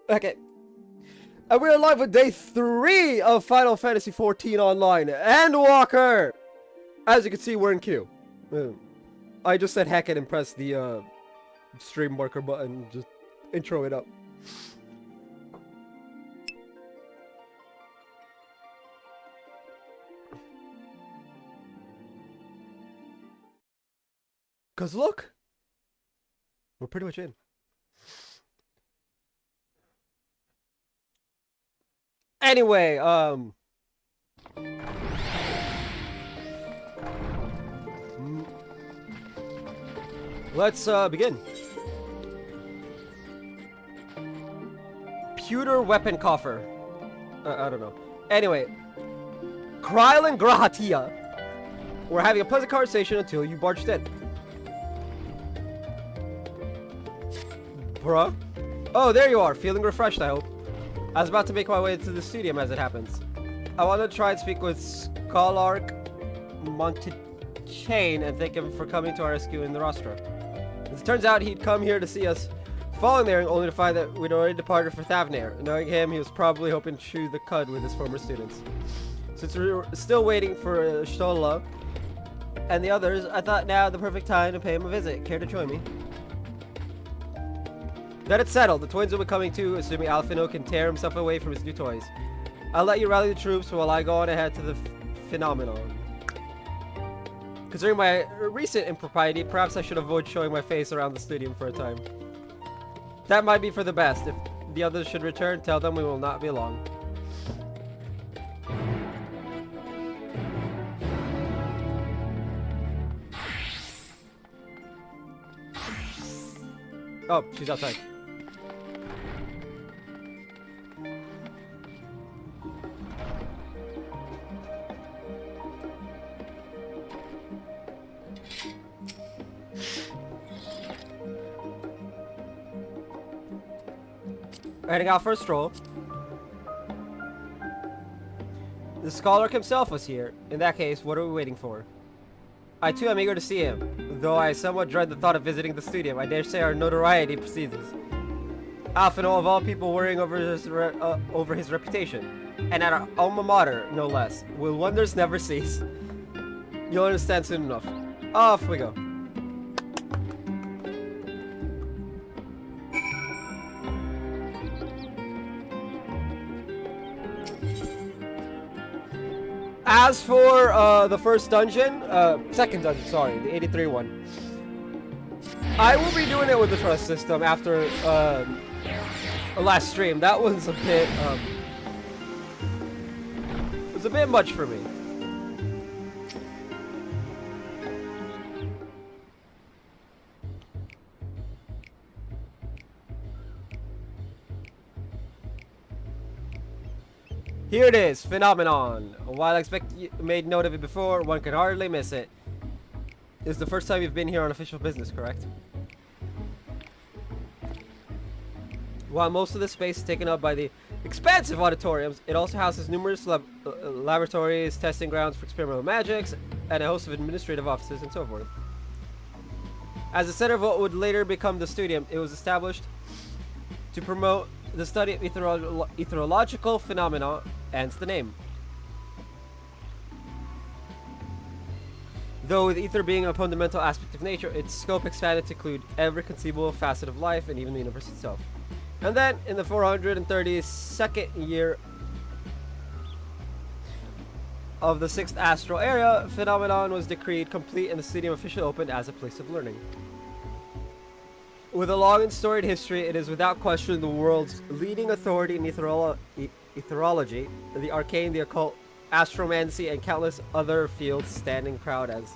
Okay. And we're live with day 3 of Final Fantasy XIV Online. Endwalker! As you can see, we're in queue. I just said heck it and pressed the stream marker button. Just intro it up. Cause look! We're pretty much in. Anyway, let's begin. Pewter weapon coffer. I don't know. Anyway, Krylan Grahatia. We're having a pleasant conversation until you barged in. Bruh. Oh, there you are. Feeling refreshed, I hope. I was about to make my way to the stadium as it happens. I want to try and speak with Scholark Montechain and thank him for coming to our rescue in the Rostra. As it turns out, he'd come here to see us, falling there only to find that we'd already departed for Thavnair. Knowing him, he was probably hoping to chew the cud with his former students. Since we were still waiting for Stola and the others, I thought now the perfect time to pay him a visit. Care to join me? Then it's settled. The twins will be coming too, assuming Alphino can tear himself away from his new toys. I'll let you rally the troops while I go on ahead to the phenomenon. Considering my recent impropriety, perhaps I should avoid showing my face around the stadium for a time. That might be for the best. If the others should return, tell them we will not be long. Oh, she's outside. Heading out for a stroll. The Scholark himself was here. In that case, what are we waiting for? I too am eager to see him, though I somewhat dread the thought of visiting the stadium. I dare say our notoriety precedes us. Alphino, of all people, worrying over his reputation. And at our alma mater, no less. Will wonders never cease? You'll understand soon enough. Off we go. As for the first dungeon, second dungeon, sorry, the 83 one. I will be doing it with the trust system after last stream. That was a bit, it was a bit much for me. Here it is, Phenomenon. While I expect you made note of it before, one can hardly miss it. This is the first time you've been here on official business, correct? While most of the space is taken up by the expansive auditoriums, it also houses numerous laboratories, testing grounds for experimental magics, and a host of administrative offices and so forth. As the center of what would later become the stadium, it was established to promote the study of etherological phenomena, hence the name. Though with ether being a fundamental aspect of nature, its scope expanded to include every conceivable facet of life and even the universe itself. And then, in the 432nd year of the 6th astral era, Phenomenon was decreed complete and the stadium officially opened as a place of learning. With a long and storied history, it is without question the world's leading authority in etherology, the arcane, the occult, astromancy, and countless other fields standing proud as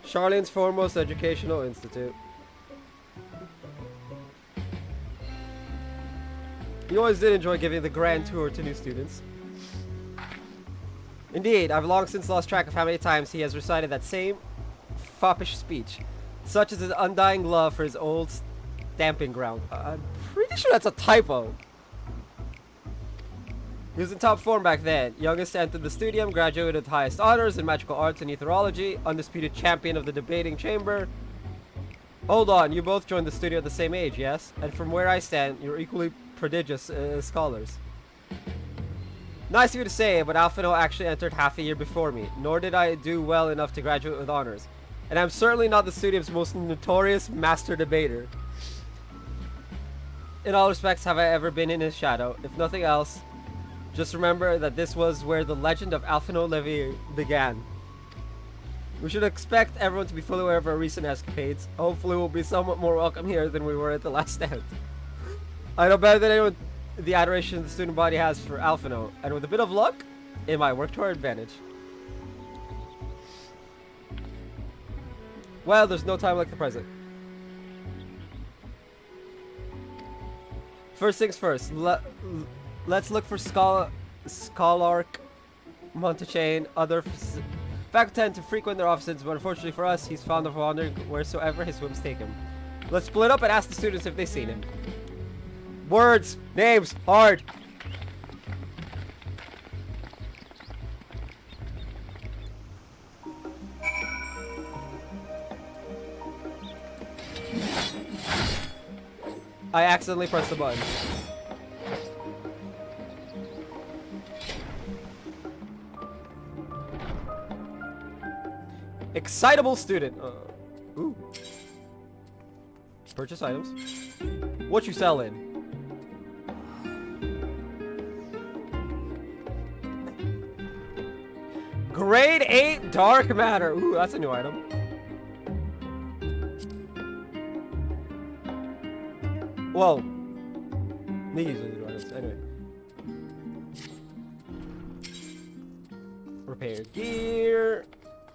Charlene's foremost educational institute. He always did enjoy giving the grand tour to new students. Indeed, I've long since lost track of how many times he has recited that same foppish speech. Such as his undying love for his old stamping ground. I'm pretty sure that's a typo. He was in top form back then. Youngest to enter the stadium, graduated with highest honors in magical arts and etherology, undisputed champion of the debating chamber, Hold on, you both joined the studio at the same age, yes? And from where I stand, you're equally prodigious scholars. Nice of you to say, but Alphino actually entered half a year before me, nor did I do well enough to graduate with honors. And I'm certainly not the studio's most notorious master debater. In all respects, have I ever been in his shadow? If nothing else, just remember that this was where the legend of Alphino Levier began. We should expect everyone to be fully aware of our recent escapades. Hopefully we'll be somewhat more welcome here than we were at the last stand. I know better than anyone the adoration the student body has for Alphino, and with a bit of luck, it might work to our advantage. Well, there's no time like the present. First things first, let's look for Scholark, Montechain, other faculty tend to frequent their offices, but unfortunately for us, he's fond of wandering wheresoever his whims take him. Let's split up and ask the students if they've seen him. Words, names, hard. I accidentally pressed the button. Excitable student. Ooh. Purchase items. What you selling? Grade 8 dark matter. Ooh, that's a new item. Whoa. These are the new items. Anyway. Repair gear.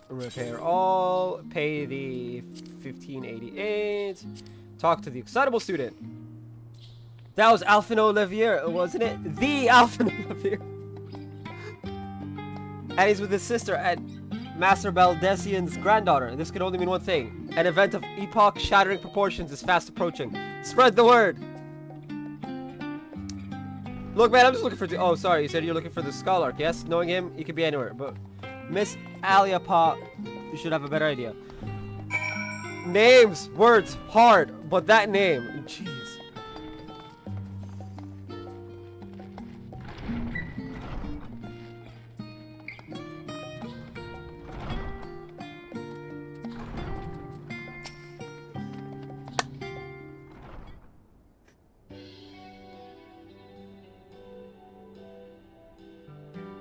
Repair all. Pay the 1588. Talk to the excitable student. That was Alphino Levier, wasn't it? The Alphino Levier. And he's with his sister and Master Baldessian's granddaughter. This could only mean one thing. An event of epoch-shattering proportions is fast approaching. Spread the word! Look, man, I'm just looking for... Oh, sorry, you said you're looking for the Scholark, yes? Knowing him, he could be anywhere, but... Miss Aliapa, you should have a better idea. Names, words, hard, but that name, jeez.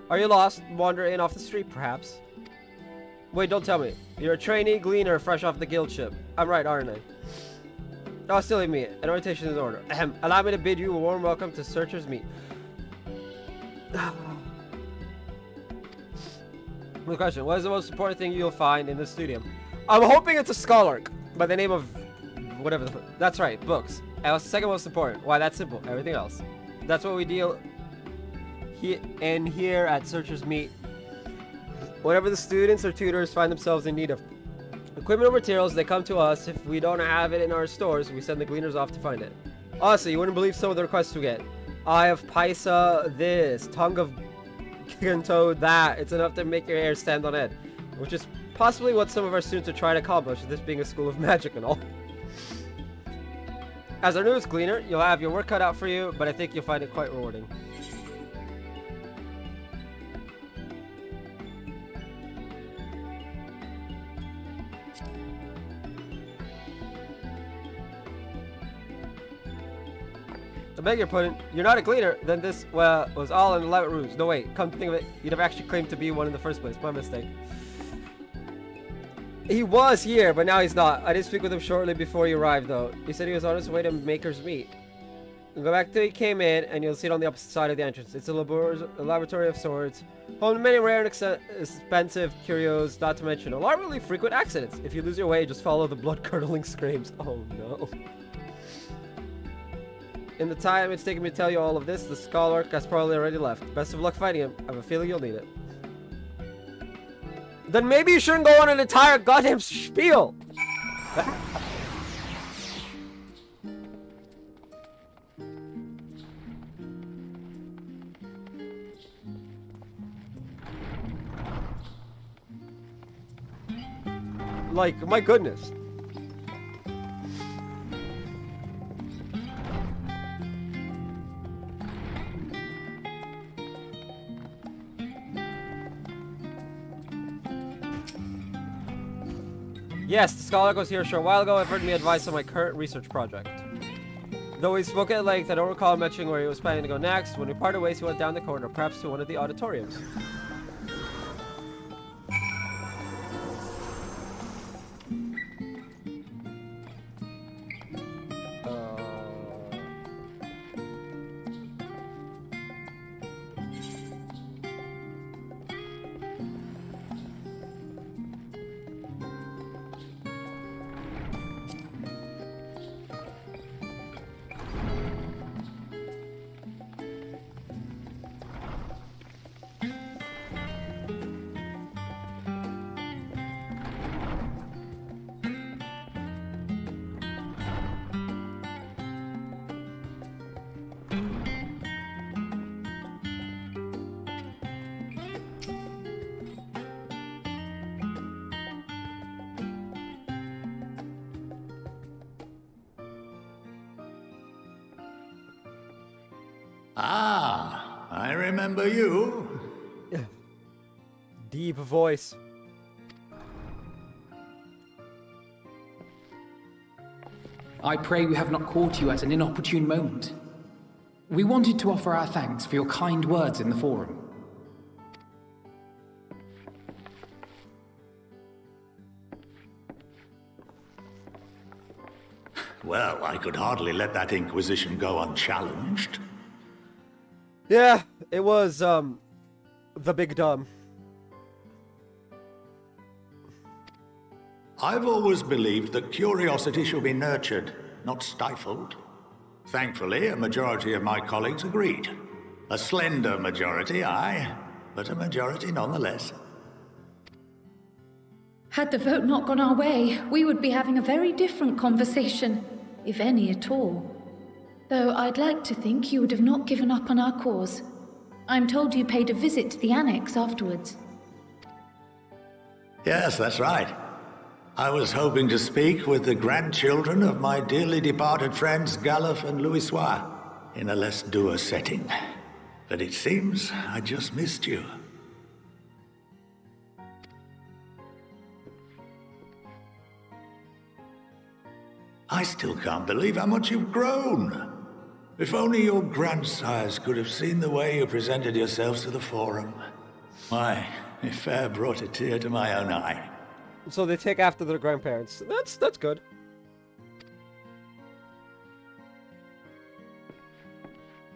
Are you lost, wandering off the street, perhaps? Wait, don't tell me. You're a trainee gleaner fresh off the guild ship. I'm right, aren't I? Oh, silly me. An orientation is in order. Ahem. Allow me to bid you a warm welcome to Searcher's Meet. Good question. What is the most important thing you'll find in this studio? I'm hoping it's a Scholark by the name of... whatever the... That's right, books. And what's the second most important? Why, that's simple. Everything else. That's what we deal... here at Searcher's Meet. Whatever the students or tutors find themselves in need of equipment or materials, they come to us. If we don't have it in our stores, we send the gleaners off to find it. Honestly, you wouldn't believe some of the requests we get. Eye of Paisa this, tongue of Ginto that. It's enough to make your hair stand on end. Which is possibly what some of our students are trying to accomplish, this being a school of magic and all. As our newest gleaner, you'll have your work cut out for you, but I think you'll find it quite rewarding. I beg your pardon, you're not a gleaner, then this, well, was all an elaborate ruse. No, wait, come to think of it, you never actually claimed to be one in the first place. My mistake. He was here, but now he's not. I did speak with him shortly before he arrived, though. He said he was on his way to Maker's Meet. Go back till he came in, and you'll see it on the opposite side of the entrance. It's a laboratory of sorts. Home to many rare and expensive curios, not to mention alarmingly frequent accidents. If you lose your way, just follow the blood-curdling screams. Oh, no. In the time it's taken me to tell you all of this, the Scholark has probably already left. Best of luck fighting him. I have a feeling you'll need it. Then maybe you shouldn't go on an entire goddamn spiel! Like, my goodness. Yes, the scholar was here a short while ago and offered me advice on my current research project. Though we spoke at length, I don't recall mentioning where he was planning to go next. When we parted ways, he went down the corridor, perhaps to one of the auditoriums. Ah, I remember you. Deep voice. I pray we have not caught you at an inopportune moment. We wanted to offer our thanks for your kind words in the forum. Well, I could hardly let that inquisition go unchallenged. Yeah, it was, the big dumb. I've always believed that curiosity should be nurtured, not stifled. Thankfully, a majority of my colleagues agreed. A slender majority, aye, but a majority nonetheless. Had the vote not gone our way, we would be having a very different conversation, if any at all. Though I'd like to think you would have not given up on our cause. I'm told you paid a visit to the annex afterwards. Yes, that's right. I was hoping to speak with the grandchildren of my dearly departed friends Galuf and Louisoix in a less dour setting. But it seems I just missed you. I still can't believe how much you've grown. If only your grandsires could have seen the way you presented yourselves to the forum. Why, it fair brought a tear to my own eye. So they take after their grandparents. That's good.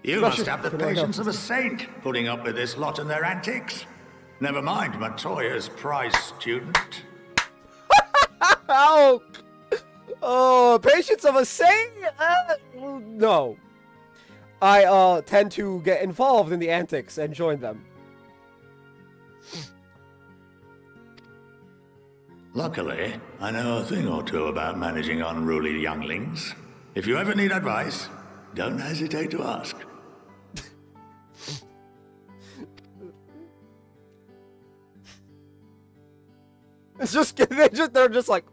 You must have the patience of a saint, putting up with this lot and their antics. Never mind Matoya's prize student. Ow! Oh, patience of a saint? No. I tend to get involved in the antics and join them. Luckily, I know a thing or two about managing unruly younglings. If you ever need advice, don't hesitate to ask. It's just, they're just like...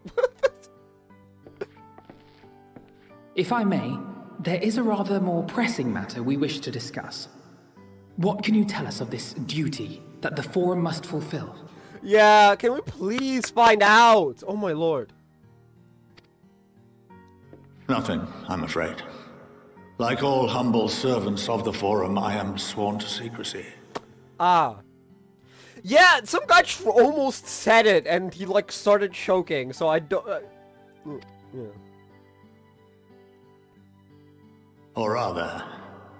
If I may, there is a rather more pressing matter we wish to discuss. What can you tell us of this duty that the forum must fulfill? Yeah, can we please find out? Oh my lord. Nothing, I'm afraid. Like all humble servants of the forum, I am sworn to secrecy. Ah. Yeah, some guy almost said it, and he, like, started choking, so I don't... yeah. Or rather,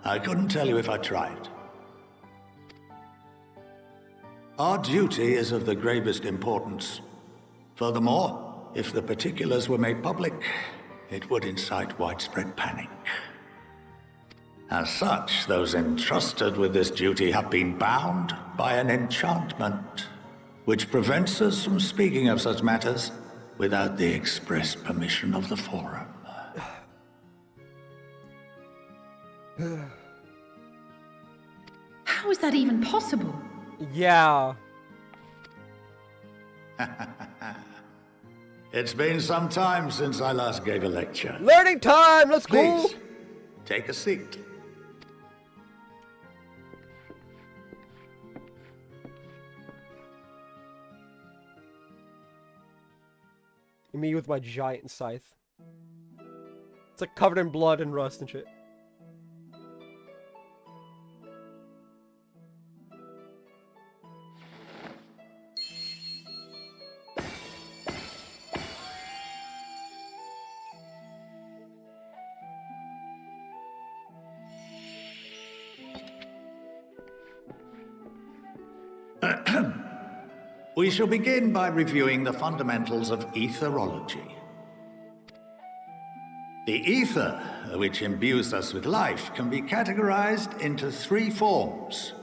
I couldn't tell you if I tried. Our duty is of the gravest importance. Furthermore, if the particulars were made public, it would incite widespread panic. As such, those entrusted with this duty have been bound by an enchantment, which prevents us from speaking of such matters without the express permission of the forum. How is that even possible? Yeah. It's been some time since I last gave a lecture. Learning time! Let's go! Please, take a seat. Me with my giant scythe. It's like covered in blood and rust and shit. We shall begin by reviewing the fundamentals of etherology. The ether, which imbues us with life, can be categorized into 3 forms.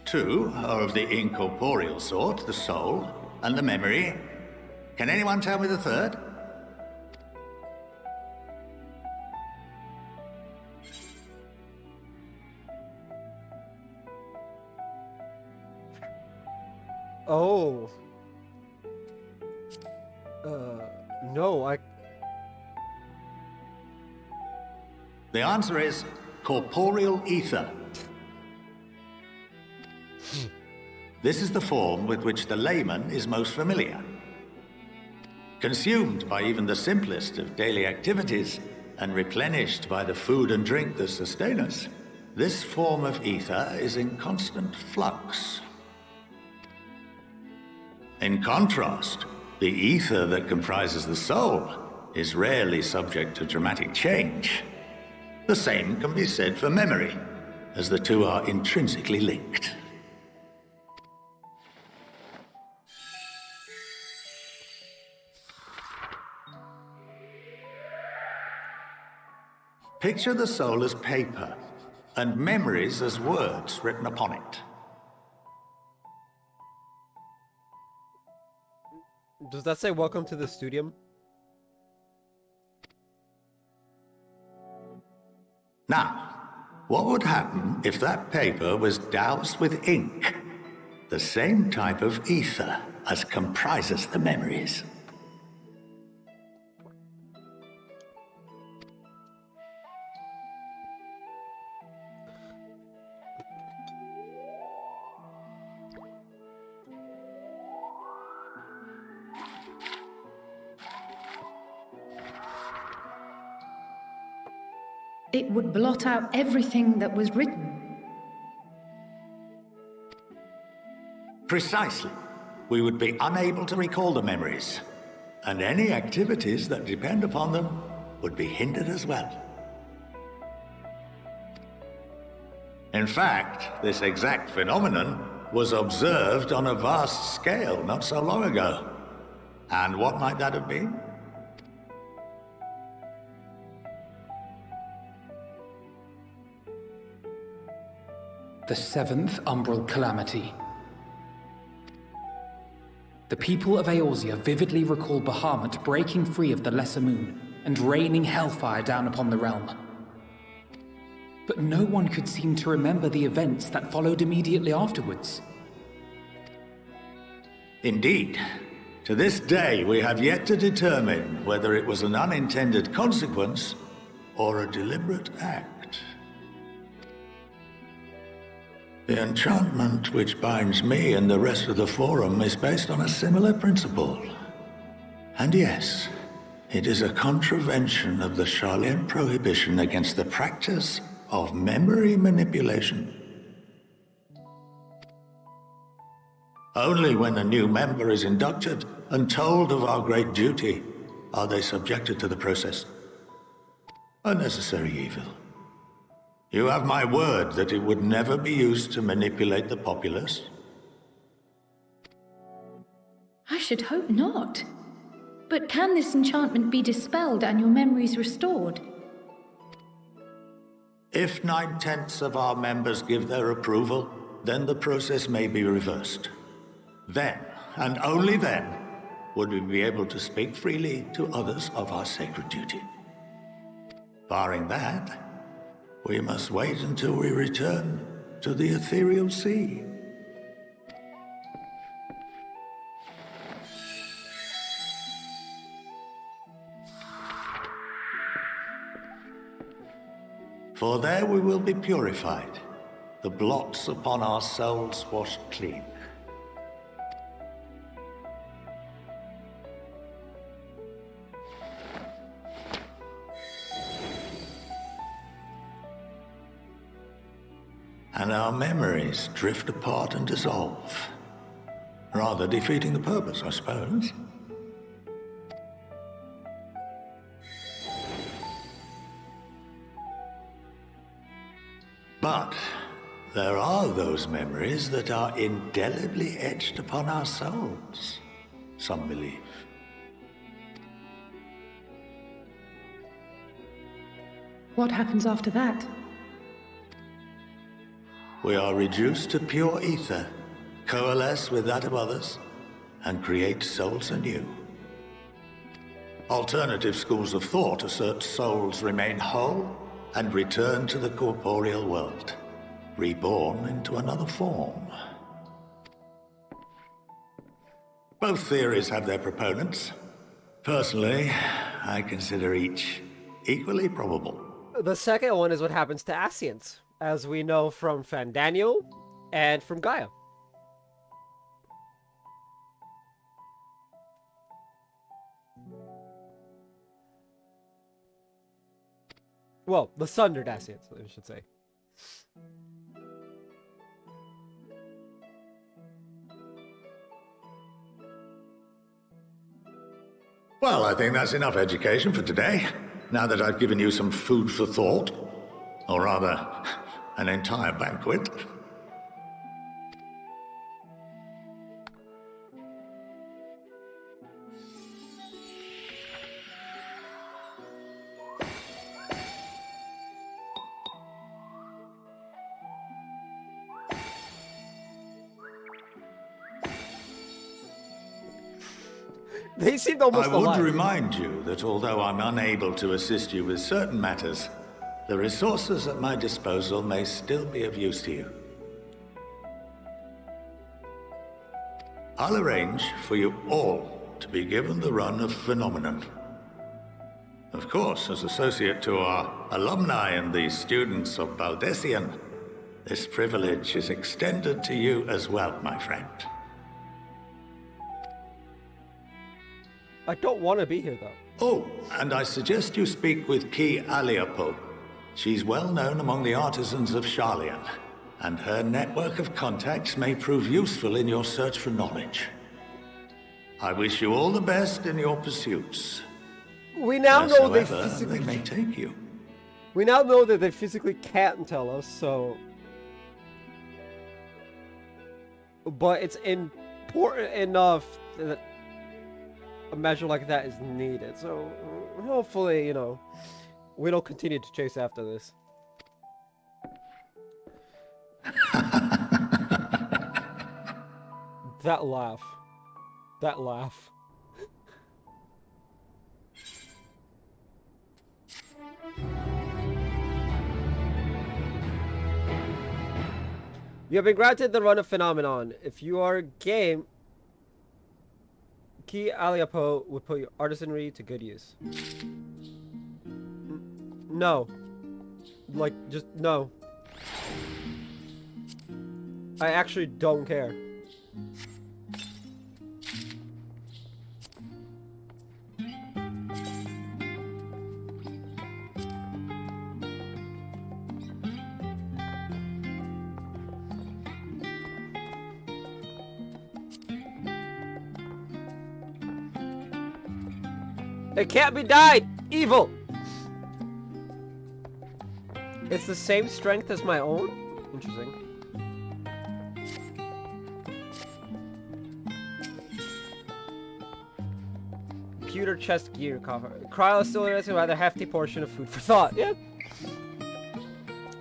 2 are of the incorporeal sort, the soul and the memory. Can anyone tell me the third? Oh. No, The answer is Corporeal Ether. This is the form with which the layman is most familiar. Consumed by even the simplest of daily activities, and replenished by the food and drink that sustain us, this form of ether is in constant flux. In contrast, the ether that comprises the soul is rarely subject to dramatic change. The same can be said for memory, as the two are intrinsically linked. Picture the soul as paper, and memories as words written upon it. does that say welcome to the studium? Now, what would happen if that paper was doused with ink? The same type of ether as comprises the memories. It would blot out everything that was written. Precisely. We would be unable to recall the memories, and any activities that depend upon them would be hindered as well. In fact, this exact phenomenon was observed on a vast scale not so long ago. And what might that have been? The 7th Umbral Calamity. The people of Eorzea vividly recall Bahamut breaking free of the Lesser Moon and raining hellfire down upon the realm. But no one could seem to remember the events that followed immediately afterwards. Indeed. To this day, we have yet to determine whether it was an unintended consequence or a deliberate act. The enchantment which binds me and the rest of the Forum is based on a similar principle. And yes, it is a contravention of the Sharlayan prohibition against the practice of memory manipulation. Only when a new member is inducted and told of our great duty are they subjected to the process. A necessary evil. You have my word that it would never be used to manipulate the populace? I should hope not. But can this enchantment be dispelled and your memories restored? If 9/10 of our members give their approval, then the process may be reversed. Then, and only then, would we be able to speak freely to others of our sacred duty. Barring that, we must wait until we return to the ethereal sea. For there we will be purified, the blots upon our souls washed clean. our memories drift apart and dissolve. Rather defeating the purpose, I suppose. But there are those memories that are indelibly etched upon our souls, some believe. What happens after that? We are reduced to pure ether, coalesce with that of others, and create souls anew. Alternative schools of thought assert souls remain whole and return to the corporeal world, reborn into another form. Both theories have their proponents. Personally, I consider each equally probable. The second one is what happens to Ascians, as we know from Fandaniel and from Gaia. Well, the Sundered Ascians, I should say. Well, I think that's enough education for today. Now that I've given you some food for thought, or rather, an entire banquet. They seemed almost I would alive. remind you that although I'm unable to assist you with certain matters, the resources at my disposal may still be of use to you. I'll arrange for you all to be given the run of Phenomenon. Of course, as associate to our alumni and the students of Baldessian, this privilege is extended to you as well, my friend. I don't want to be here, though. Oh, and I suggest you speak with Ki Aliapo. She's well known among the artisans of Sharlayan, and her network of contacts may prove useful in your search for knowledge. I wish you all the best in your pursuits. We now know they Wheresoever physically they may take you. We now know that they physically can't tell us, so... But it's important enough that a measure like that is needed. So, hopefully, you know, we don't continue to chase after this. That laugh. That laugh. You have been granted the run of Phenomenon. If you are game, Ki Aliapo would put your artisanry to good use. No. Like, just no. I actually don't care. It can't be died! Evil! It's the same strength as my own? Interesting. Computer chest gear cover. Cryo still is a rather hefty portion of food for thought. Yeah.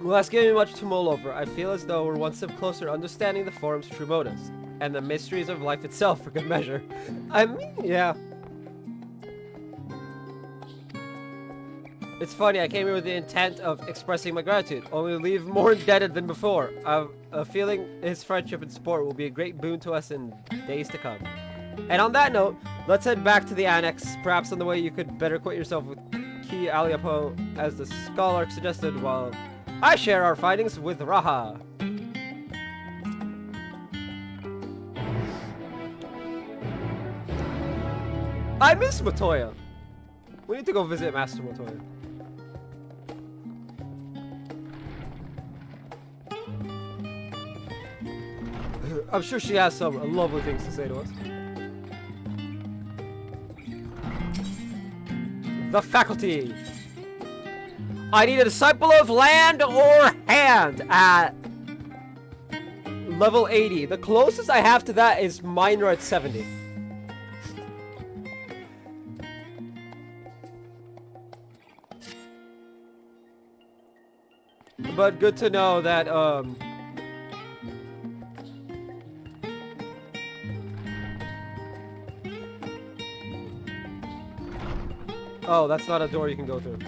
Well, that's giving me much to mull over. I feel as though we're one step closer to understanding the forum's true motives. And the mysteries of life itself, for good measure. I mean, yeah. It's funny, I came here with the intent of expressing my gratitude, only to leave more indebted than before. I've a feeling his friendship and support will be a great boon to us in days to come. And on that note, let's head back to the annex. Perhaps on the way you could better acquaint yourself with Ki Aliapo, as the scholar suggested, while I share our findings with Raha. I miss Matoya. We need to go visit Master Matoya. I'm sure she has some lovely things to say to us. The faculty. I need a disciple of land or hand at level 80. The closest I have to that is minor at 70. But good to know that, oh, that's not a door you can go through.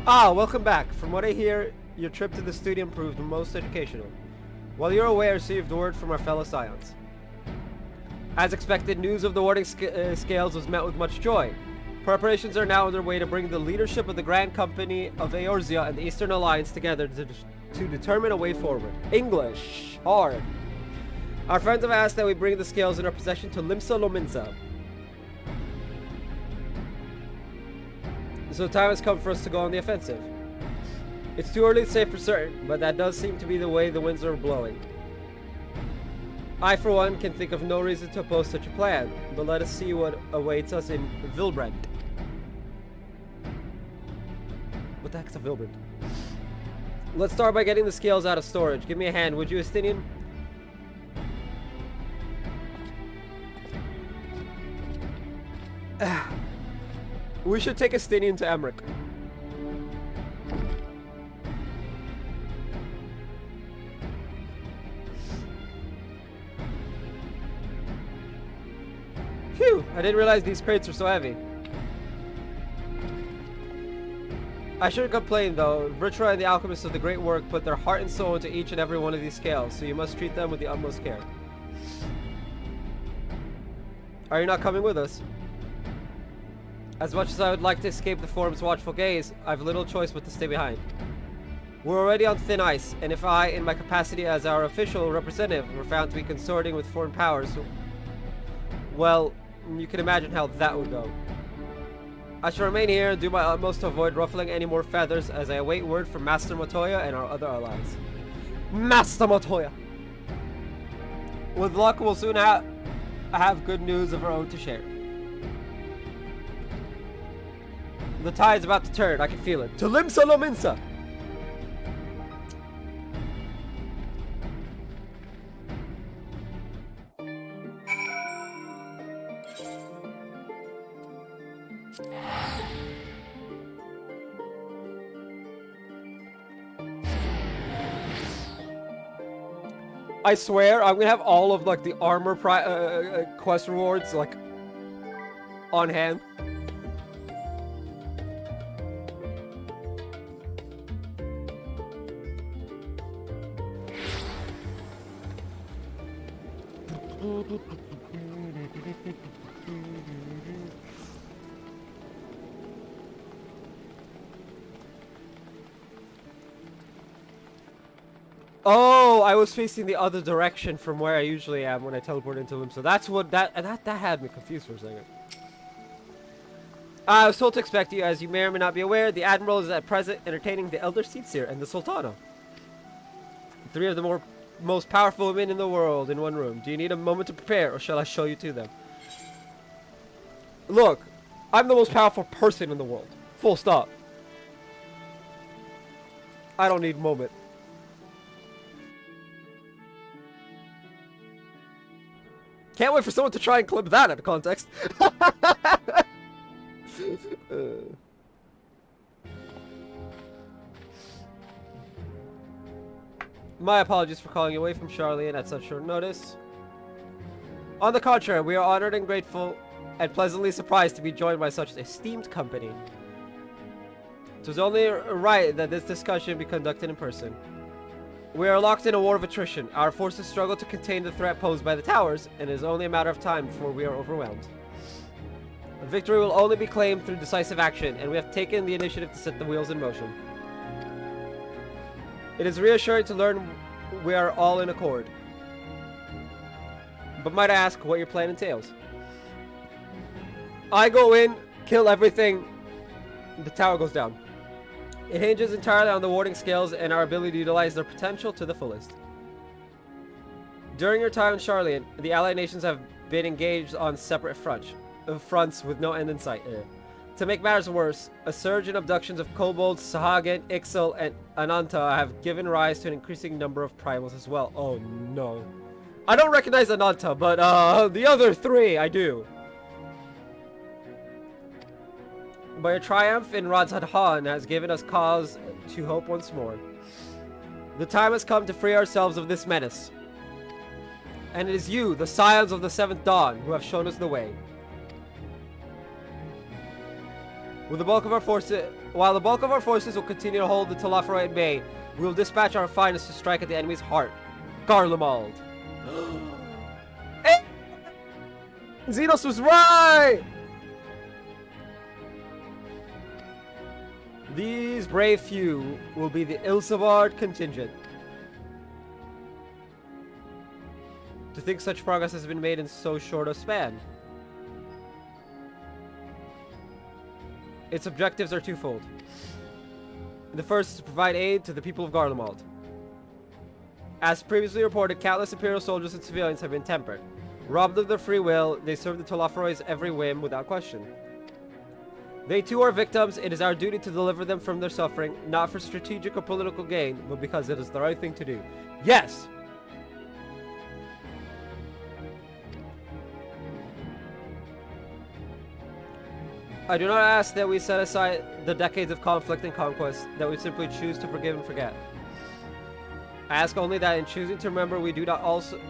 Ah, welcome back. From what I hear, your trip to the studio proved most educational. While you're away, I received word from our fellow Scions. As expected, news of the warding scales was met with much joy. Preparations are now underway to bring the leadership of the Grand Company of Eorzea and the Eastern Alliance together to determine a way forward. English. Hard. Our friends have asked that we bring the scales in our possession to Limsa Lominsa. So time has come for us to go on the offensive. It's too early to say for certain, but that does seem to be the way the winds are blowing. I, for one, can think of no reason to oppose such a plan, but let us see what awaits us in Vilbrand. What the heck's a Vilbrand? Let's start by getting the scales out of storage. Give me a hand, would you, Estinian? We should take Estinian to Emmerich. Phew, I didn't realize these crates were so heavy. I shouldn't complain though. Vritra and the alchemists of the great work put their heart and soul into each and every one of these scales, so you must treat them with the utmost care. Are you not coming with us? As much as I would like to escape the Forum's watchful gaze, I've little choice but to stay behind. We're already on thin ice, and if I, in my capacity as our official representative, were found to be consorting with foreign powers, well, you can imagine how that would go. I shall remain here and do my utmost to avoid ruffling any more feathers as I await word from Master Motoya and our other allies. Master Motoya! With luck, we'll soon have good news of our own to share. The tide's about to turn, I can feel it. To Limsa Lominsa! I swear, I'm gonna have all of like the armor quest rewards like on hand. Oh, I was facing the other direction from where I usually am when I teleport into them. So that's what that had me confused for a second. I was told to expect you, as you may or may not be aware. The Admiral is at present entertaining the Elder Seatsir and the Sultana. Three of the most powerful women in the world in one room. Do you need a moment to prepare, or shall I show you to them? Look, I'm the most powerful person in the world. Full stop. I don't need a moment. Can't wait for someone to try and clip that out of context. My apologies for calling you away from Charlene at such short notice. On the contrary, we are honored and grateful and pleasantly surprised to be joined by such esteemed company. It was only right that this discussion be conducted in person. We are locked in a war of attrition. Our forces struggle to contain the threat posed by the towers, and it is only a matter of time before we are overwhelmed. Victory will only be claimed through decisive action, and we have taken the initiative to set the wheels in motion. It is reassuring to learn we are all in accord. But might I ask what your plan entails? I go in, kill everything, the tower goes down. It hinges entirely on the warding skills and our ability to utilize their potential to the fullest. During your time in Charlene, the allied nations have been engaged on separate fronts with no end in sight. To make matters worse, a surge in abductions of kobolds, Sahagin, Ixal, and Ananta have given rise to an increasing number of primals as well. Oh no. I don't recognize Ananta, but the other three I do. But your triumph in Radzadhan has given us cause to hope once more. The time has come to free ourselves of this menace. And it is you, the Scions of the Seventh Dawn, who have shown us the way. While the bulk of our forces will continue to hold the Telafroi at bay, we will dispatch our finest to strike at the enemy's heart. Garlemald. Hey! Xenos was right! These brave few will be the Ilsabard contingent. To think such progress has been made in so short a span. Its objectives are twofold. The first is to provide aid to the people of Garlemald. As previously reported, countless Imperial soldiers and civilians have been tempered. Robbed of their free will, they serve the Telafroi's every whim without question. They too are victims. It is our duty to deliver them from their suffering, not for strategic or political gain, but because it is the right thing to do. Yes! I do not ask that we set aside the decades of conflict and conquest, that we simply choose to forgive and forget. I ask only that in choosing to remember, we do not also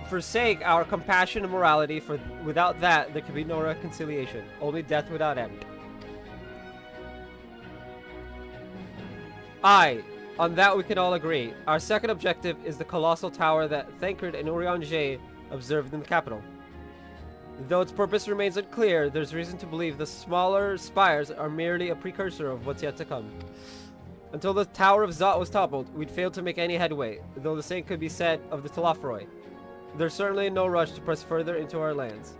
forsake our compassion and morality, for without that, there can be no reconciliation, only death without end. On that we can all agree. Our second objective is the colossal tower that Thancred and Urianger observed in the capital. Though its purpose remains unclear, there's reason to believe the smaller spires are merely a precursor of what's yet to come. Until the Tower of Zot was toppled, we'd failed to make any headway, though the same could be said of the Telafroi. There's certainly no rush to press further into our lands.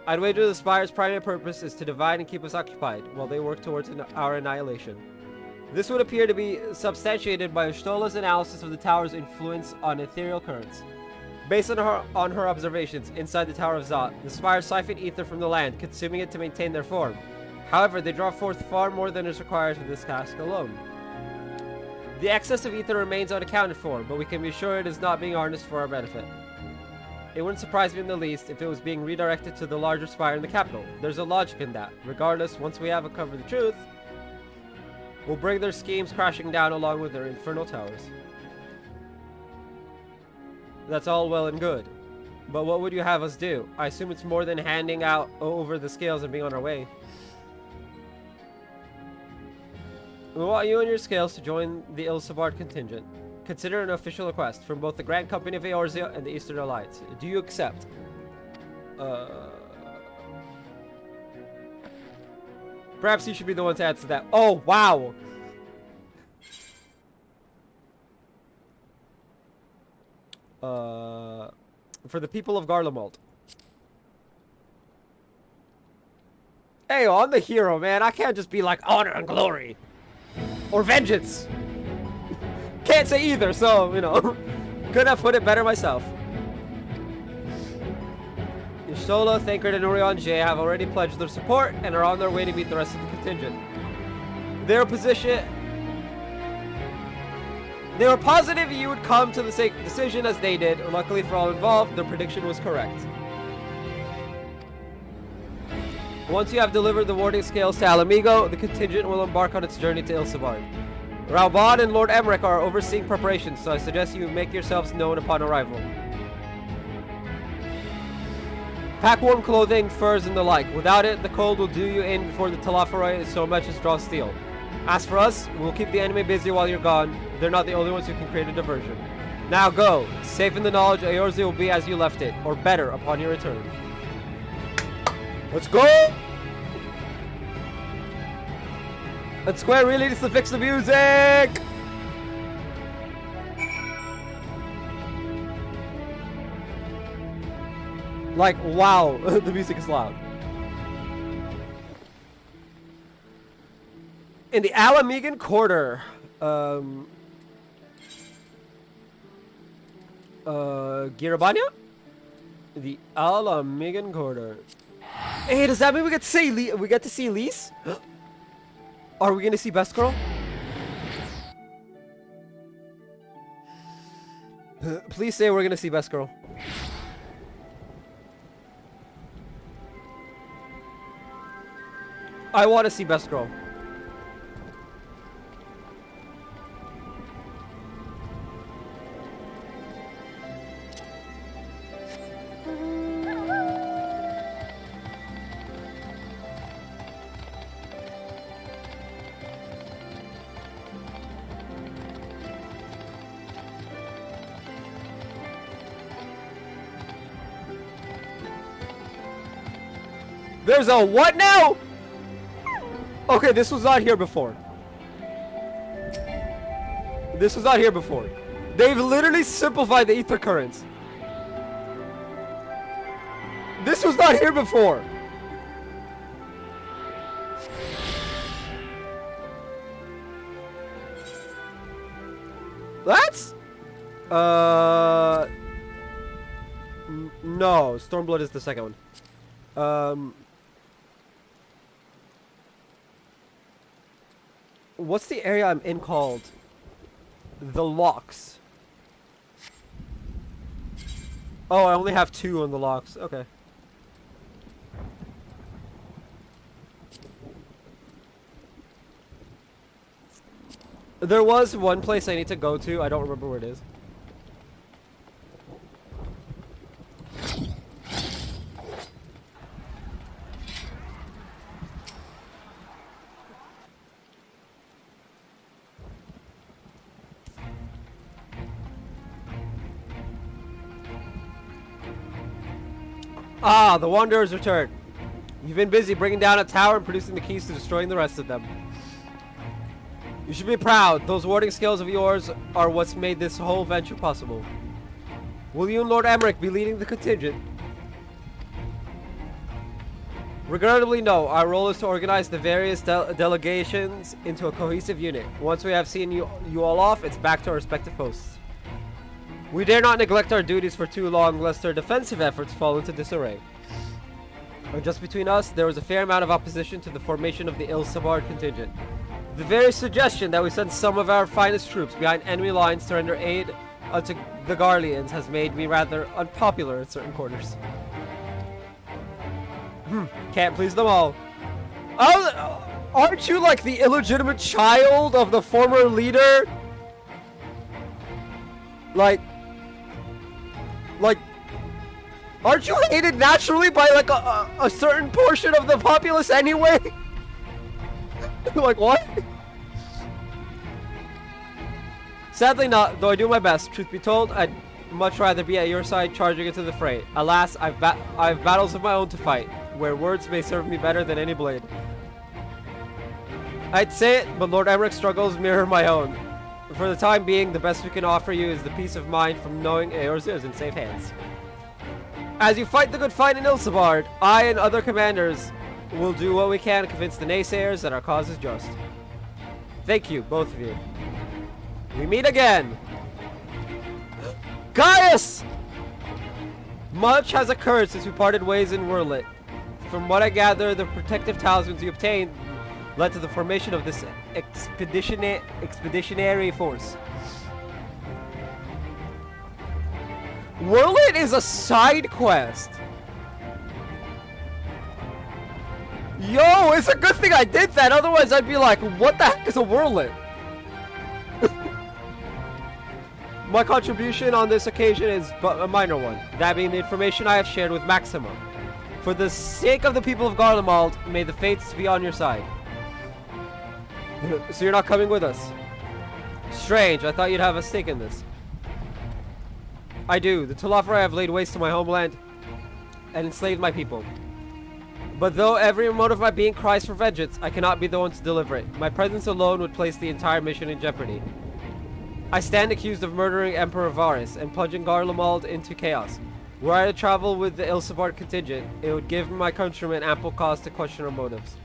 I'd wager the Spire's primary purpose is to divide and keep us occupied, while they work towards our annihilation. This would appear to be substantiated by Ustola's analysis of the Tower's influence on ethereal currents. Based on her observations inside the Tower of Zot, the Spire siphon ether from the land, consuming it to maintain their form. However, they draw forth far more than is required for this task alone. The excess of ether remains unaccounted for, but we can be sure it is not being harnessed for our benefit. It wouldn't surprise me in the least if it was being redirected to the larger spire in the capital. There's a logic in that. Regardless, once we have uncovered the truth, we'll bring their schemes crashing down along with their infernal towers. That's all well and good. But what would you have us do? I assume it's more than handing out over the scales and being on our way. We want you and your scales to join the Ilsabard contingent. Consider an official request from both the Grand Company of Eorzea and the Eastern Alliance. Do you accept? Perhaps you should be the one to answer that. Oh, wow! For the people of Garlemald. Hey, I'm the hero, man. I can't just be like honor and glory. Or vengeance. Can't say either, so, you know. Couldn't have put it better myself. Yashola, Thancred, and Urianger have already pledged their support and are on their way to meet the rest of the contingent. They were positive you would come to the same decision as they did. Luckily for all involved, their prediction was correct. Once you have delivered the warding scales to Alamigo, the contingent will embark on its journey to Ilsabard. Raubon and Lord Emmerich are overseeing preparations, so I suggest you make yourselves known upon arrival. Pack warm clothing, furs, and the like. Without it, the cold will do you in before the Talaferoi so much as draw steel. As for us, we'll keep the enemy busy while you're gone. They're not the only ones who can create a diversion. Now go, safe in the knowledge Eorzea will be as you left it, or better upon your return. Let's go! And Square really needs to fix the music! Like, wow, the music is loud. In the Alamigan Quarter, Girabanya? The Alamigan Quarter. Hey, does that mean we get to see Elise? Are we gonna see Best Girl? Please say we're gonna see Best Girl. I want to see Best Girl. There's a what now? Okay, this was not here before. This was not here before. They've literally simplified the ether currents. This was not here before. That's... No, Stormblood is the second one. What's the area I'm in called? The locks. Oh, I only have 2 on the locks. Okay. There was one place I need to go to. I don't remember where it is. Ah, the Wanderers returned. You've been busy bringing down a tower and producing the keys to destroying the rest of them. You should be proud. Those warding skills of yours are what's made this whole venture possible. Will you and Lord Emmerich be leading the contingent? Regrettably, no. Our role is to organize the various delegations into a cohesive unit. Once we have seen you all off, it's back to our respective posts. We dare not neglect our duties for too long, lest our defensive efforts fall into disarray. And just between us, there was a fair amount of opposition to the formation of the Ilsabard contingent. The very suggestion that we send some of our finest troops behind enemy lines to render aid unto the Garleans has made me rather unpopular in certain quarters. Can't please them all. Oh, aren't you like the illegitimate child of the former leader? Like, aren't you hated naturally by like a certain portion of the populace anyway? Like what? Sadly not, though I do my best. Truth be told, I'd much rather be at your side charging into the fray. Alas, I've battles of my own to fight, where words may serve me better than any blade. I'd say it, but Lord Emmerich's struggles mirror my own. For the time being, the best we can offer you is the peace of mind from knowing Eorzea is in safe hands. As you fight the good fight in Ilsabard, I and other commanders will do what we can to convince the naysayers that our cause is just. Thank you, both of you. We meet again! Gaius! Much has occurred since we parted ways in Wurlit. From what I gather, the protective talismans you obtained led to the formation of this expeditionary force. Wurlit is a side quest. Yo, it's a good thing I did that, otherwise I'd be like, what the heck is a whirlwind? My contribution on this occasion is but a minor one, that being the information I have shared with Maxima. For the sake of the people of Garlemald, may the fates be on your side. So you're not coming with us? Strange, I thought you'd have a stake in this. I do. The Telafari have laid waste to my homeland and enslaved my people. But though every motive of my being cries for vengeance, I cannot be the one to deliver it. My presence alone would place the entire mission in jeopardy. I stand accused of murdering Emperor Varus and plunging Garlemald into chaos. Were I to travel with the Ilsabard contingent, it would give my countrymen ample cause to question our motives.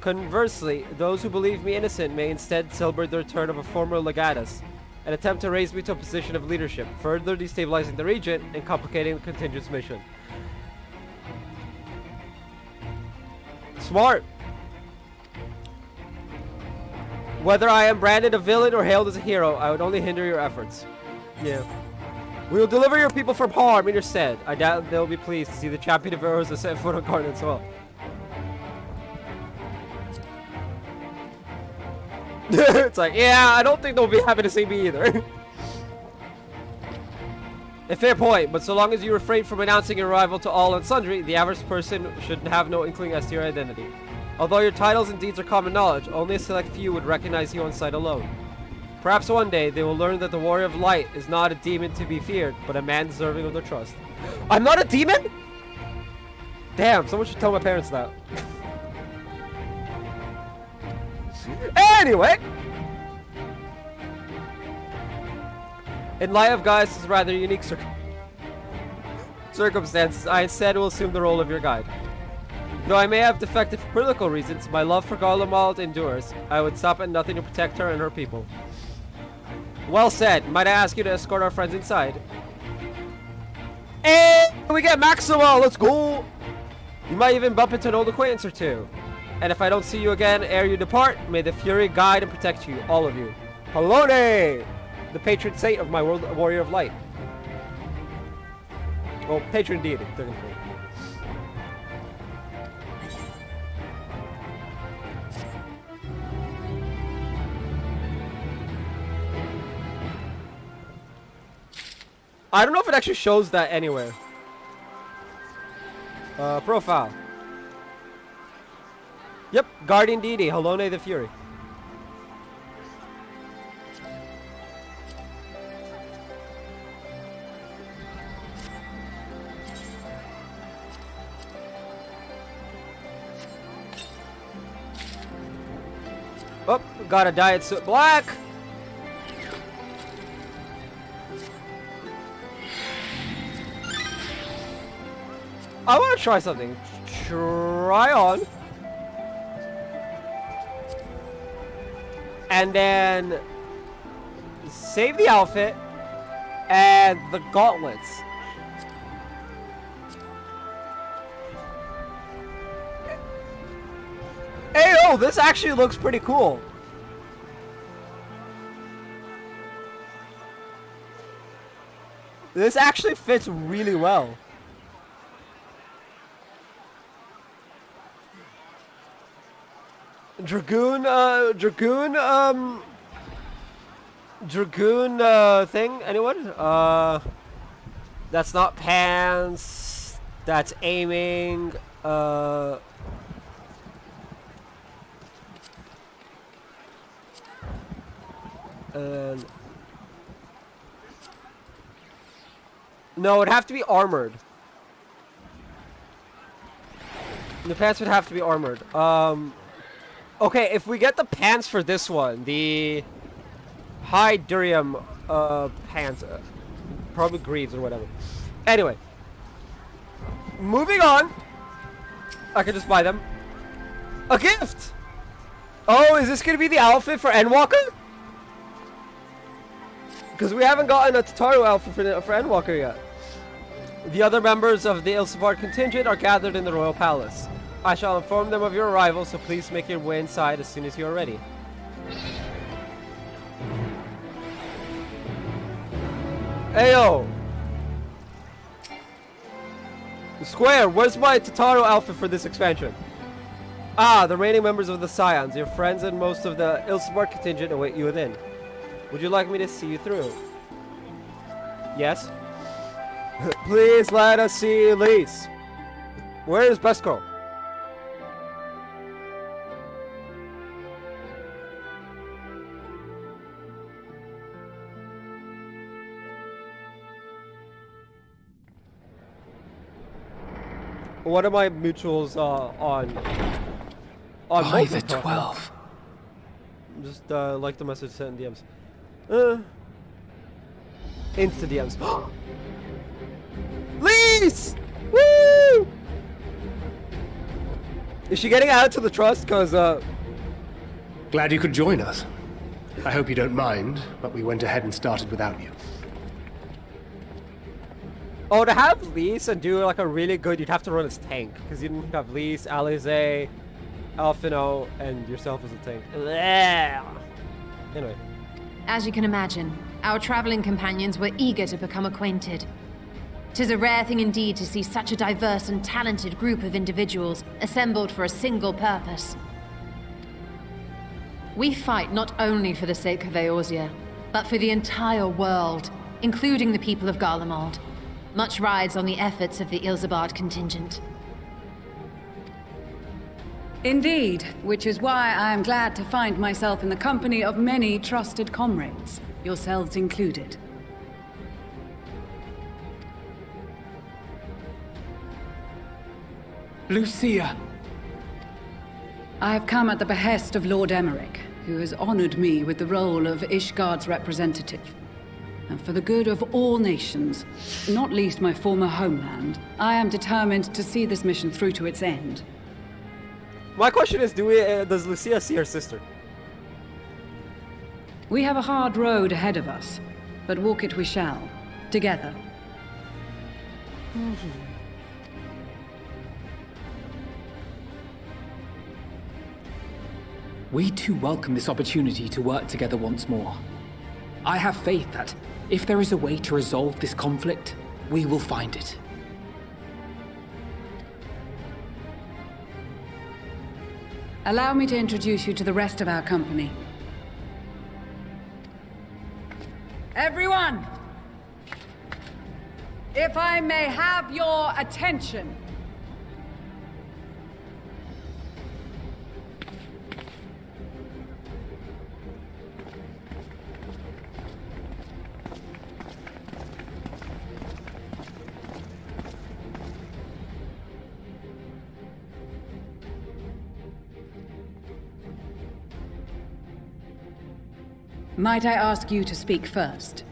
Conversely, those who believe me innocent may instead celebrate the return of a former legatus and attempt to raise me to a position of leadership, further destabilizing the region and complicating the contingent's mission. Smart! Whether I am branded a villain or hailed as a hero, I would only hinder your efforts. Yeah. We will deliver your people from harm in your stead. I doubt they'll be pleased to see the champion of arrows set foot on Garden as well. It's like, yeah, I don't think they'll be happy to see me either. A fair point, but so long as you refrain from announcing your arrival to all and sundry, the average person should have no inkling as to your identity. Although your titles and deeds are common knowledge, only a select few would recognize you on sight alone. Perhaps one day they will learn that the Warrior of Light is not a demon to be feared, but a man deserving of their trust. I'm not a demon?! Damn, someone should tell my parents that. Anyway! In light of Gaius' rather unique circumstances, I instead will assume the role of your guide. Though I may have defected for political reasons, my love for Garlemald endures. I would stop at nothing to protect her and her people. Well said. Might I ask you to escort our friends inside? And we get Maxima! Let's go! You might even bump into an old acquaintance or two. And if I don't see you again ere you depart, may the Fury guide and protect you, all of you. Halone! The patron saint of my world, Warrior of Light. Well, patron deity, technically. I don't know if it actually shows that anywhere. Profile. Yep, Guardian Deity, Halone the Fury. Oh, got a Diet Soot Black. I want to try something. Try on. And then save the outfit and the gauntlets. Hey, oh, this actually looks pretty cool. This actually fits really well. Dragoon thing, anyone? That's not pants, that's aiming, and no, it'd have to be armored. The pants would have to be armored. Okay, if we get the pants for this one, the high durium pants, probably greaves or whatever. Anyway, moving on. I could just buy them. A gift! Oh, is this going to be the outfit for Endwalker? Because we haven't gotten a Tataru outfit for Endwalker yet. The other members of the Ilsabard contingent are gathered in the Royal Palace. I shall inform them of your arrival, so please make your way inside as soon as you are ready. Ayo! Square, where's my Tataru outfit for this expansion? Ah, the remaining members of the Scions, your friends and most of the Ilsebard contingent await you within. Would you like me to see you through? Yes? Please let us see Elise. Where is Beskro? What are my mutuals on By the multiple 12. Just like the message sent in DMs. Insta DMs. Lise! Woo! Is she getting out to the trust? Cause Glad you could join us. I hope you don't mind, but we went ahead and started without you. oh, to have Lise and do like a really good, you'd have to run as tank because you didn't have Lise, Alize, Alfino, and yourself as a tank. Anyway. As you can imagine, our traveling companions were eager to become acquainted. 'Tis a rare thing indeed to see such a diverse and talented group of individuals assembled for a single purpose. We fight not only for the sake of Eorzea, but for the entire world, including the people of Garlemald. Much rides on the efforts of the Ilsebard contingent. Indeed, which is why I am glad to find myself in the company of many trusted comrades, yourselves included. Lucia! I have come at the behest of Lord Emmerich, who has honored me with the role of Ishgard's representative. And for the good of all nations, not least my former homeland, I am determined to see this mission through to its end. My question is, does Lucia see her sister? We have a hard road ahead of us, but walk it we shall, together. We too welcome this opportunity to work together once more. I have faith that, if there is a way to resolve this conflict, we will find it. Allow me to introduce you to the rest of our company. Everyone! If I may have your attention. Might I ask you to speak first?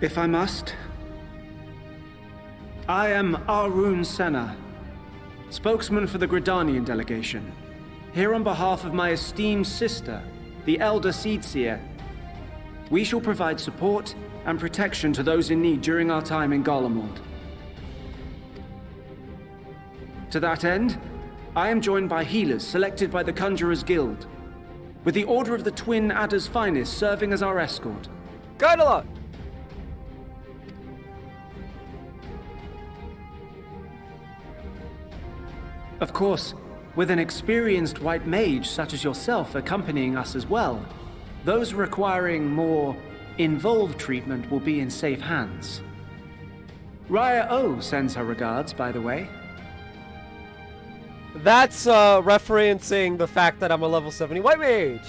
If I must. I am Arun Senna, spokesman for the Gridanian delegation, here on behalf of my esteemed sister, the Elder Seedseer. We shall provide support and protection to those in need during our time in Garlemald. To that end, I am joined by healers selected by the Conjurers Guild, with the Order of the Twin Adder's Finest serving as our escort. Guidelot! Of course, with an experienced white mage such as yourself accompanying us as well, those requiring more involved treatment will be in safe hands. Raya O sends her regards, by the way. That's referencing the fact that I'm a level 70 white mage.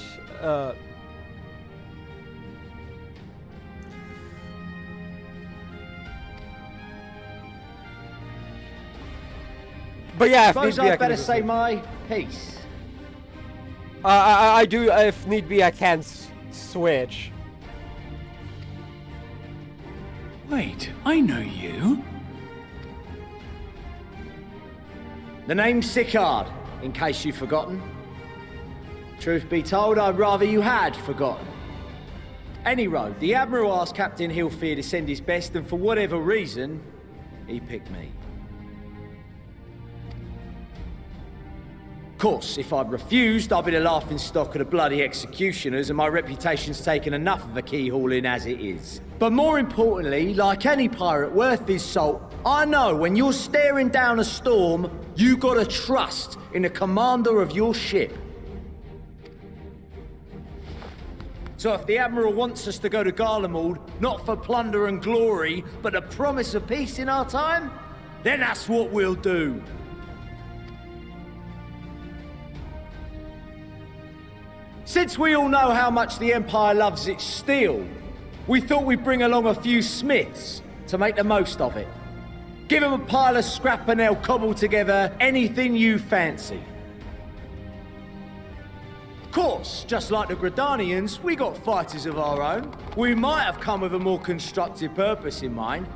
But yeah, if need Suppose be, I I'd can better say my piece. I do. If need be, I can switch. Wait, I know you. The name's Sicard, in case you've forgotten. Truth be told, I'd rather you had forgotten. Any road, the Admiral asked Captain Hilfear to send his best, and for whatever reason, he picked me. Course, if I'd refused, I'd be the laughing stock of the bloody executioners, and my reputation's taken enough of a keyhauling as it is. But more importantly, like any pirate worth his salt, I know when you're staring down a storm, you gotta trust in the commander of your ship. So if the Admiral wants us to go to Garlemald, not for plunder and glory, but the promise of peace in our time, then that's what we'll do. Since we all know how much the Empire loves its steel, we thought we'd bring along a few smiths to make the most of it. Give them a pile of scrap and they'll cobble together anything you fancy. Of course, just like the Gridanians, we got fighters of our own. We might have come with a more constructive purpose in mind,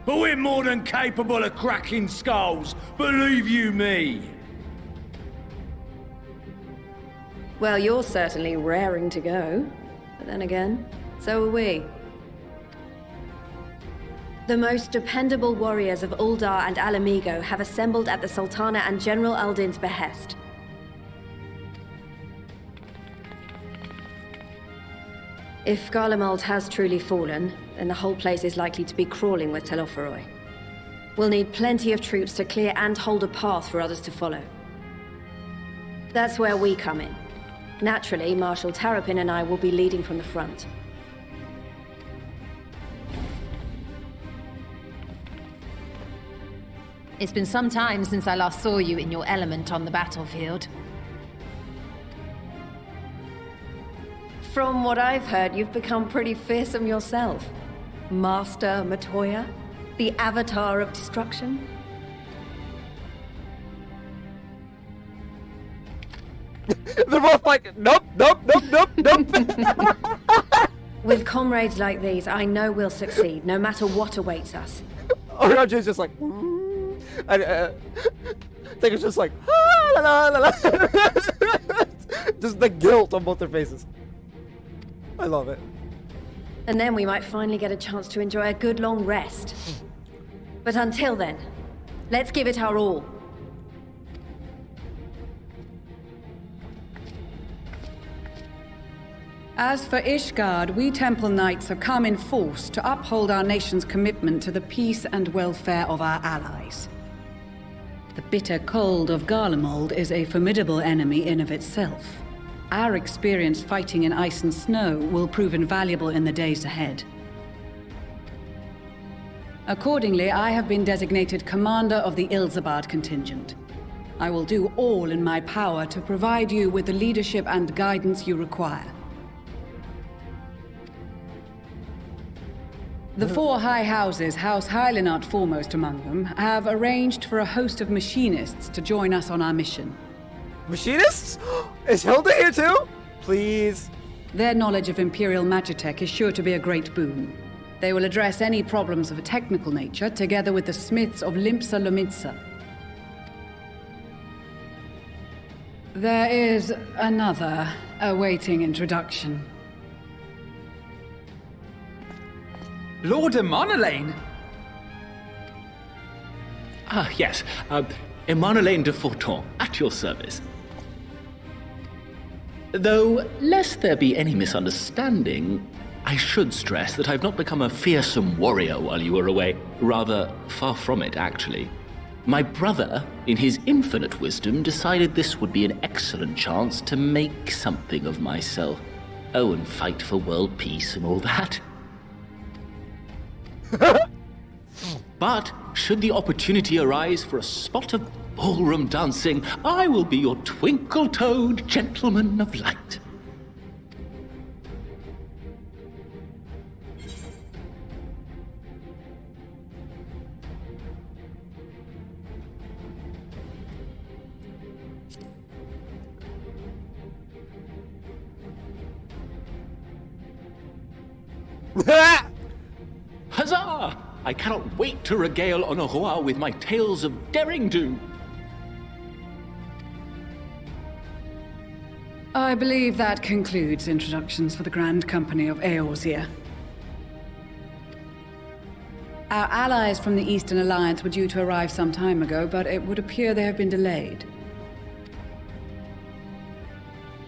but we're more than capable of cracking skulls, believe you me. Well, you're certainly raring to go. But then again, so are we. The most dependable warriors of Uldar and Alamigo have assembled at the Sultana and General Aldin's behest. If Garlemald has truly fallen, then the whole place is likely to be crawling with Telophoroi. We'll need plenty of troops to clear and hold a path for others to follow. That's where we come in. Naturally, Marshal Tarapin and I will be leading from the front. It's been some time since I last saw you in your element on the battlefield. From what I've heard, you've become pretty fearsome yourself. Master Matoya, the avatar of destruction. They're both like, nope, nope, nope, nope, nope. With comrades like these, I know we'll succeed, no matter what awaits us. Orange's just like, I think it's just like, la, la, la, la. Just the guilt on both their faces. I love it. And then we might finally get a chance to enjoy a good long rest. But until then, let's give it our all. As for Ishgard, we Temple Knights have come in force to uphold our nation's commitment to the peace and welfare of our allies. The bitter cold of Garlemald is a formidable enemy in of itself. Our experience fighting in ice and snow will prove invaluable in the days ahead. Accordingly, I have been designated commander of the Ilzabard contingent. I will do all in my power to provide you with the leadership and guidance you require. The four high houses, House Hylinart foremost among them, have arranged for a host of machinists to join us on our mission. Machinists? Is Hilda here too? Please. Their knowledge of Imperial Magitech is sure to be a great boon. They will address any problems of a technical nature, together with the smiths of Limpsa Lomitsa. There is another awaiting introduction. Lord Emanolaine! Ah, yes. Emanolaine de Forton, at your service. Though, lest there be any misunderstanding, I should stress that I've not become a fearsome warrior while you were away. Rather, far from it, actually. My brother, in his infinite wisdom, decided this would be an excellent chance to make something of myself. Oh, and fight for world peace and all that. But, should the opportunity arise for a spot of ballroom dancing, I will be your twinkle-toed gentleman of light. Huzzah! I cannot wait to regale Honoroa with my tales of derring-do. I believe that concludes introductions for the Grand Company of Eorzea. Our allies from the Eastern Alliance were due to arrive some time ago, but it would appear they have been delayed.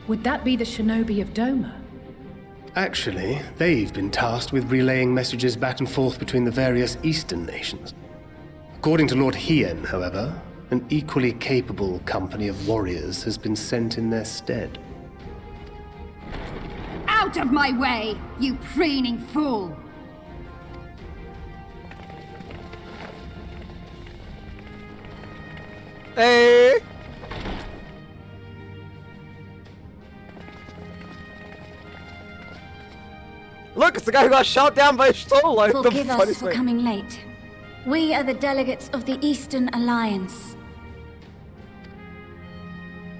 Would that be the shinobi of Doma? Actually, they've been tasked with relaying messages back and forth between the various eastern nations. According to Lord Hien, however, an equally capable company of warriors has been sent in their stead. Out of my way, you preening fool! Hey! Look, it's the guy who got shot down by a soul like the Forgive us funniest for way. coming late. We are the delegates of the Eastern Alliance.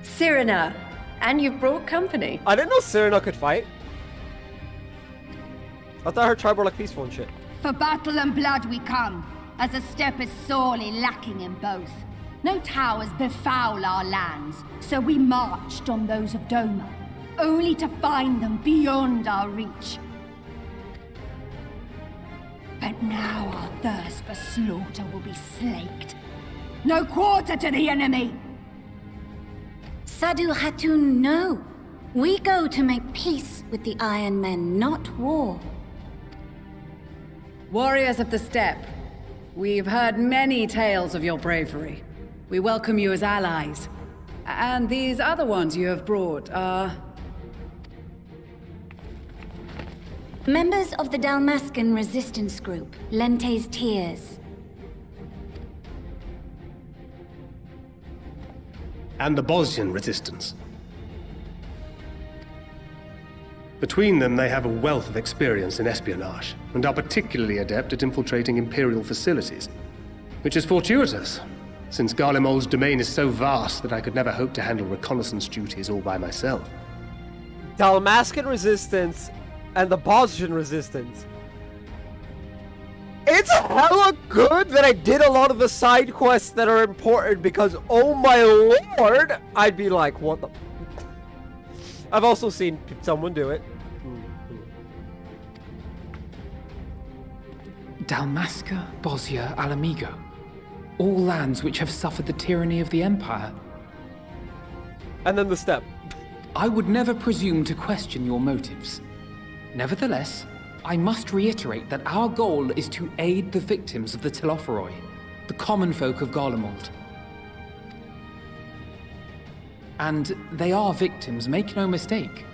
Cyrena, and you've brought company. I didn't know Cyrena could fight. I thought her tribe were like peaceful and shit. For battle and blood we come, as a step is sorely lacking in both. No towers befoul our lands, so we marched on those of Doma, only to find them beyond our reach. But now our thirst for slaughter will be slaked. No quarter to the enemy! Sadu Hatun, no. We go to make peace with the Iron Men, not war. Warriors of the Steppe, we've heard many tales of your bravery. We welcome you as allies. And these other ones you have brought are... Members of the Dalmascan resistance group, Lente's Tears. And the Bosnian resistance. Between them, they have a wealth of experience in espionage, and are particularly adept at infiltrating Imperial facilities. Which is fortuitous, since Garlemald's domain is so vast that I could never hope to handle reconnaissance duties all by myself. Dalmascan resistance and the Bosnian resistance. It's hella good that I did a lot of the side quests that are important because, oh my lord, I'd be like, what the... I've also seen someone do it. Dalmasca, Bosnia, Alamigo. All lands which have suffered the tyranny of the Empire. And then the step. I would never presume to question your motives. Nevertheless, I must reiterate that our goal is to aid the victims of the Telophoroi, the common folk of Garlemald. And they are victims, make no mistake.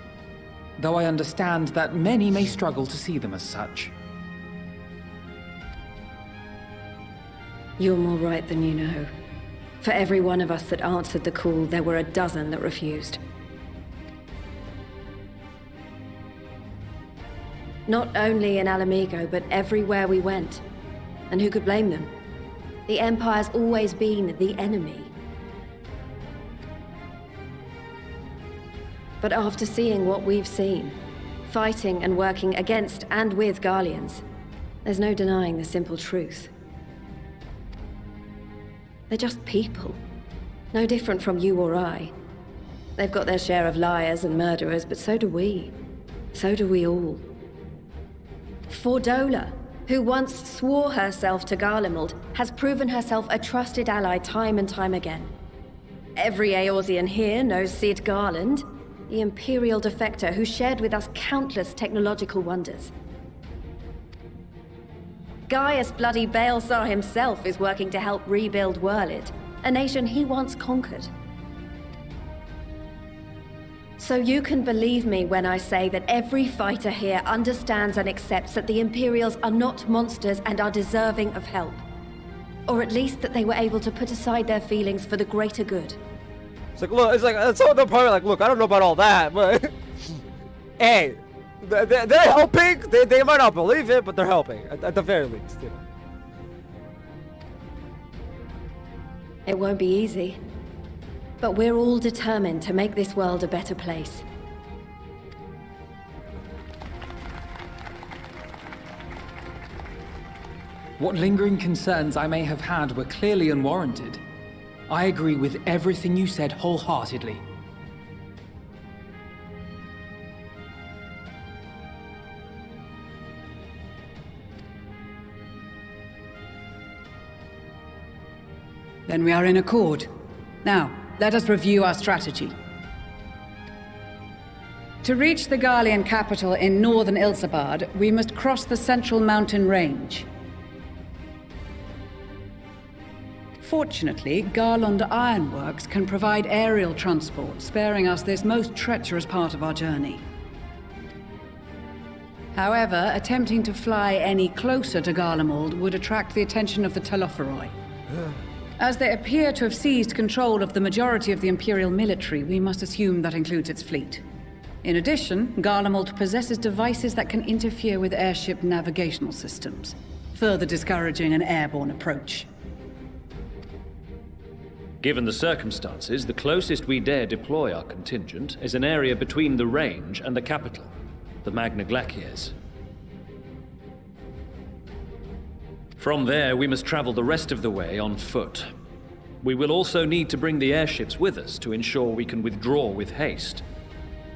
Though I understand that many may struggle to see them as such. You're more right than you know. For every one of us that answered the call, there were a dozen that refused. Not only in Alamigo, but everywhere we went. And who could blame them? The Empire's always been the enemy. But after seeing what we've seen, fighting and working against and with Garleans, there's no denying the simple truth. They're just people. No different from you or I. They've got their share of liars and murderers, but so do we. So do we all. Fordola, who once swore herself to Garlemald, has proven herself a trusted ally time and time again. Every Eorzean here knows Cid Garland, the Imperial defector who shared with us countless technological wonders. Gaius bloody Baelsar himself is working to help rebuild Wurlid, a nation he once conquered. So you can believe me when I say that every fighter here understands and accepts that the Imperials are not monsters and are deserving of help. Or at least that they were able to put aside their feelings for the greater good. It's like, look, it's all the part like, look, I don't know about all that, but hey, they're helping. They might not believe it, but they're helping at the very least, you know. It won't be easy, but we're all determined to make this world a better place. What lingering concerns I may have had were clearly unwarranted. I agree with everything you said wholeheartedly. Then we are in accord. Now, let us review our strategy. To reach the Garlean capital in northern Ilsabard, we must cross the central mountain range. Fortunately, Garlond Ironworks can provide aerial transport, sparing us this most treacherous part of our journey. However, attempting to fly any closer to Garlemald would attract the attention of the Telophoroi. As they appear to have seized control of the majority of the Imperial military, we must assume that includes its fleet. In addition, Garlemald possesses devices that can interfere with airship navigational systems, further discouraging an airborne approach. Given the circumstances, the closest we dare deploy our contingent is an area between the range and the capital, the Magna Glaciers. From there, we must travel the rest of the way on foot. We will also need to bring the airships with us to ensure we can withdraw with haste.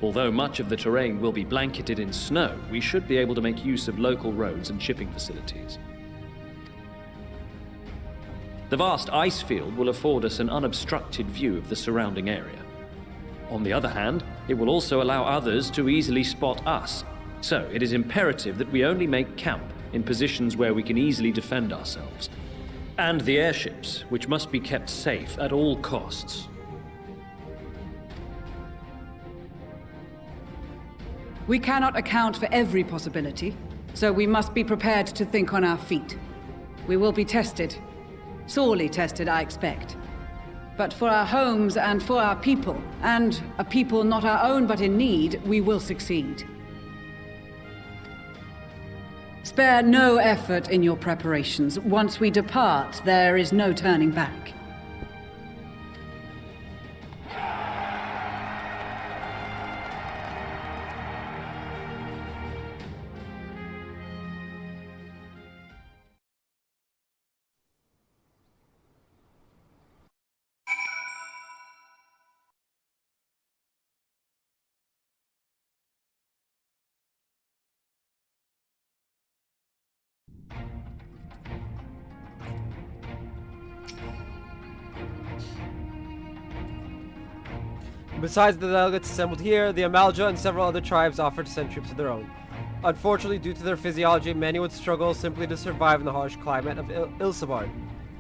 Although much of the terrain will be blanketed in snow, we should be able to make use of local roads and shipping facilities. The vast ice field will afford us an unobstructed view of the surrounding area. On the other hand, it will also allow others to easily spot us, so it is imperative that we only make camp in positions where we can easily defend ourselves. And the airships, which must be kept safe at all costs. We cannot account for every possibility, so we must be prepared to think on our feet. We will be tested. Sorely tested, I expect. But for our homes and for our people, and a people not our own but in need, we will succeed. Spare no effort in your preparations. Once we depart, there is no turning back. Besides the delegates assembled here, the Amalja and several other tribes offered to send troops of their own. Unfortunately, due to their physiology, many would struggle simply to survive in the harsh climate of Ilsabard.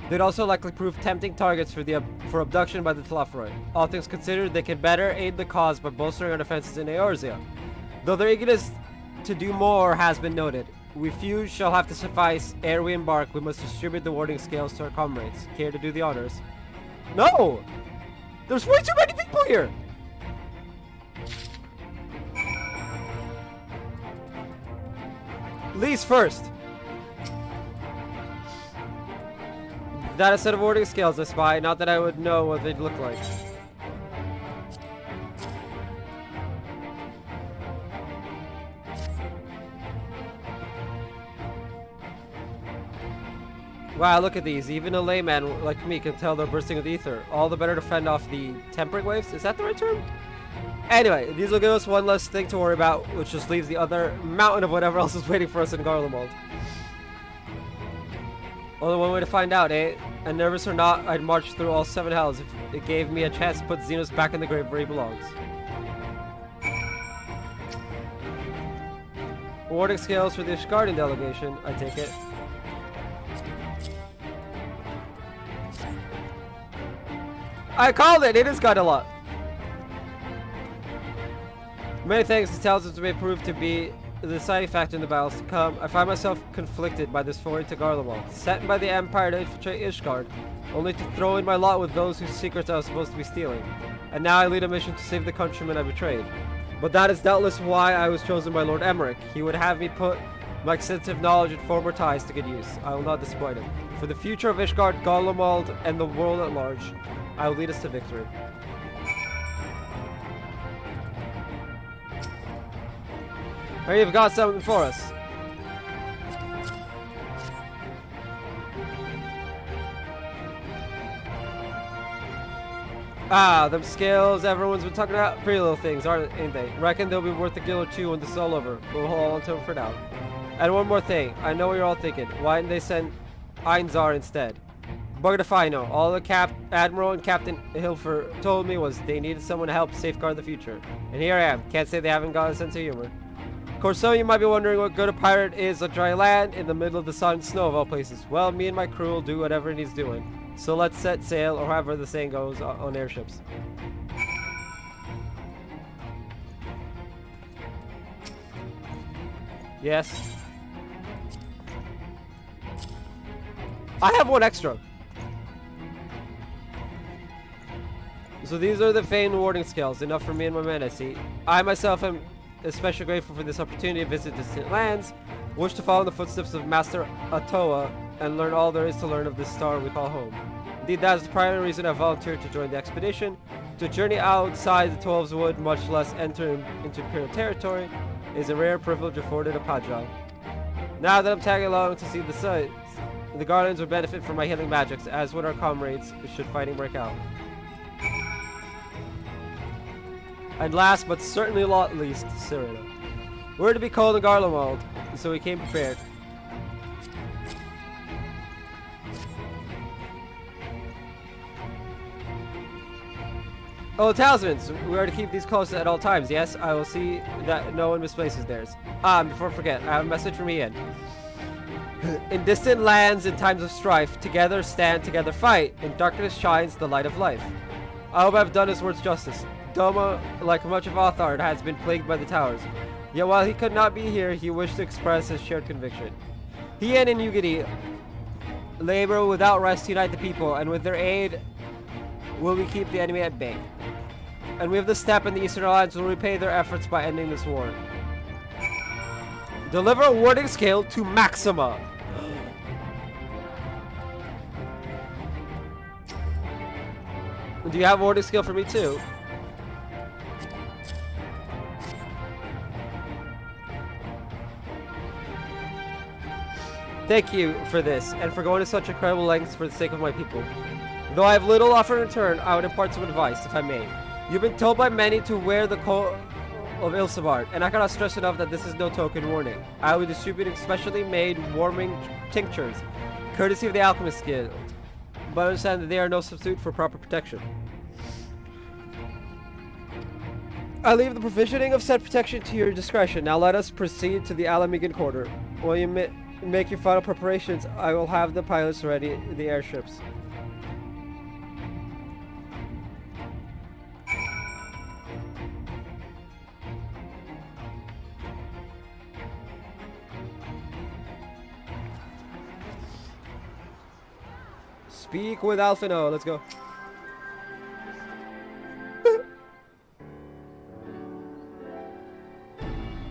They'd also likely prove tempting targets for abduction by the Telophoroi. All things considered, they can better aid the cause by bolstering our defenses in Eorzea. Though their eagerness to do more has been noted, we few shall have to suffice. Ere we embark, we must distribute the warding scales to our comrades. Care to do the honors? No! There's way too many people here! Least first. That a set of warding scales I spy, not that I would know what they'd look like. Wow, look at these. Even a layman like me can tell they're bursting with ether. All the better to fend off the tempering waves. Is that the right term? Anyway, these will give us one less thing to worry about, which just leaves the other mountain of whatever else is waiting for us in Garlemald. Only one way to find out, eh? And nervous or not, I'd march through all 7 hells if it gave me a chance to put Xenos back in the grave where he belongs. Awarding scales for the Ishgardian delegation, I take it. I called it! It is got a lot. Many thanks to talismans may prove to be the deciding factor in the battles to come. I find myself conflicted by this foray to Garlemald, sent by the Empire to infiltrate Ishgard, only to throw in my lot with those whose secrets I was supposed to be stealing. And now I lead a mission to save the countrymen I betrayed. But that is doubtless why I was chosen by Lord Emmerich. He would have me put my extensive knowledge and former ties to good use. I will not disappoint him. For the future of Ishgard, Garlemald, and the world at large, I will lead us to victory. Here you've got something for us. Ah, them scales everyone's been talking about. Pretty little things, ain't they? Reckon they'll be worth a gill or two when this is all over. We'll hold on to them for now. And one more thing. I know what you're all thinking. Why didn't they send Einzar instead? Bugger if I know. All the Admiral and Captain Hilfer told me was they needed someone to help safeguard the future. And here I am. Can't say they haven't got a sense of humor. Of course, some of you might be wondering what good a pirate is on dry land in the middle of the sun and snow of all places. Well, me and my crew will do whatever he's doing. So let's set sail, or however the saying goes, on airships. Yes. I have one extra. So these are the Fane warding skills, enough for me and my men, I see. I myself am especially grateful for this opportunity to visit distant lands, wish to follow in the footsteps of Master Atoa, and learn all there is to learn of this star we call home. Indeed, that is the primary reason I volunteered to join the expedition. To journey outside the Twelve's Wood, much less enter into Imperial territory, is a rare privilege afforded a Padra. Now that I'm tagging along to see the sights, the Guardians would benefit from my healing magics, as would our comrades should fighting break out. And last but certainly not least, Cyrano. We're to be cold in Garlemald, so we came prepared. Oh, talismans! We are to keep these close at all times, yes? I will see that no one misplaces theirs. Before I forget, I have a message from Ian. In distant lands, in times of strife, together stand, together fight. In darkness shines the light of life. I hope I've done his words justice. Doma, like much of Othard, has been plagued by the towers. Yet while he could not be here, he wished to express his shared conviction. He and Inugity labor without rest to unite the people, and with their aid will we keep the enemy at bay. And we have the Steppe and the Eastern Alliance will repay their efforts by ending this war. Deliver a warding skill to Maxima. Do you have a warding skill for me too? Thank you for this, and for going to such incredible lengths for the sake of my people. Though I have little offer in return, I would impart some advice, if I may. You've been told by many to wear the coat of Ilsabard, and I cannot stress enough that this is no token warning. I will be distributing specially made warming tinctures, courtesy of the Alchemist Guild, but understand that they are no substitute for proper protection. I leave the provisioning of said protection to your discretion. Now let us proceed to the Alamigan Quarter. While you make your final preparations, I will have the pilots ready the airships. Speak with Alphino. Let's go.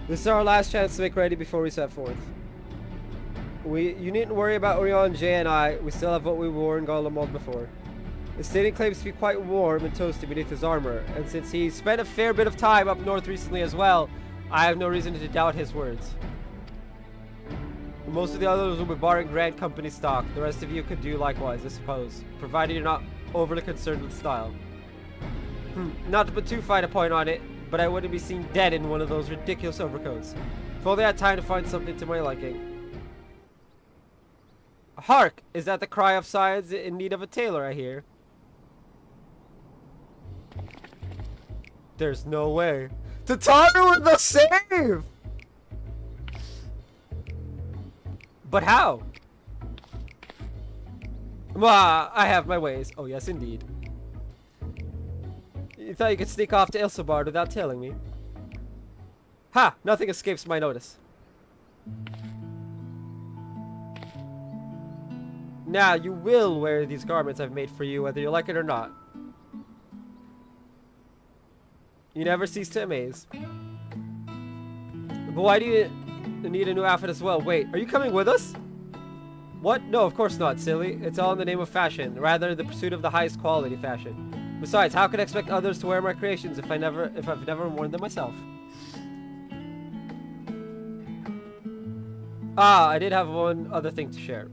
This is our last chance to make ready before we set forth. You needn't worry about Orion, Jay, and I. We still have what we wore in Garlemald before. The stadium claims to be quite warm and toasty beneath his armor, and since he spent a fair bit of time up north recently as well, I have no reason to doubt his words. Most of the others will be borrowing Grand Company stock. The rest of you could do likewise, I suppose, provided you're not overly concerned with style. Not to put too fine a point on it, but I wouldn't be seen dead in one of those ridiculous overcoats. If only I had time to find something to my liking. Hark! Is that the cry of science in need of a tailor, I hear? There's no way. Tataru with the save! But how? I have my ways. Oh yes, indeed. You thought you could sneak off to Ilsabard without telling me? Ha! Nothing escapes my notice. Now, you will wear these garments I've made for you, whether you like it or not. You never cease to amaze. But why do you need a new outfit as well? Wait, are you coming with us? What? No, of course not, silly. It's all in the name of fashion, rather the pursuit of the highest quality fashion. Besides, how can I expect others to wear my creations if I've never worn them myself? I did have one other thing to share.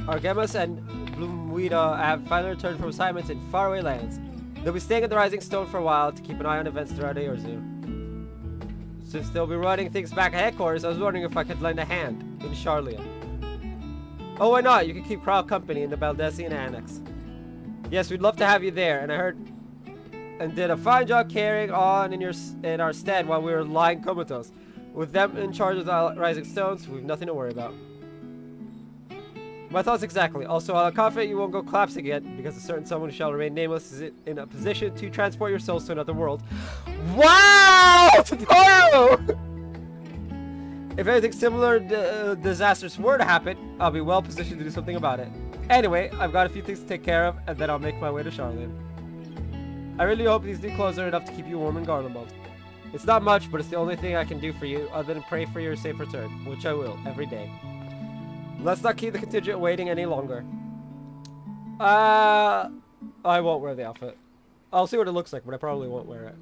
Argemus and Bloomweeda have finally returned from assignments in faraway lands. They'll be staying at the Rising Stone for a while to keep an eye on events throughout Eorzu. Since they'll be running things back at headquarters, I was wondering if I could lend a hand in Charlian. Oh, why not? You can keep Krau company in the Baldessian Annex. Yes, we'd love to have you there, and I heard... And did a fine job carrying on in our stead while we were lying comatose. With them in charge of the Rising Stones, we've nothing to worry about. My thoughts exactly. Also, I'm confident you won't go collapse again, because a certain someone who shall remain nameless is in a position to transport your souls to another world. Wow! Totoro! If anything similar disastrous were to happen, I'll be well positioned to do something about it. Anyway, I've got a few things to take care of, and then I'll make my way to Charlotte. I really hope these new clothes are enough to keep you warm in Garlemald. It's not much, but it's the only thing I can do for you, other than pray for your safe return, which I will, every day. Let's not keep the contingent waiting any longer. I won't wear the outfit. I'll see what it looks like, but I probably won't wear it.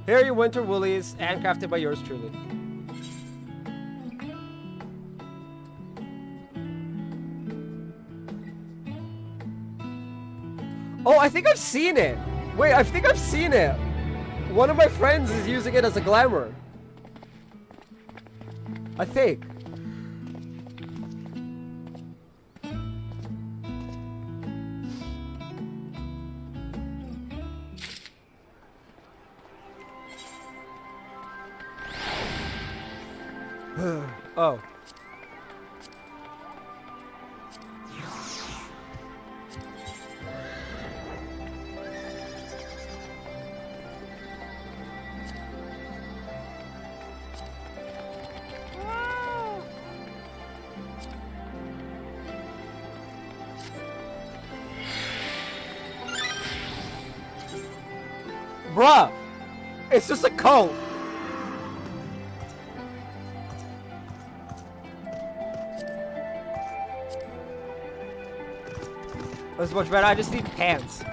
Here are your winter woolies, handcrafted by yours truly. Oh, I think I've seen it! Wait, I think I've seen it! One of my friends is using it as a glamour. I think. Oh. Bruh! It's just a coat! That's much better. I just need pants.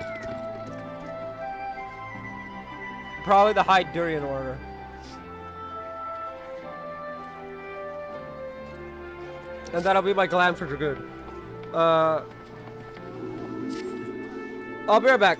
Probably the High Durian order. And that'll be my glam for Dragoon. I'll be right back.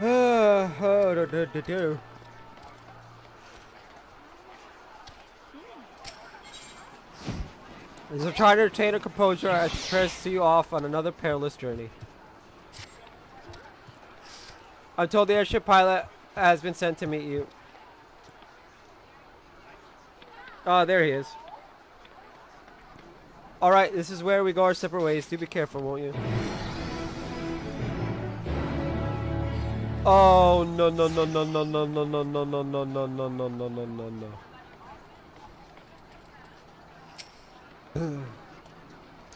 As I'm trying to retain her composure, I prepare to see you off on another perilous journey. I'm told the airship pilot has been sent to meet you. Oh, there he is. Alright, this is where we go our separate ways. Do be careful, won't you? Oh, no, no, no, no, no, no, no, no, no, no, no, no, no, no, no, no, no, no.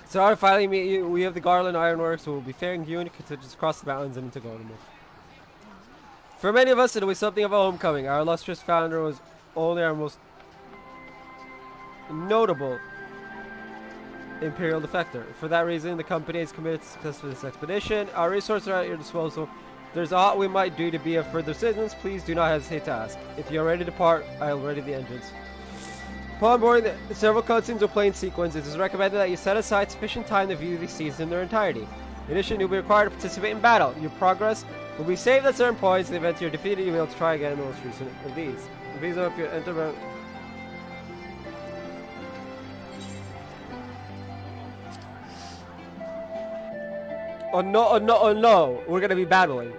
So I finally meet you. We have the Garland Ironworks, who will be ferrying you and contingents across the mountains and into Garlemald. For many of us, it was something of a homecoming. Our illustrious founder was only our most notable Imperial defector. For that reason, the company is committed to success for this expedition. Our resources are at your disposal. If there's aught we might do to be of further assistance, please do not hesitate to ask. If you are ready to depart, I will ready the engines. Upon boarding, several cutscenes will play in sequence. It is recommended that you set aside sufficient time to view these scenes in their entirety. In addition, you'll be required to participate in battle. Your progress will be saved at certain points. In the event you're defeated, you'll be able to try again in the most recent of these. These are if you enter... Oh no, oh no, oh no! We're gonna be battling.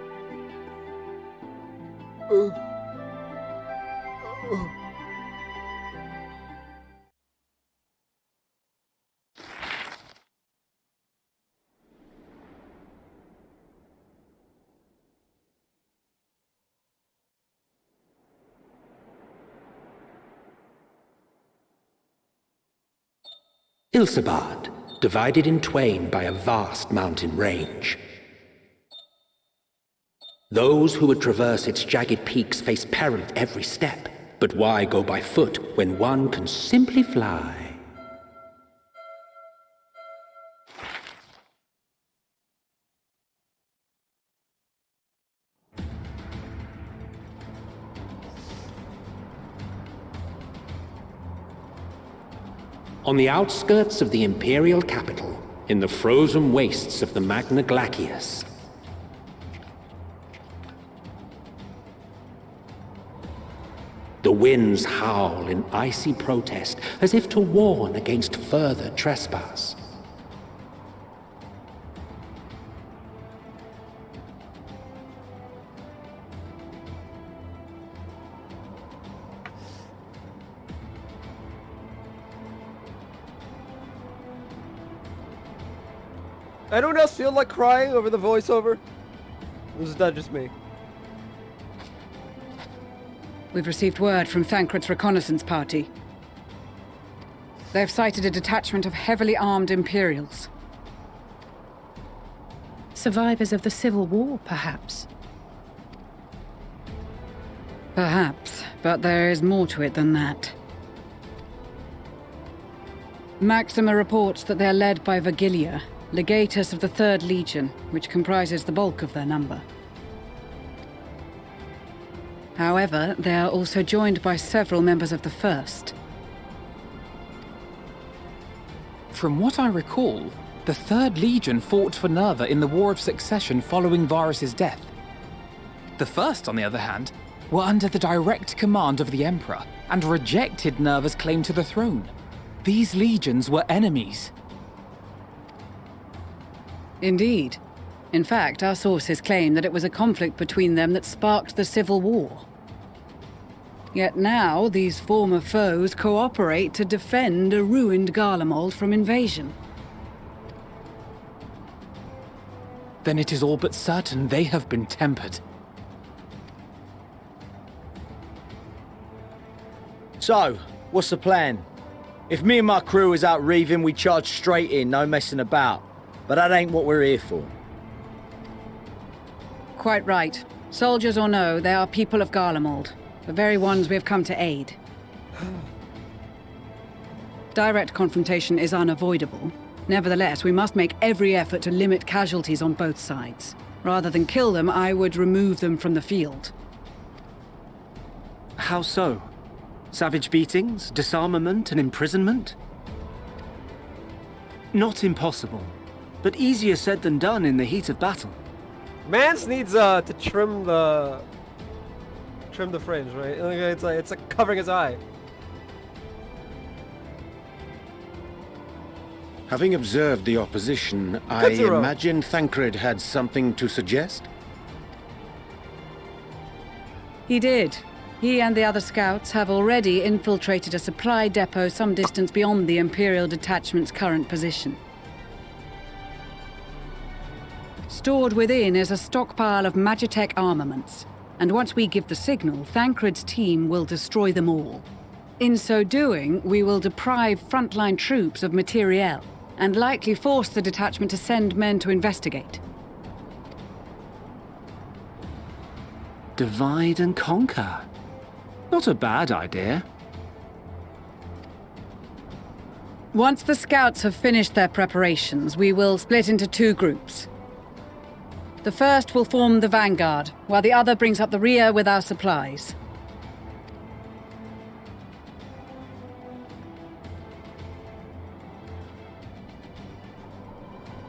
Ilsabad, divided in twain by a vast mountain range. Those who would traverse its jagged peaks face peril at every step, but why go by foot when one can simply fly? On the outskirts of the Imperial capital, in the frozen wastes of the Magna Glacius, the winds howl in icy protest as if to warn against further trespass. Anyone else feel like crying over the voiceover? Or is that just me? We've received word from Thancred's reconnaissance party. They've sighted a detachment of heavily armed Imperials. Survivors of the Civil War, perhaps? Perhaps, but there is more to it than that. Maxima reports that they are led by Vergilia, legatus of the 3rd Legion, which comprises the bulk of their number. However, they are also joined by several members of the 1st. From what I recall, the 3rd Legion fought for Nerva in the War of Succession following Varus's death. The 1st, on the other hand, were under the direct command of the Emperor and rejected Nerva's claim to the throne. These legions were enemies. Indeed. In fact, our sources claim that it was a conflict between them that sparked the Civil War. Yet now, these former foes cooperate to defend a ruined Garlemald from invasion. Then it is all but certain they have been tempered. So, what's the plan? If me and my crew is out reaving, we charge straight in, no messing about. But that ain't what we're here for. Quite right. Soldiers or no, they are people of Garlemald, the very ones we have come to aid. Direct confrontation is unavoidable. Nevertheless, we must make every effort to limit casualties on both sides. Rather than kill them, I would remove them from the field. How so? Savage beatings, disarmament, and imprisonment? Not impossible, but easier said than done in the heat of battle. Mance needs to trim the fringe, right? It's like covering his eye. Having observed the opposition, I imagine Thancred had something to suggest? He did. He and the other scouts have already infiltrated a supply depot some distance beyond the Imperial detachment's current position. Stored within is a stockpile of Magitech armaments, and once we give the signal, Thancred's team will destroy them all. In so doing, we will deprive frontline troops of materiel, and likely force the detachment to send men to investigate. Divide and conquer. Not a bad idea. Once the scouts have finished their preparations, we will split into 2 groups. The first will form the vanguard, while the other brings up the rear with our supplies.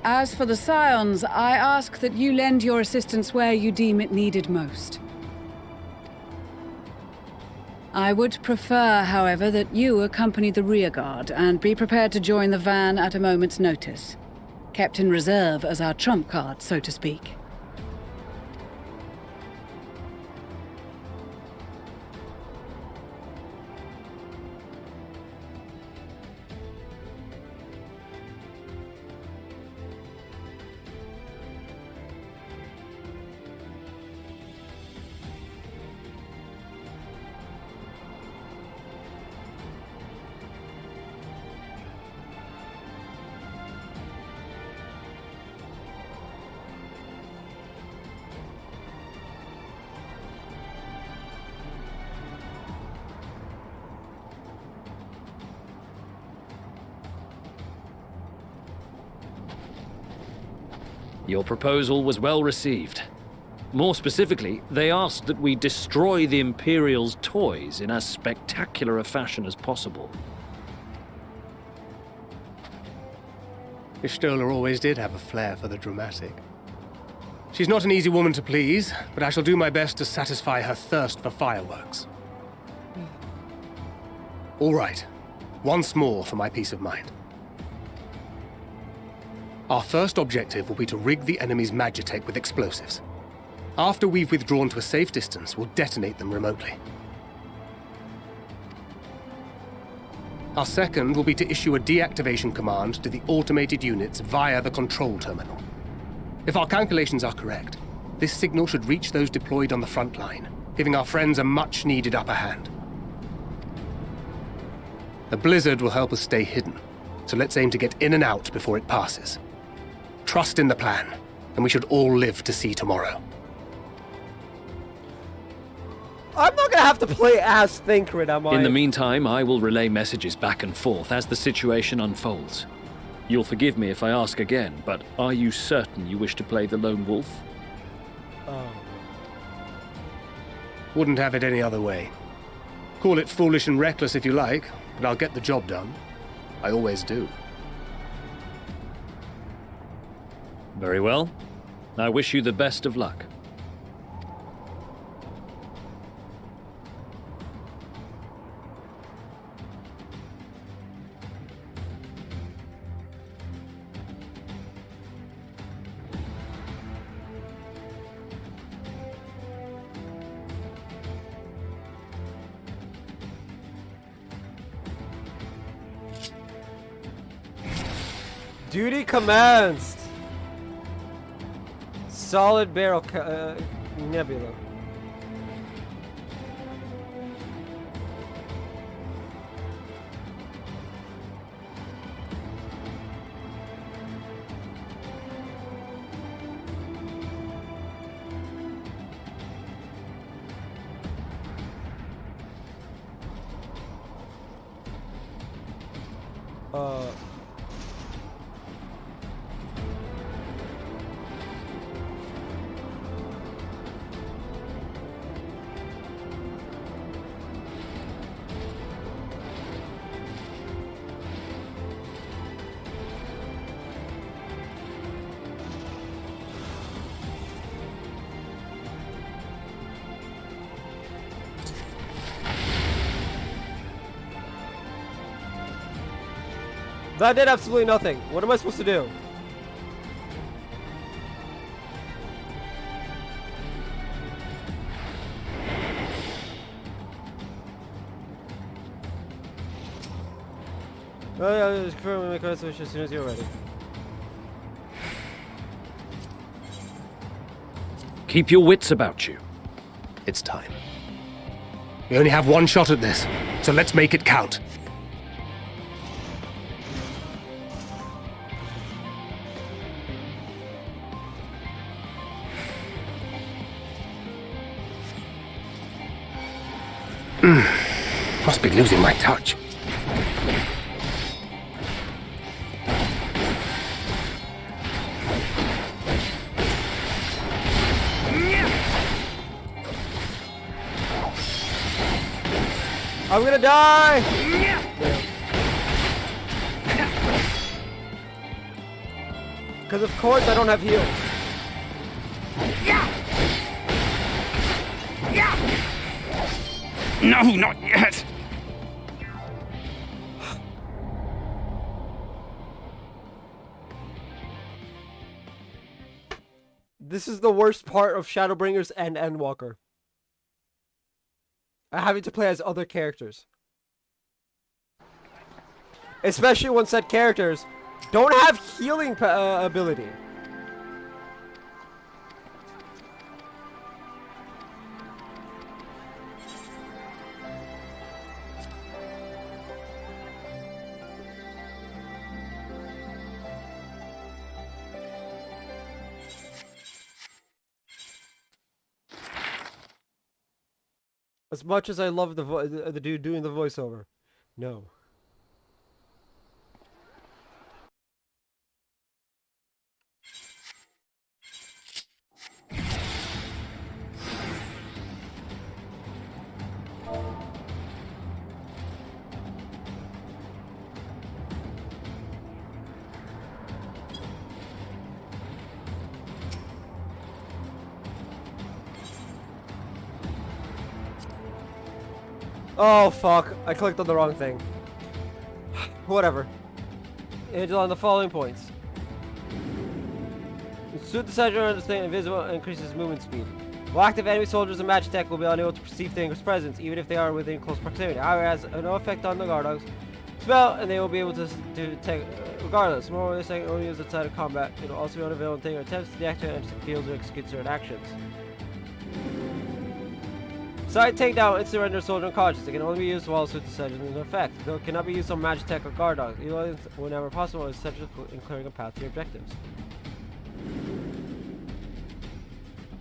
As for the Scions, I ask that you lend your assistance where you deem it needed most. I would prefer, however, that you accompany the rearguard and be prepared to join the van at a moment's notice. Kept in reserve as our trump card, so to speak. Your proposal was well received. More specifically, they asked that we destroy the Imperial's toys in as spectacular a fashion as possible. Ishtola always did have a flair for the dramatic. She's not an easy woman to please, but I shall do my best to satisfy her thirst for fireworks. All right, once more for my peace of mind. Our first objective will be to rig the enemy's Magitech with explosives. After we've withdrawn to a safe distance, we'll detonate them remotely. Our second will be to issue a deactivation command to the automated units via the control terminal. If our calculations are correct, this signal should reach those deployed on the front line, giving our friends a much-needed upper hand. The blizzard will help us stay hidden, so let's aim to get in and out before it passes. Trust in the plan, and we should all live to see tomorrow. I'm not gonna have to play as Thancred, am I? In the meantime, I will relay messages back and forth as the situation unfolds. You'll forgive me if I ask again, but are you certain you wish to play the lone wolf? Wouldn't have it any other way. Call it foolish and reckless if you like, but I'll get the job done. I always do. Very well. I wish you the best of luck. Duty commenced. Solid barrel nebula. That did absolutely nothing. What am I supposed to do? Oh yeah, just confirm my card switch as soon as you're ready. Keep your wits about you. It's time. We only have one shot at this, so let's make it count. Must be losing my touch. I'm gonna die! Because of course I don't have heals. No, not yet. This is the worst part of Shadowbringers and Endwalker. Having to play as other characters. Especially when said characters don't have healing ability. As much as I love the dude doing the voiceover, no. Oh fuck, I clicked on the wrong thing. Whatever. Angel on the following points. Suit the Sedger understand invisible and increases movement speed. While active, enemy soldiers and Magitech will be unable to perceive Thinker's presence, even if they are within close proximity. However, it has no effect on the Gardogs spell, and they will be able to detect regardless. Moreover, this second only used outside of combat. It will also be unavailable when Thinker attempts to deactivate and fields or execute certain actions. Side takedown instant render soldier unconscious. It can only be used while suit the Sedger is in effect. Though it cannot be used on Magitech or Gardogs, even whenever possible, is essential in clearing a path to your objectives.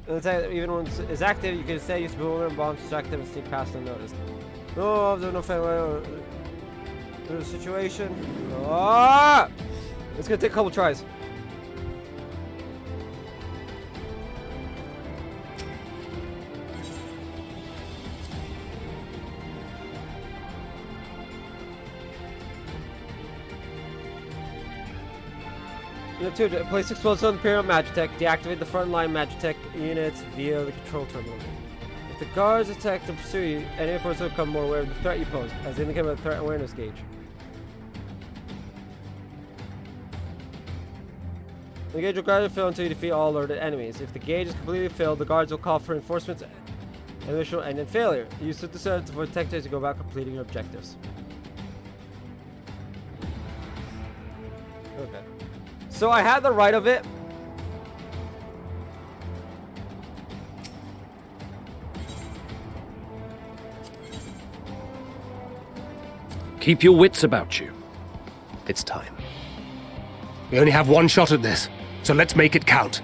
Even when it's active, you can stay use movement and bombs to active and sneak past unnoticed. No, there's no fair there's a situation. Ah! It's gonna take a couple tries. You have to place explosives on the Imperial Magitech, deactivate the frontline Magitech units via the control terminal. If the guards attack and pursue you, any force will become more aware of the threat you pose, as indicated by the threat awareness gauge. The gauge will gradually fill until you defeat all alerted enemies. If the gauge is completely filled, the guards will call for reinforcements and which will end in failure. Use the set to avoid tech to go about completing your objectives. Okay. So I had the right of it. Keep your wits about you. It's time. We only have one shot at this, so let's make it count.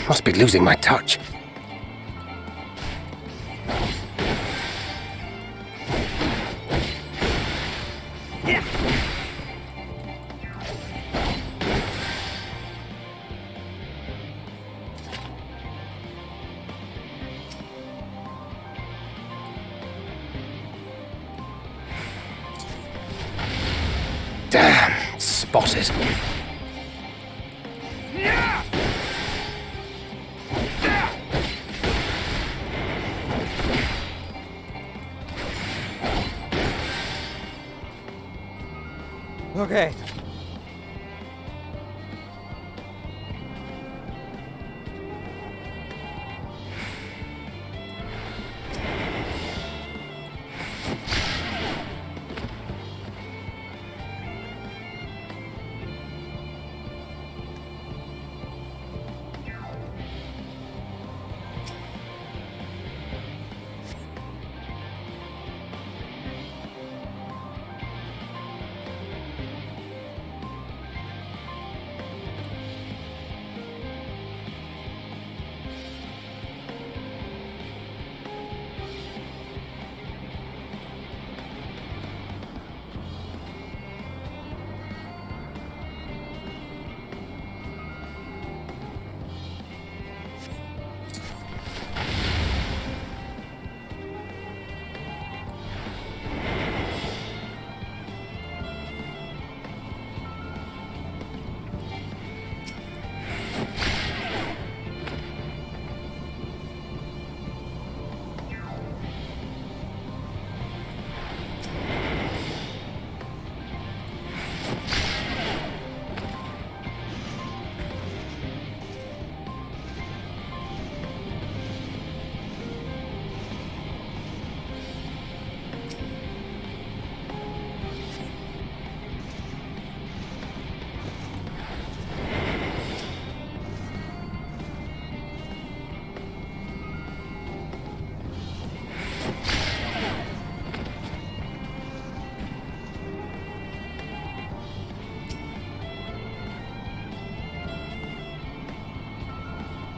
Must be losing my touch. Damn, spotted. Okay.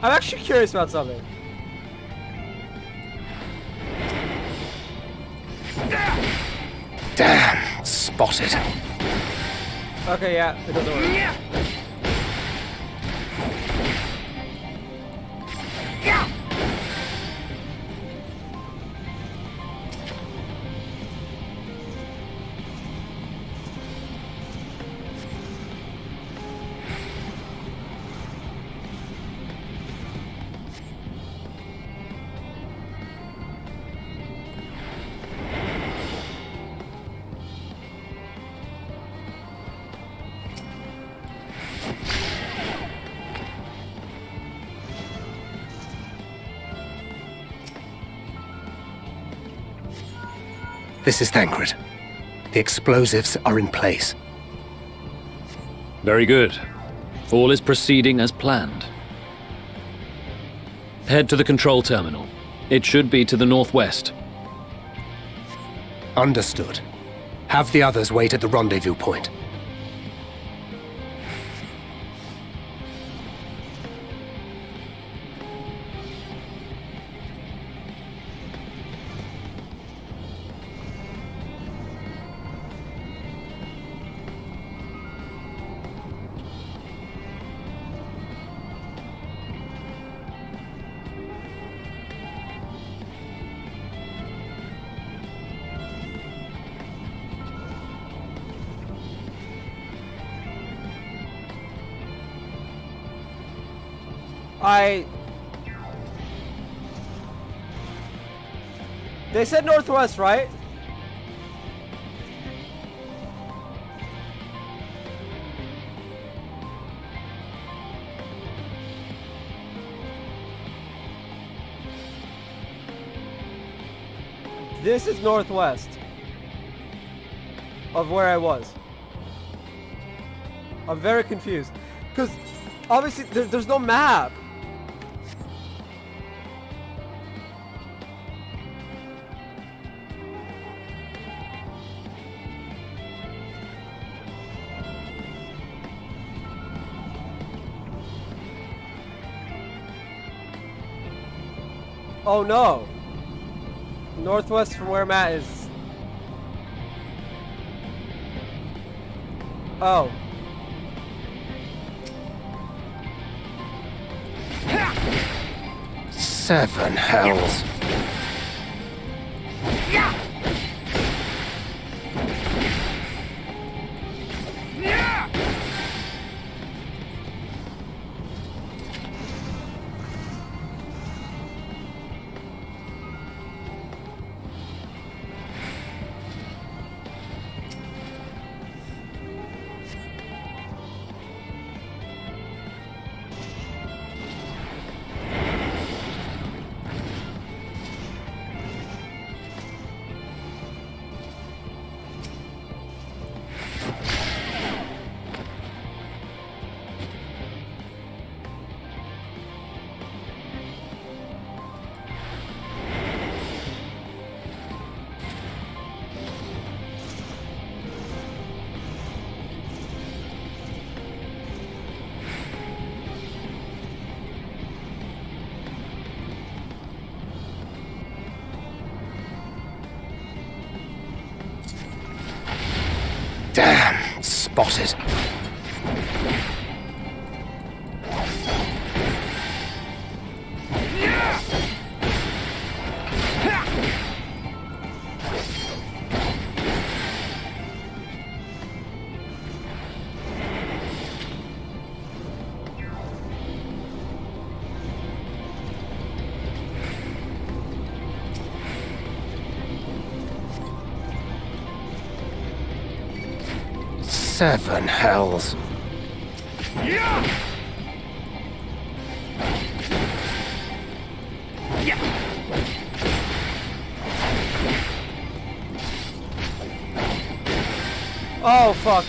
I'm actually curious about something. Damn, spotted. Okay, yeah, it doesn't work. This is Thancred. The explosives are in place. Very good. All is proceeding as planned. Head to the control terminal. It should be to the northwest. Understood. Have the others wait at the rendezvous point. They said northwest, right? This is northwest of where I was. I'm very confused. Because obviously there's no map. Oh no! Northwest from where Matt is. Oh. Seven hells. Damn, spotted. Seven hells. Oh fuck.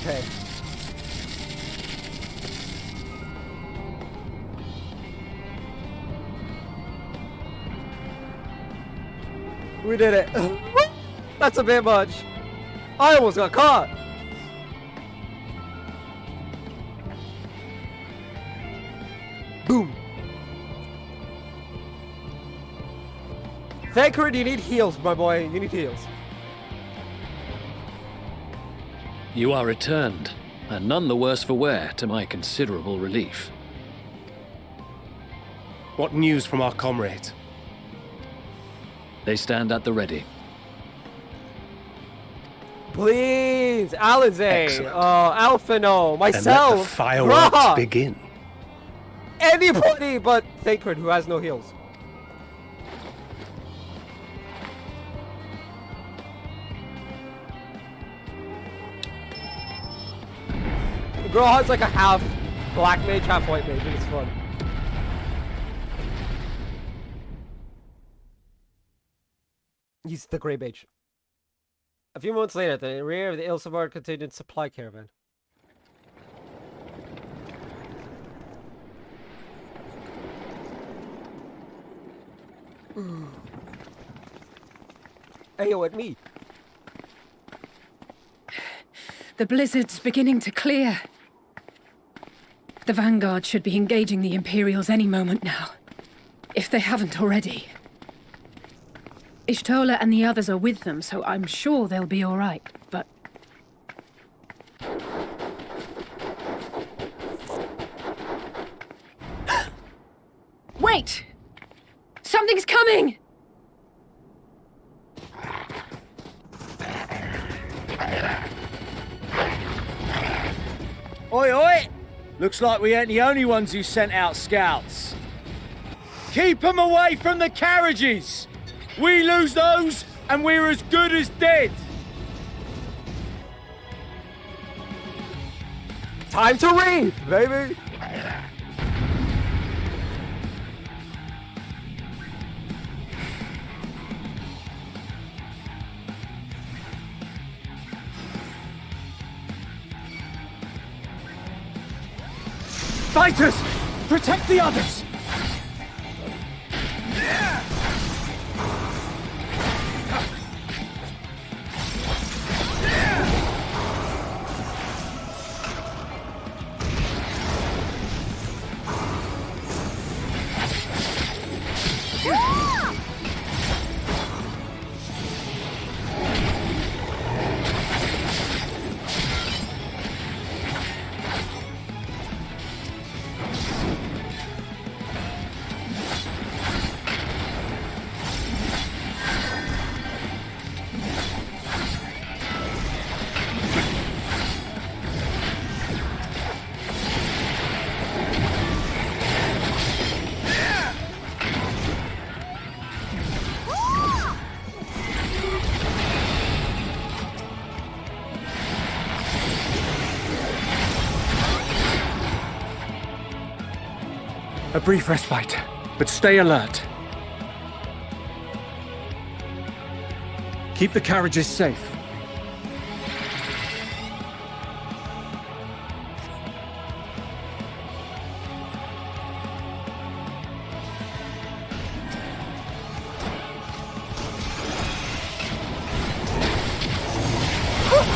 Okay. We did it. That's a bit much. I almost got caught. Boom. Thancred, you need heals, my boy. You need heals. You are returned, and none the worse for wear, to my considerable relief. What news from our comrades? They stand at the ready. Please, Alizé, Alphino, myself, and let the fireworks Grog. begin. Anybody but Thancred who has no heals. Girl has like a half black mage, half white mage, and it's fun. He's the grey mage. A few moments later, at the rear of the Ilsamar contingent supply caravan. Ayo at me. The blizzard's beginning to clear. The Vanguard should be engaging the Imperials any moment now, if they haven't already. Ishtola and the others are with them, so I'm sure they'll be all right, but... Wait! Something's coming! Oi, oi! Looks like we ain't the only ones who sent out scouts. Keep them away from the carriages! We lose those, and we're as good as dead! Time to read, baby! Fighters! Protect the others! A brief respite, but stay alert. Keep the carriages safe.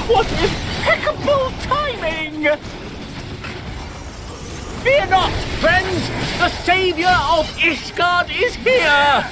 What impeccable timing! Fear not, friends! The savior of Ishgard is here!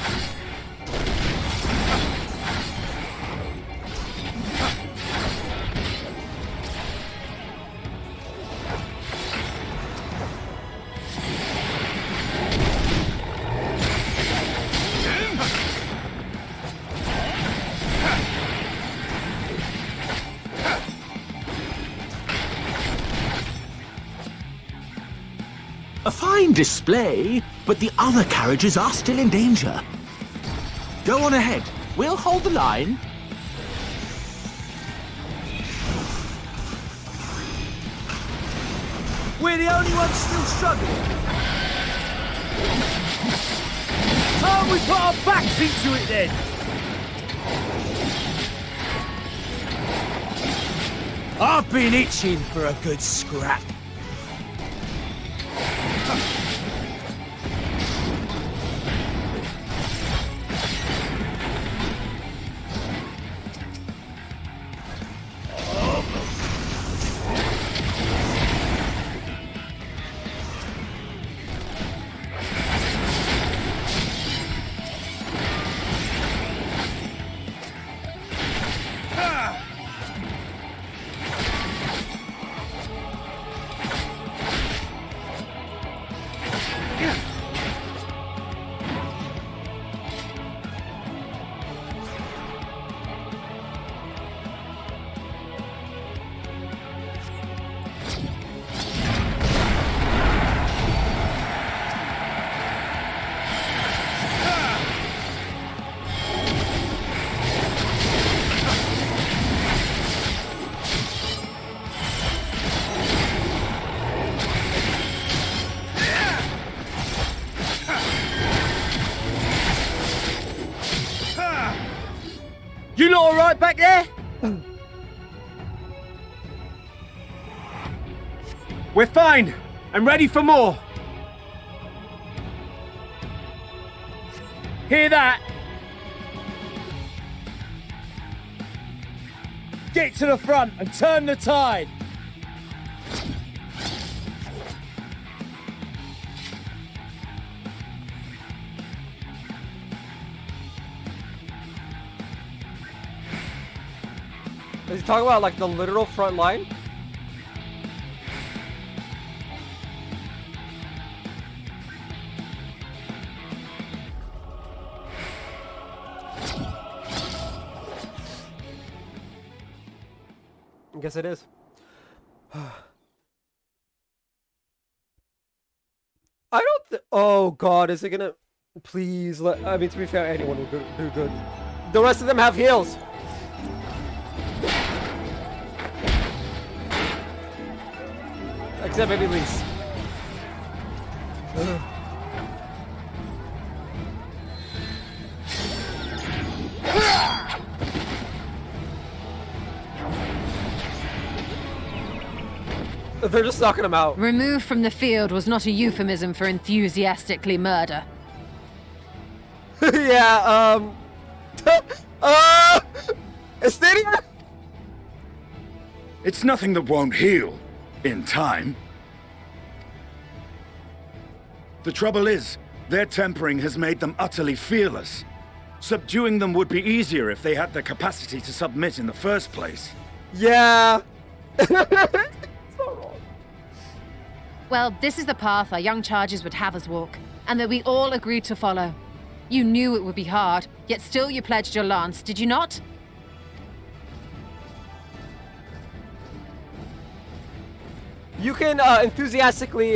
A fine display, but the other carriages are still in danger. Go on ahead. We'll hold the line. We're the only ones still struggling. Time we put our backs into it then. I've been itching for a good scrap. You lot all right back there? We're fine, and ready for more. Hear that? Get to the front and turn the tide. Is he talking about like the literal front line? I guess it is. I don't oh god, is it gonna... Please, I mean, to be fair, anyone will do good. The rest of them have heals. Except maybe Lise. They're just knocking him out. Removed from the field was not a euphemism for enthusiastically murder. Yeah, Estadia? It's nothing that won't heal in time. The trouble is, their tempering has made them utterly fearless. Subduing them would be easier if they had the capacity to submit in the first place. Yeah. Well, this is the path our young charges would have us walk, and that we all agreed to follow. You knew it would be hard, yet still you pledged your lance, did you not? You can enthusiastically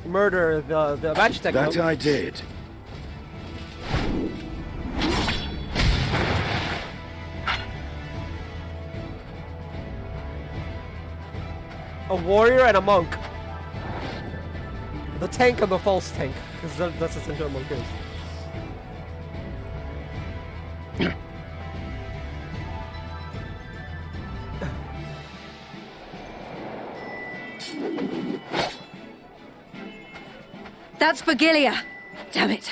murder the Magitech. That I did. A warrior and a monk. The tank and the false tank, because that's essentially what a monk is. That's Vigilia! Damn it.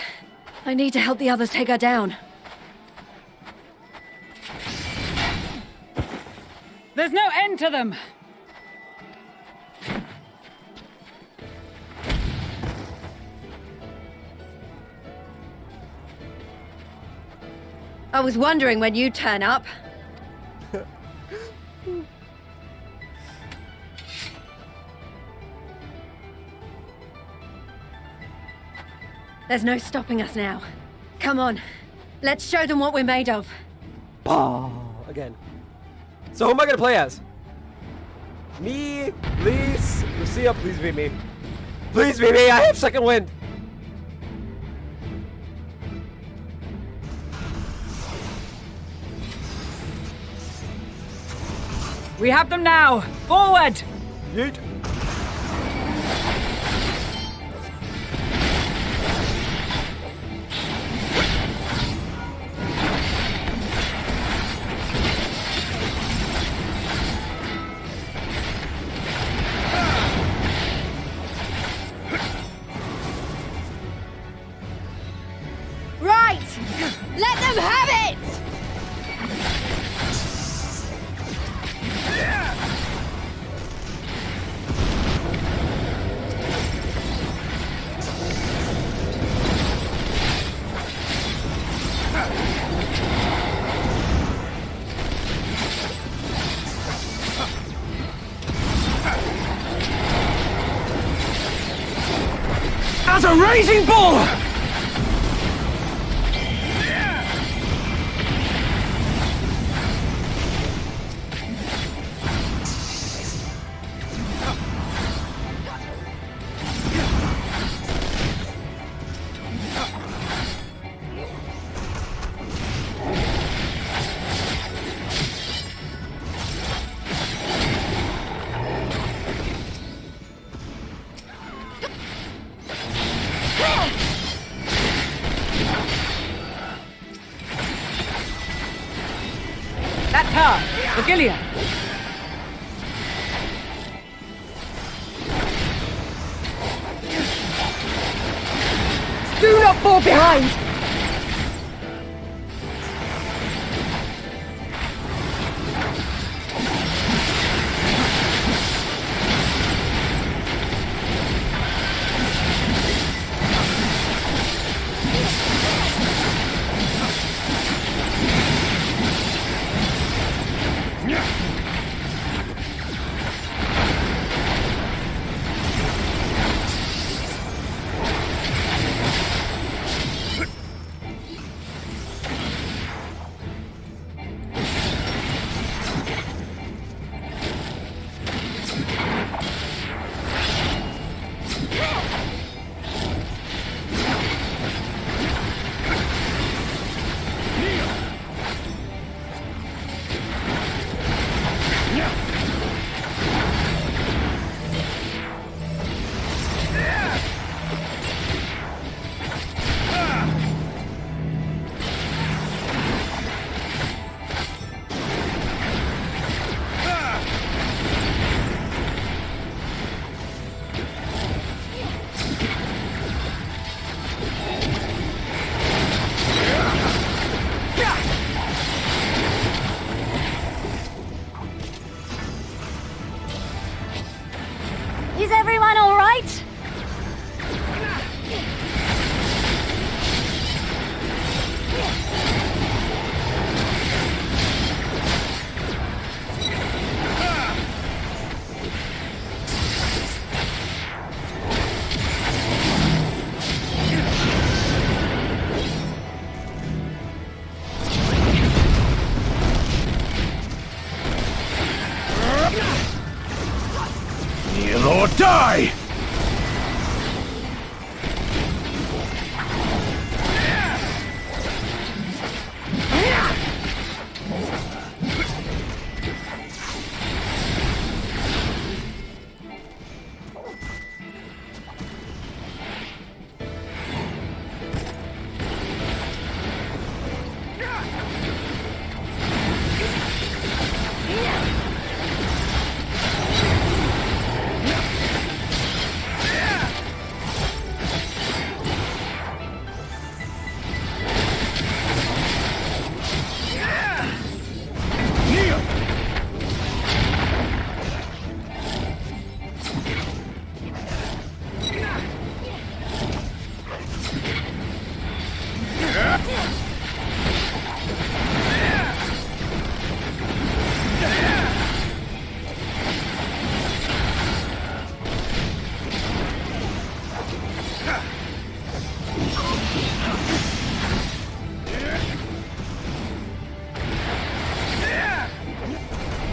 I need to help the others take her down. There's no end to them! I was wondering when you'd turn up. There's no stopping us now. Come on, let's show them what we're made of. Again. So who am I gonna play as? Me, Lise, Lucia, please be me. Please be me, I have second wind. We have them now! Forward! Yeet. Right! Let them have it! As a raging bull! That's her! Vigilia! Do not fall behind! Die!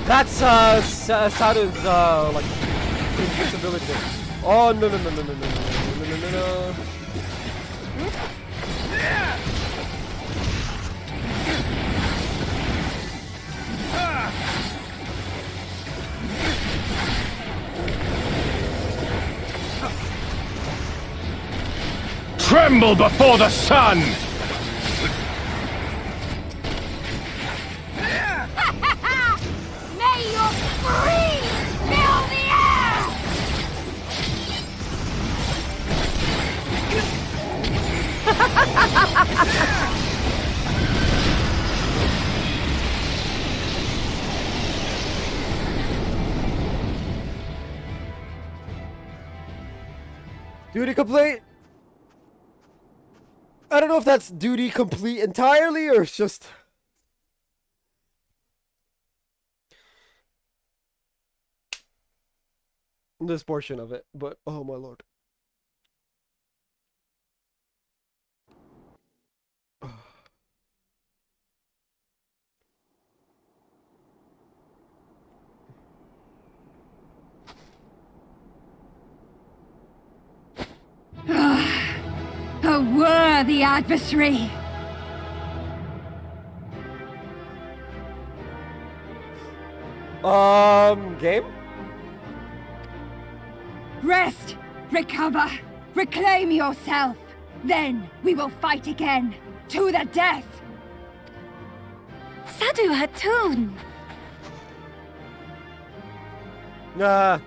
That's Saru's like invincibility. Oh no no no no no no no no no no. Tremble before the sun! May your screams fill the air! Duty complete. I don't know if that's duty complete entirely or it's just this portion of it, but oh my lord. A worthy adversary! Game? Rest! Recover! Reclaim yourself! Then we will fight again! To the death! Sadu Hatun! Nah.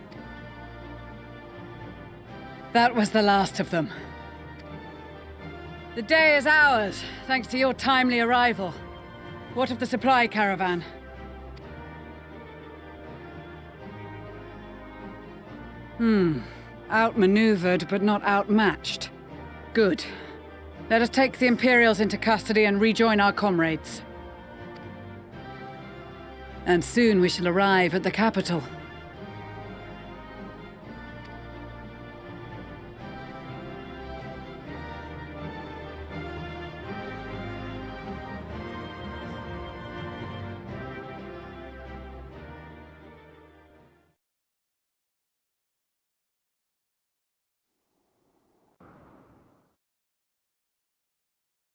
That was the last of them. The day is ours, thanks to your timely arrival. What of the supply caravan? Outmaneuvered, but not outmatched. Good. Let us take the Imperials into custody and rejoin our comrades. And soon we shall arrive at the capital.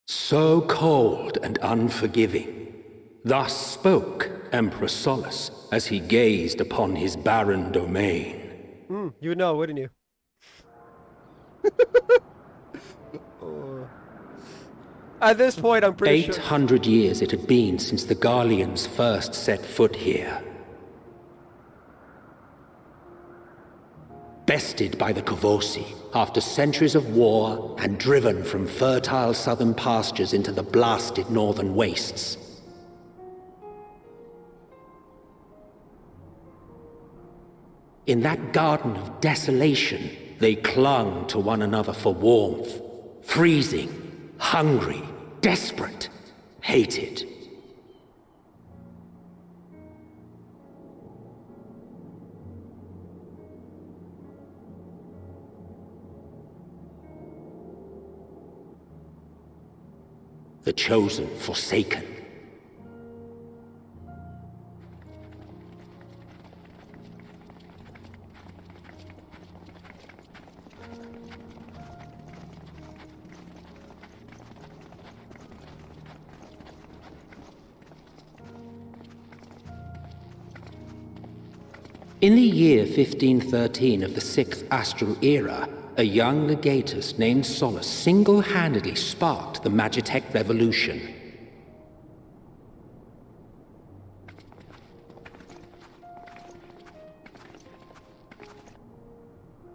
So cold and unforgiving. Thus spoke Emperor Solus as he gazed upon his barren domain. You would know, wouldn't you? Oh. At this point, I'm pretty sure 800 years it had been since the Garleans first set foot here. Bested by the Kavosi after centuries of war and driven from fertile southern pastures into the blasted northern wastes. In that garden of desolation, they clung to one another for warmth, freezing, hungry, desperate, hated. The chosen forsaken. In the year 1513 of the 6th Astral Era, a young legatus named Solus single-handedly sparked the Magitech Revolution.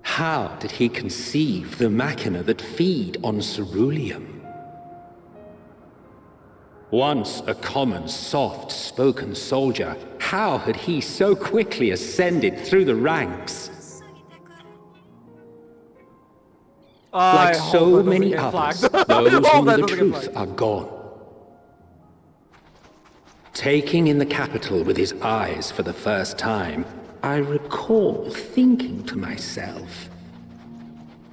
How did he conceive the machina that feed on ceruleum? Once a common, soft-spoken soldier, how had he so quickly ascended through the ranks? Like so many others, those who knew the truth are gone. Taking in the capital with his eyes for the first time, I recall thinking to myself,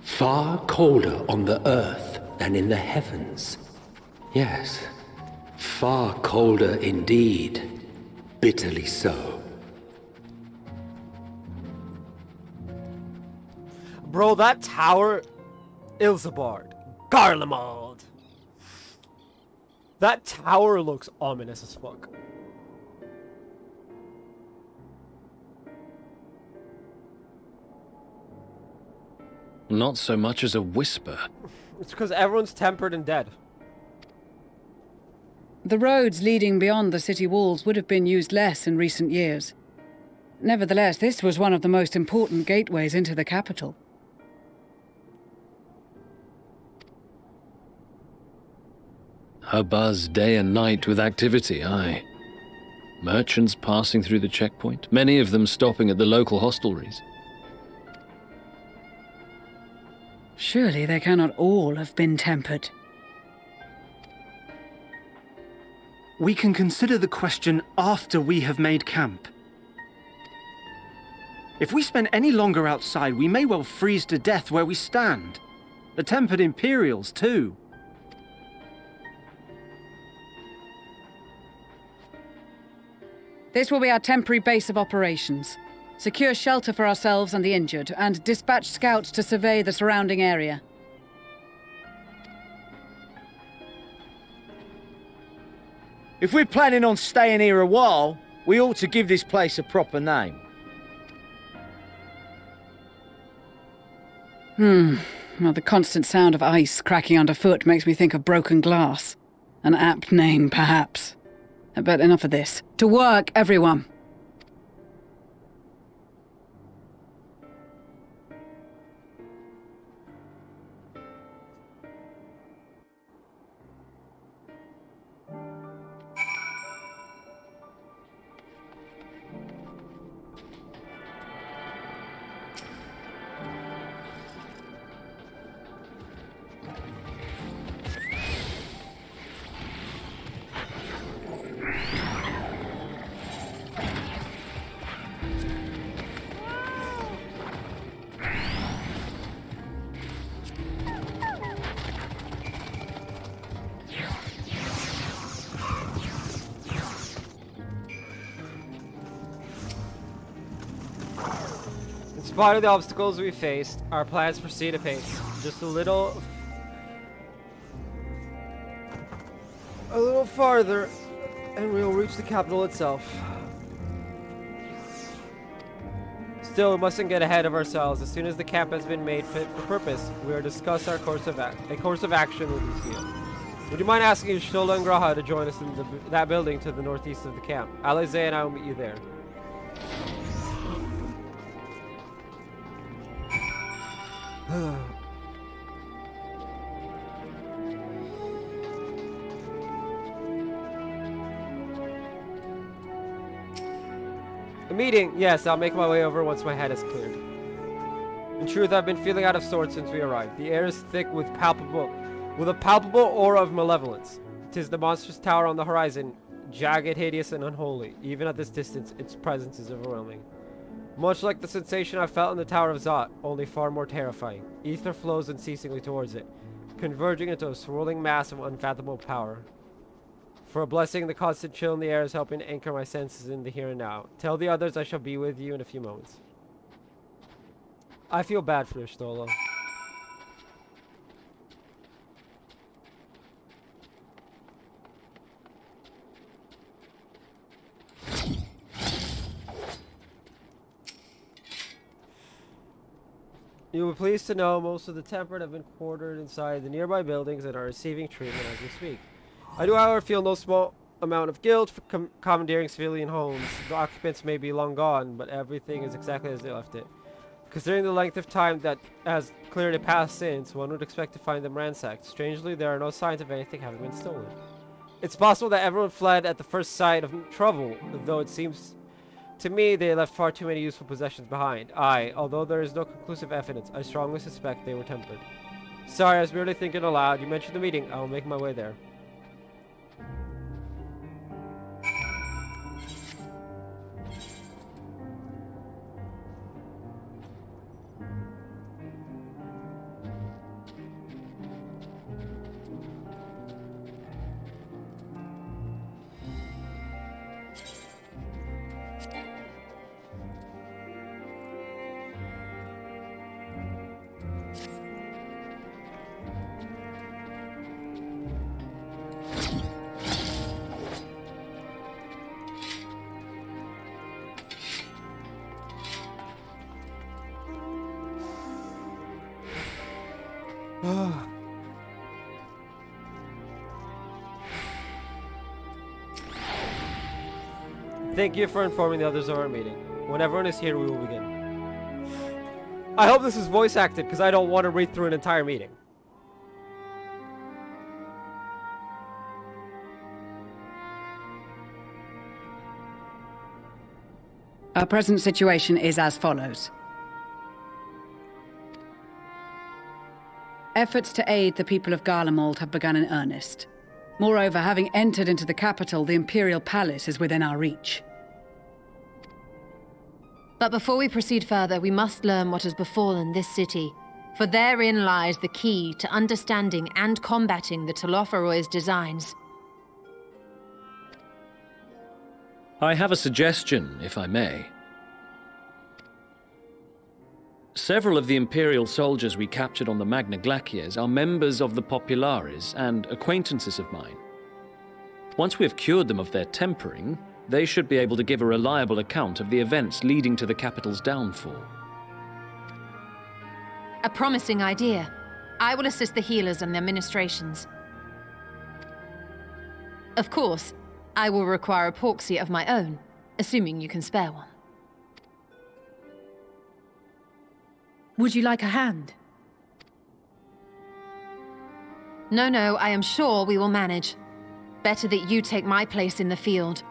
far colder on the earth than in the heavens. Yes, far colder indeed. Bitterly so. Bro, that tower... Ilsabard. Garlemald. That tower looks ominous as fuck. Not so much as a whisper. It's because everyone's tempered and dead. The roads leading beyond the city walls would have been used less in recent years. Nevertheless, this was one of the most important gateways into the capital. A buzz day and night with activity, aye. Merchants passing through the checkpoint, many of them stopping at the local hostelries. Surely they cannot all have been tempered. We can consider the question after we have made camp. If we spend any longer outside, we may well freeze to death where we stand. The tempered Imperials, too. This will be our temporary base of operations. Secure shelter for ourselves and the injured, and dispatch scouts to survey the surrounding area. If we're planning on staying here a while, we ought to give this place a proper name. Well, the constant sound of ice cracking underfoot makes me think of broken glass. An apt name, perhaps. But enough of this. To work, everyone! In spite of the obstacles we faced, our plans proceed apace. Just a little farther, and we will reach the capital itself. Still, we mustn't get ahead of ourselves. As soon as the camp has been made fit for purpose, we will discuss our course of action with Lucia. Would you mind asking Shola and Graha to join us in that building to the northeast of the camp? Alize and I will meet you there. A meeting? Yes, I'll make my way over once my head is cleared. In truth, I've been feeling out of sorts since we arrived. The air is thick with a palpable aura of malevolence. 'Tis the monstrous tower on the horizon, jagged, hideous, and unholy. Even at this distance, its presence is overwhelming. Much like the sensation I felt in the Tower of Zot, only far more terrifying. Ether flows unceasingly towards it, converging into a swirling mass of unfathomable power. For a blessing, the constant chill in the air is helping to anchor my senses in the here and now. Tell the others I shall be with you in a few moments. I feel bad for Stola. You will be pleased to know most of the tempered have been quartered inside the nearby buildings and are receiving treatment as we speak. I do, however, feel no small amount of guilt for commandeering civilian homes. The occupants may be long gone, but everything is exactly as they left it. Considering the length of time that has clearly passed since, one would expect to find them ransacked. Strangely, there are no signs of anything having been stolen. It's possible that everyone fled at the first sight of trouble, though it seems to me they left far too many useful possessions behind. Although there is no conclusive evidence, I strongly suspect they were tempered. Sorry, I was merely thinking aloud. You mentioned the meeting. I will make my way there. Thank you for informing the others of our meeting. When everyone is here, we will begin. I hope this is voice acted, because I don't want to read through an entire meeting. Our present situation is as follows. Efforts to aid the people of Garlemald have begun in earnest. Moreover, having entered into the capital, the Imperial Palace is within our reach. But before we proceed further, we must learn what has befallen this city, for therein lies the key to understanding and combating the Telophoroid's designs. I have a suggestion, if I may. Several of the Imperial soldiers we captured on the Magna Glaciers are members of the Populares and acquaintances of mine. Once we have cured them of their tempering, they should be able to give a reliable account of the events leading to the capital's downfall. A promising idea. I will assist the healers and their ministrations. Of course, I will require a proxy of my own, assuming you can spare one. Would you like a hand? No, I am sure we will manage. Better that you take my place in the field.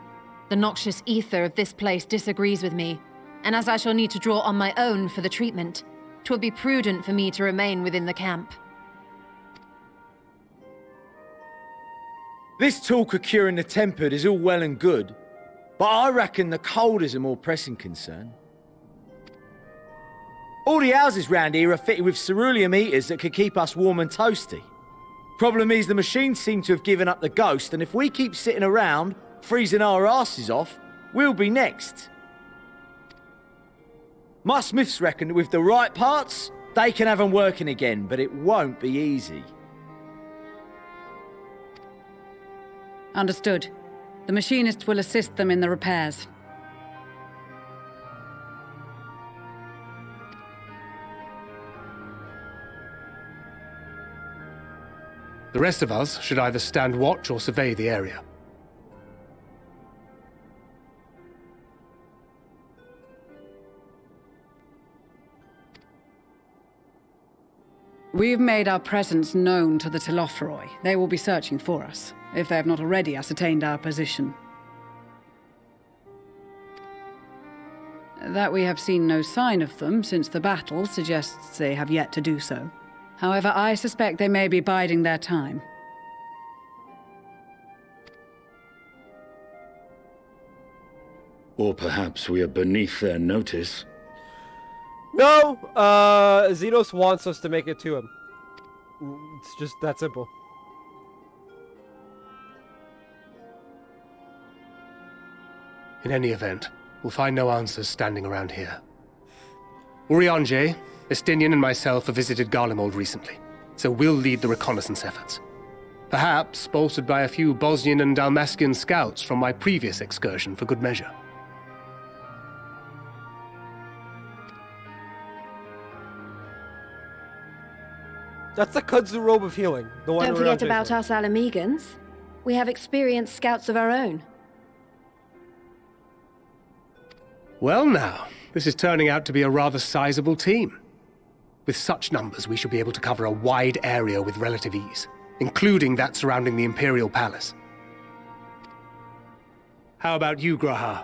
The noxious ether of this place disagrees with me, and as I shall need to draw on my own for the treatment, 'twill be prudent for me to remain within the camp. This talk of curing the tempered is all well and good, but I reckon the cold is a more pressing concern. All the houses round here are fitted with ceruleum heaters that could keep us warm and toasty. Problem is, the machines seem to have given up the ghost, and if we keep sitting around, freezing our asses off, we'll be next. My smiths reckon that with the right parts, they can have them working again, but it won't be easy. Understood. The machinists will assist them in the repairs. The rest of us should either stand watch or survey the area. We've made our presence known to the Telophoroi. They will be searching for us, if they have not already ascertained our position. That we have seen no sign of them since the battle suggests they have yet to do so. However, I suspect they may be biding their time. Or perhaps we are beneath their notice. No! Xenos wants us to make it to him. It's just that simple. In any event, we'll find no answers standing around here. Urianger, Estinian and myself have visited Garlemald recently, so we'll lead the reconnaissance efforts. Perhaps bolstered by a few Bosnian and Dalmatian scouts from my previous excursion for good measure. That's the kudzu robe of healing. The one. Don't forget about us Alamegans. We have experienced scouts of our own. Well now, this is turning out to be a rather sizable team. With such numbers, we should be able to cover a wide area with relative ease, including that surrounding the Imperial Palace. How about you, Graha?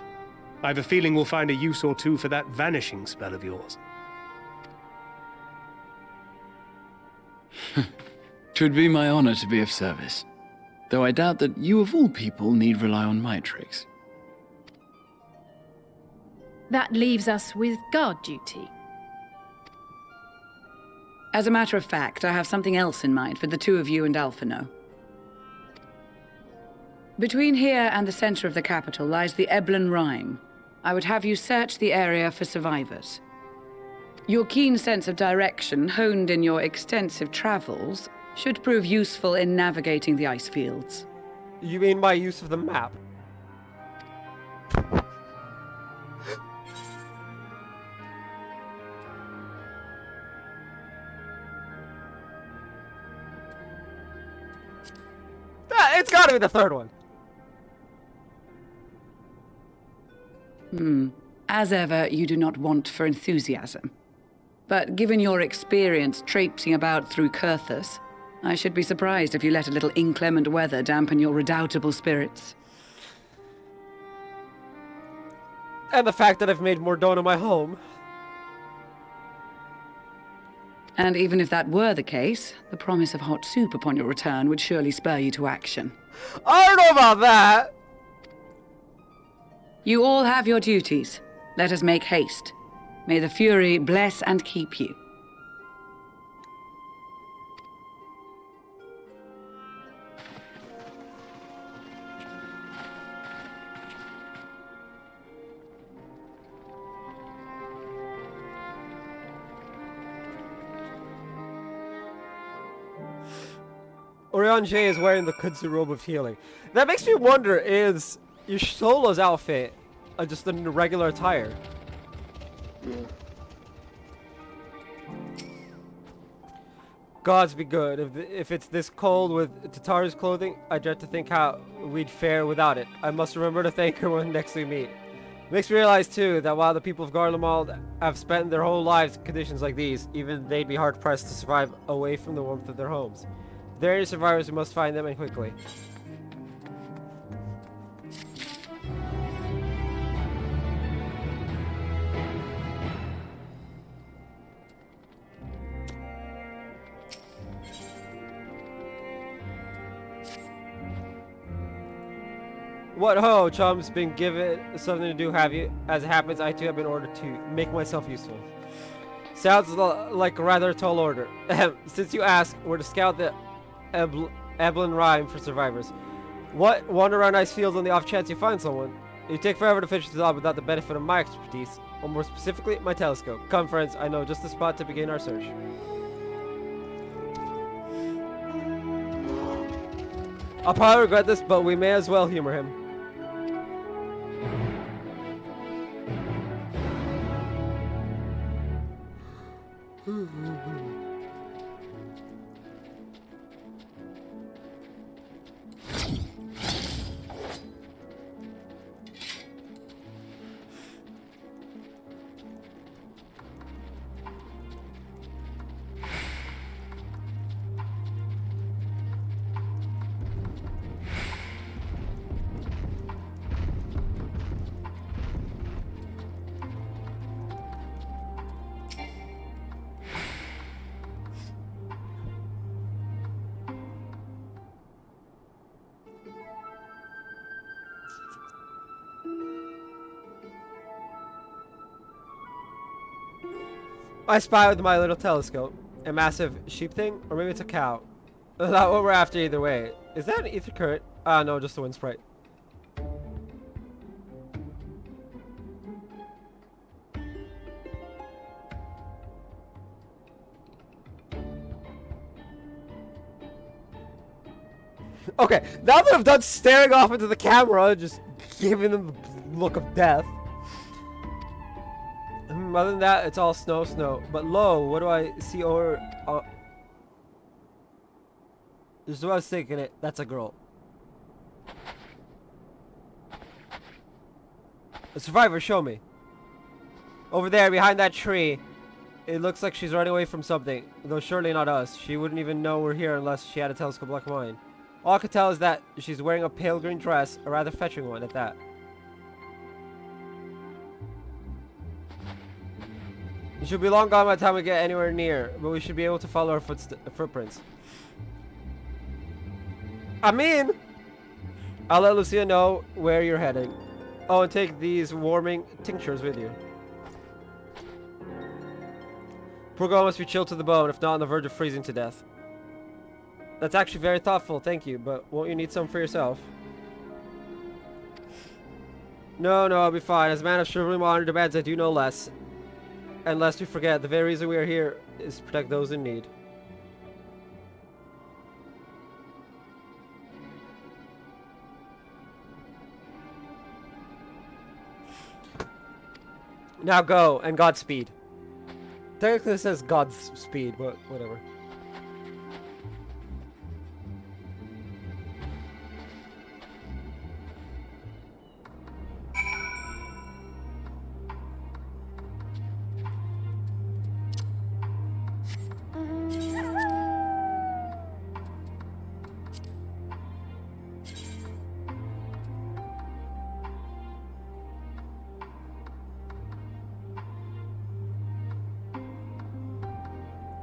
I have a feeling we'll find a use or two for that vanishing spell of yours. 'Twould be my honor to be of service. Though I doubt that you of all people need rely on my tricks. That leaves us with guard duty. As a matter of fact, I have something else in mind for the two of you and Alphino. Between here and the center of the capital lies the Eblan Rime. I would have you search the area for survivors. Your keen sense of direction, honed in your extensive travels, should prove useful in navigating the ice fields. You mean my use of the map? It's gotta be the third one. As ever, you do not want for enthusiasm. But given your experience traipsing about through Kurthus, I should be surprised if you let a little inclement weather dampen your redoubtable spirits. And the fact that I've made Mordona my home. And even if that were the case, the promise of hot soup upon your return would surely spur you to action. I don't know about that! You all have your duties. Let us make haste. May the Fury bless and keep you. Orion J is wearing the kudzu robe of healing. That makes me wonder, is your Solo's outfit just a regular attire? Gods be good. If it's this cold with Tataru's clothing, I dread to think how we'd fare without it. I must remember to thank her when next we meet. Makes me realize too that while the people of Garlemald have spent their whole lives in conditions like these, even they'd be hard pressed to survive away from the warmth of their homes. If there are any survivors, we must find them and quickly. What ho, chum's been given something to do, have you? As it happens, I too have been ordered to make myself useful. Sounds like a rather tall order. Since you ask, we're to scout the Eblan Rime for survivors. What? Wander around ice fields on the off chance you find someone. You take forever to finish the job without the benefit of my expertise, or more specifically, my telescope. Come, friends, I know just the spot to begin our search. I'll probably regret this, but we may as well humor him. I spy with my little telescope. A massive sheep thing? Or maybe it's a cow. Not what we're after either way. Is that an ether current? Ah, no, just a wind sprite. Okay, now that I'm done staring off into the camera, just giving them the look of death. Other than that, it's all snow, snow. But lo, what do I see over... This is what I was thinking. That's a girl. A survivor, show me. Over there, behind that tree. It looks like she's running away from something. Though surely not us. She wouldn't even know we're here unless she had a telescope like mine. All I could tell is that she's wearing a pale green dress, a rather fetching one at that. She should be long gone by the time we get anywhere near, but we should be able to follow her footprints. I mean, I'll let Lucia know where you're heading. Oh, and take these warming tinctures with you. Poor girl must be chilled to the bone, if not on the verge of freezing to death. That's actually very thoughtful, thank you, but won't you need some for yourself? No, I'll be fine. As a man of chivalry, my honor demands I do no less. And lest you forget, the very reason we are here is to protect those in need. Now go, and Godspeed. Technically it says Godspeed, but whatever.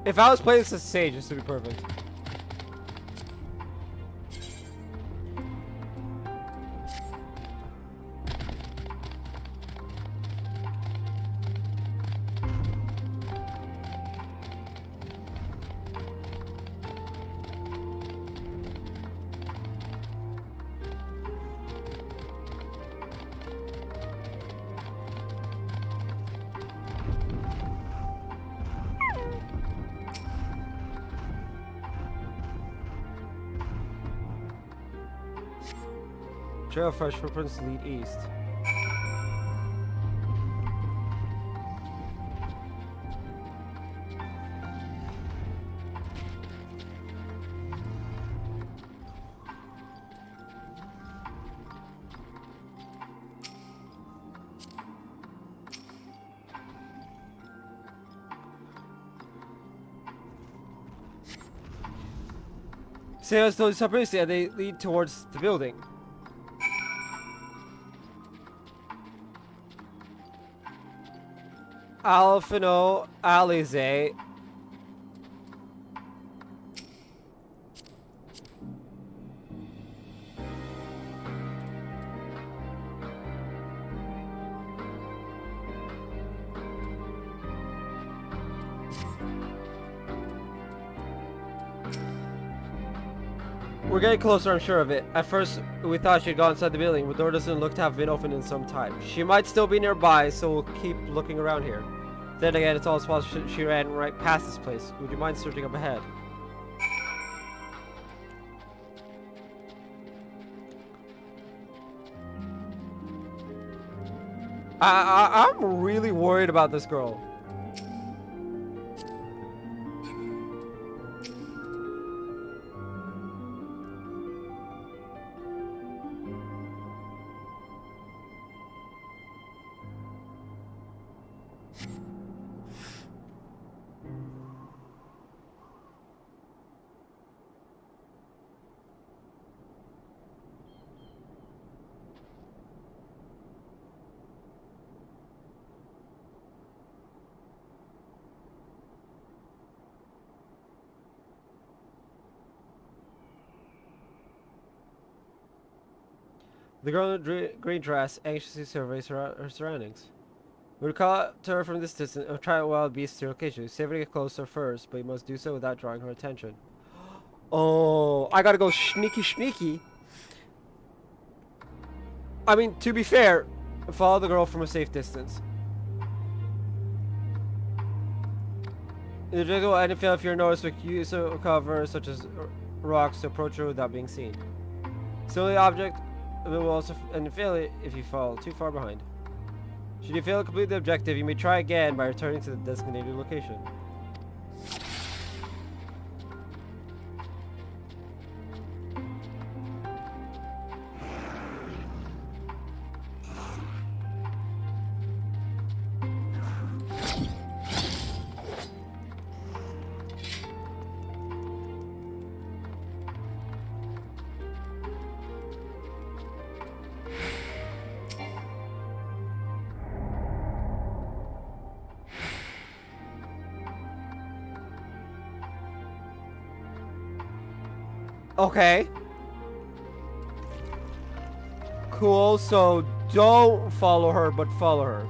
If I was playing this as Sage, this would be perfect. Trail of fresh footprints lead east. Stairs slowly separate, and they lead towards the building. Alfino Alize. We're getting closer, I'm sure of it. At first, we thought she'd gone inside the building, but the door doesn't look to have been opened in some time. She might still be nearby, so we'll keep looking around here. Then again, it's all possible she ran right past this place. Would you mind searching up ahead? I'm really worried about this girl. The girl in the green dress anxiously surveys her surroundings. We would call out to her from this distance and try wild beasts to occasionally, saving to get closer first, but you must do so without drawing her attention. Oh, I gotta go sneaky. I mean, to be fair, follow the girl from a safe distance. In the jungle, and fail if you're noticed with use of cover, such as rocks, to approach her without being seen. Silly object. It will also fail it if you fall too far behind. Should you fail to complete the objective, you may try again by returning to the designated location. Okay. Cool, so don't follow her, but follow her.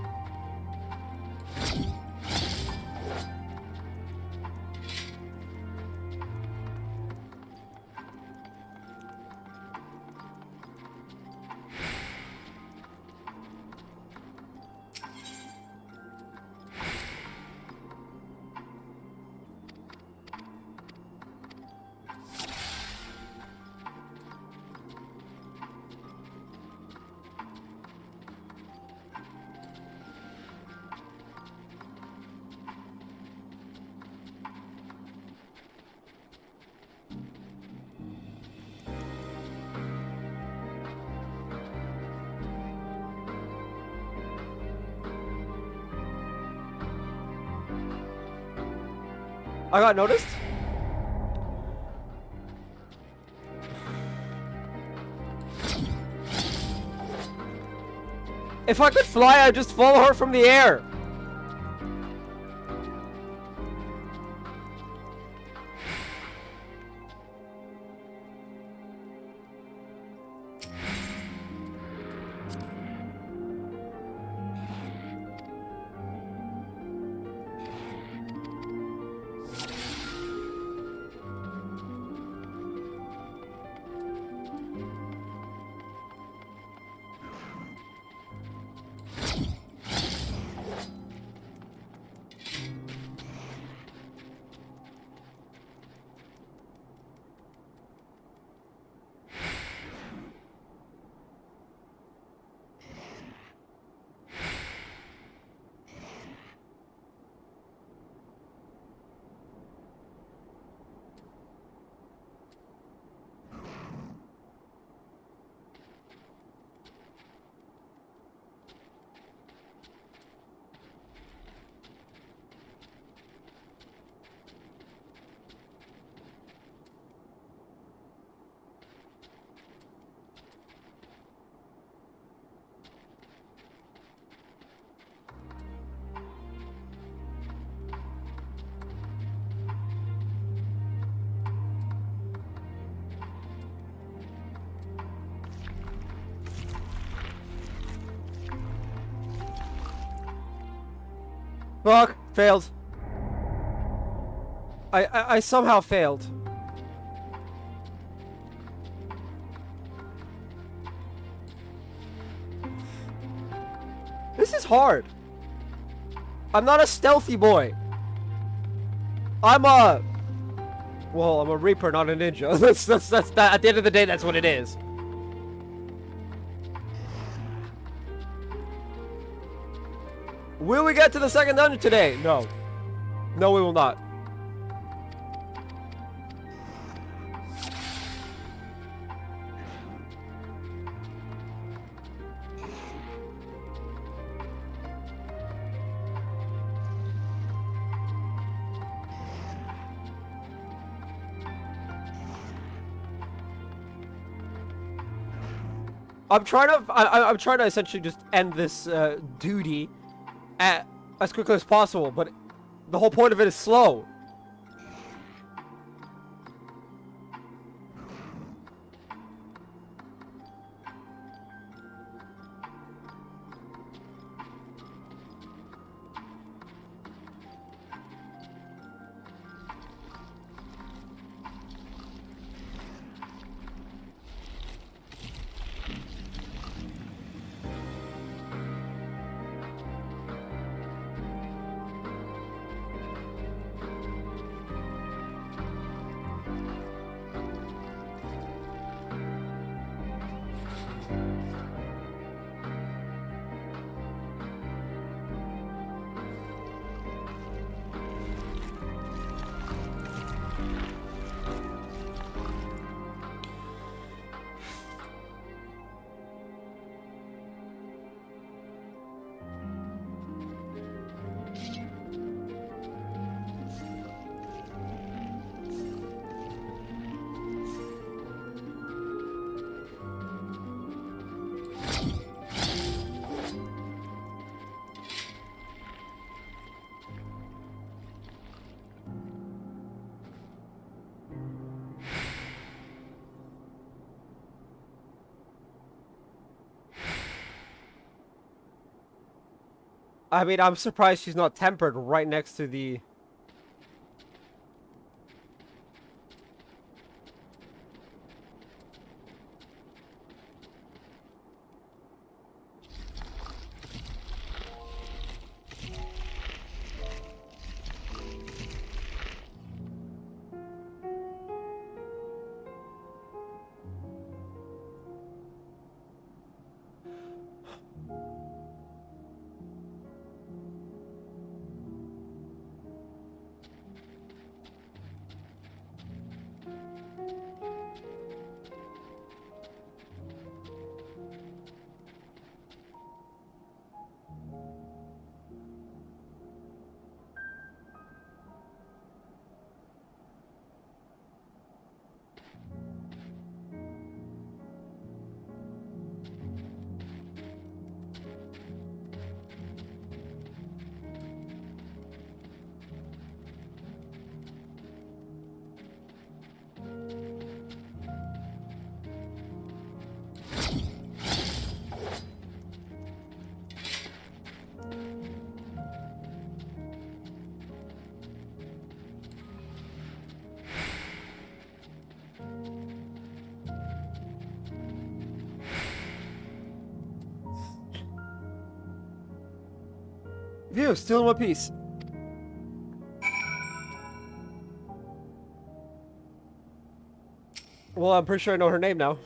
I got noticed. If I could fly, I'd just follow her from the air. Fuck, failed. I somehow failed. This is hard. I'm not a stealthy boy. I'm a Reaper, not a ninja. that's that. At the end of the day, that's what it is. Will we get to the second dungeon today? No. No, we will not. I'm trying to essentially just end this duty as quickly as possible, but the whole point of it is slow. I mean, I'm surprised she's not tempered right next to the... View, still in one piece. Well, I'm pretty sure I know her name now.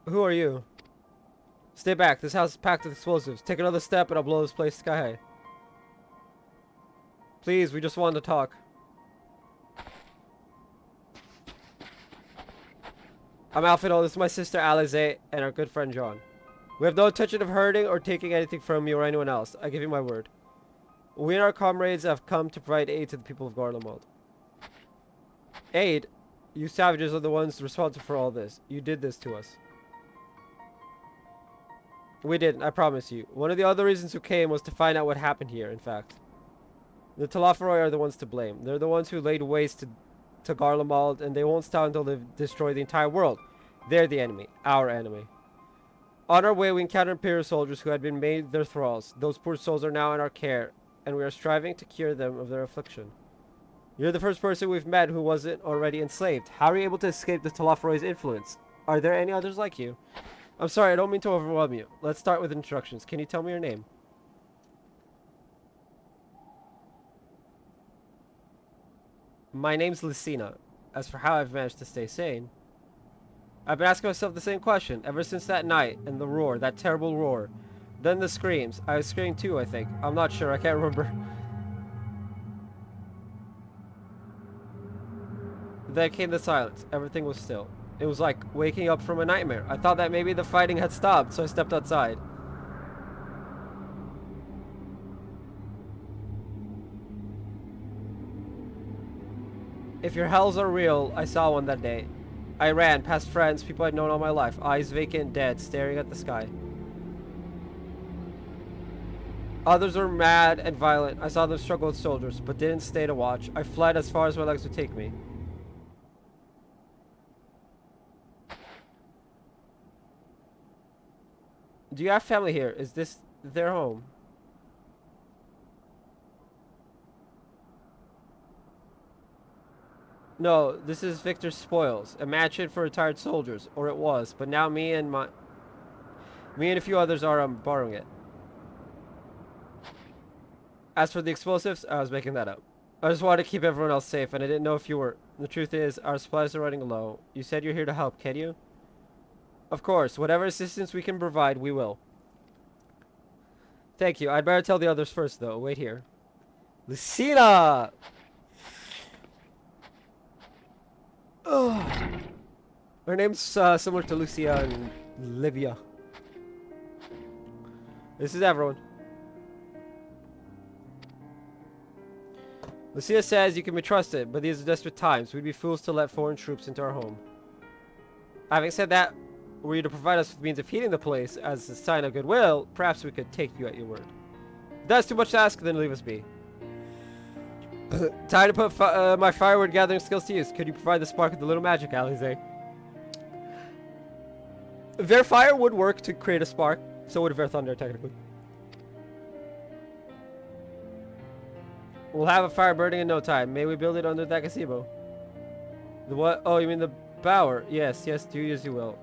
Who are you? Stay back. This house is packed with explosives. Take another step and I'll blow this place sky high. Please, we just wanted to talk. I'm Alfredo. This is my sister Alize and our good friend John. We have no intention of hurting or taking anything from you or anyone else. I give you my word. We and our comrades have come to provide aid to the people of Garlemald. Aid? You savages are the ones responsible for all this. You did this to us. We didn't, I promise you. One of the other reasons you came was to find out what happened here, in fact. The Talafaroi are the ones to blame. They're the ones who laid waste to Garlemald, and they won't stop until they've destroyed the entire world. They're the enemy. Our enemy. On our way, we encountered Imperial soldiers who had been made their thralls. Those poor souls are now in our care, and we are striving to cure them of their affliction. You're the first person we've met who wasn't already enslaved. How are you able to escape the Talafaroi's influence? Are there any others like you? I'm sorry, I don't mean to overwhelm you. Let's start with introductions. Can you tell me your name? My name's Lucina. As for how I've managed to stay sane, I've been asking myself the same question ever since that night and the roar, that terrible roar. Then the screams. I was screaming too, I think. I'm not sure, I can't remember. Then came the silence. Everything was still. It was like waking up from a nightmare. I thought that maybe the fighting had stopped, so I stepped outside. If your hells are real, I saw one that day. I ran past friends, people I'd known all my life, eyes vacant, dead, staring at the sky. Others were mad and violent. I saw them struggle with soldiers, but didn't stay to watch. I fled as far as my legs would take me. Do you have family here? Is this their home? No, this is Victor's Spoils, a mansion for retired soldiers, or it was, but now me and a few others are borrowing it. As for the explosives, I was making that up. I just wanted to keep everyone else safe, and I didn't know if you were. The truth is, our supplies are running low. You said you're here to help, can you? Of course, whatever assistance we can provide, we will. Thank you. I'd better tell the others first, though. Wait here. Lucina! Oh. Her name's similar to Lucia and Livia. This is everyone. Lucia says you can be trusted, but these are desperate times. We'd be fools to let foreign troops into our home. Having said that, were you to provide us with means of heating the place as a sign of goodwill, perhaps we could take you at your word. That's too much to ask, then leave us be. Time to put my firewood gathering skills to use. Could you provide the spark with the little magic, Alize? Their fire would work to create a spark, so would their thunder, technically. We'll have a fire burning in no time. May we build it under that gazebo? The what? Oh, you mean the bower? Yes, yes, do as you will.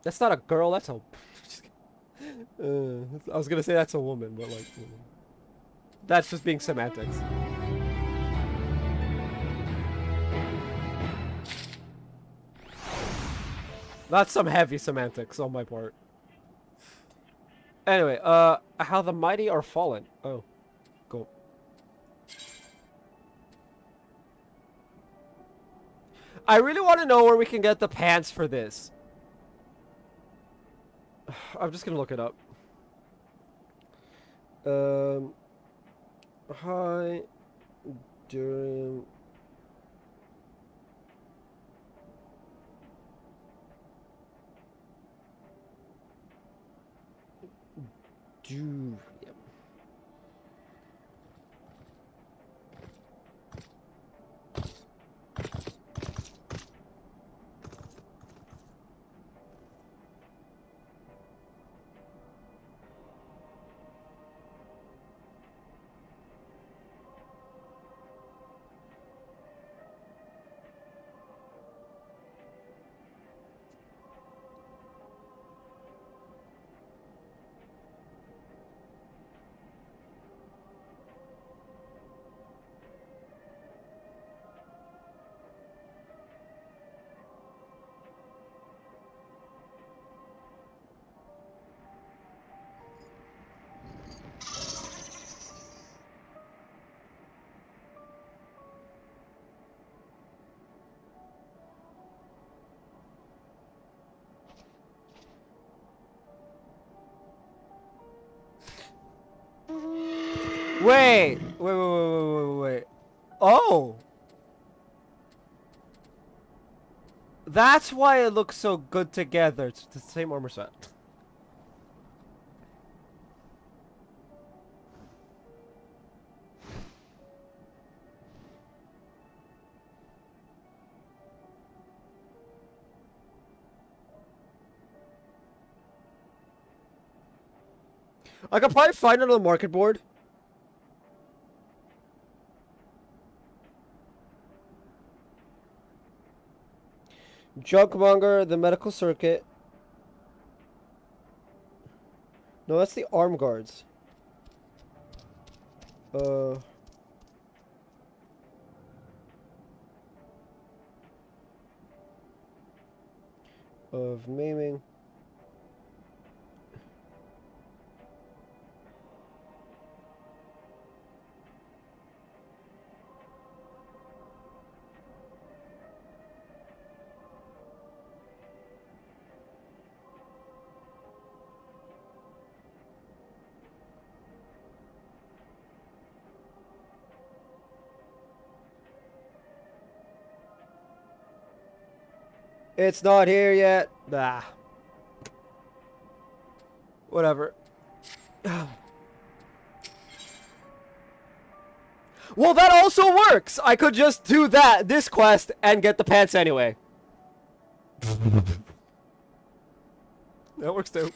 That's not a girl, that's a... I was gonna say that's a woman, but like... That's just being semantics. That's some heavy semantics on my part. Anyway, how the mighty are fallen. Oh, cool. I really want to know where we can get the pants for this. I'm just gonna look it up. Hi, during... Yep. Wait. Oh! That's why it looks so good together. It's the same armor set. I could probably find it on the market board. Junkmonger, the medical circuit. No, that's the arm guards. Of maiming. It's not here yet. Bah. Whatever. Well, that also works! I could just do this quest, and get the pants anyway. That works too.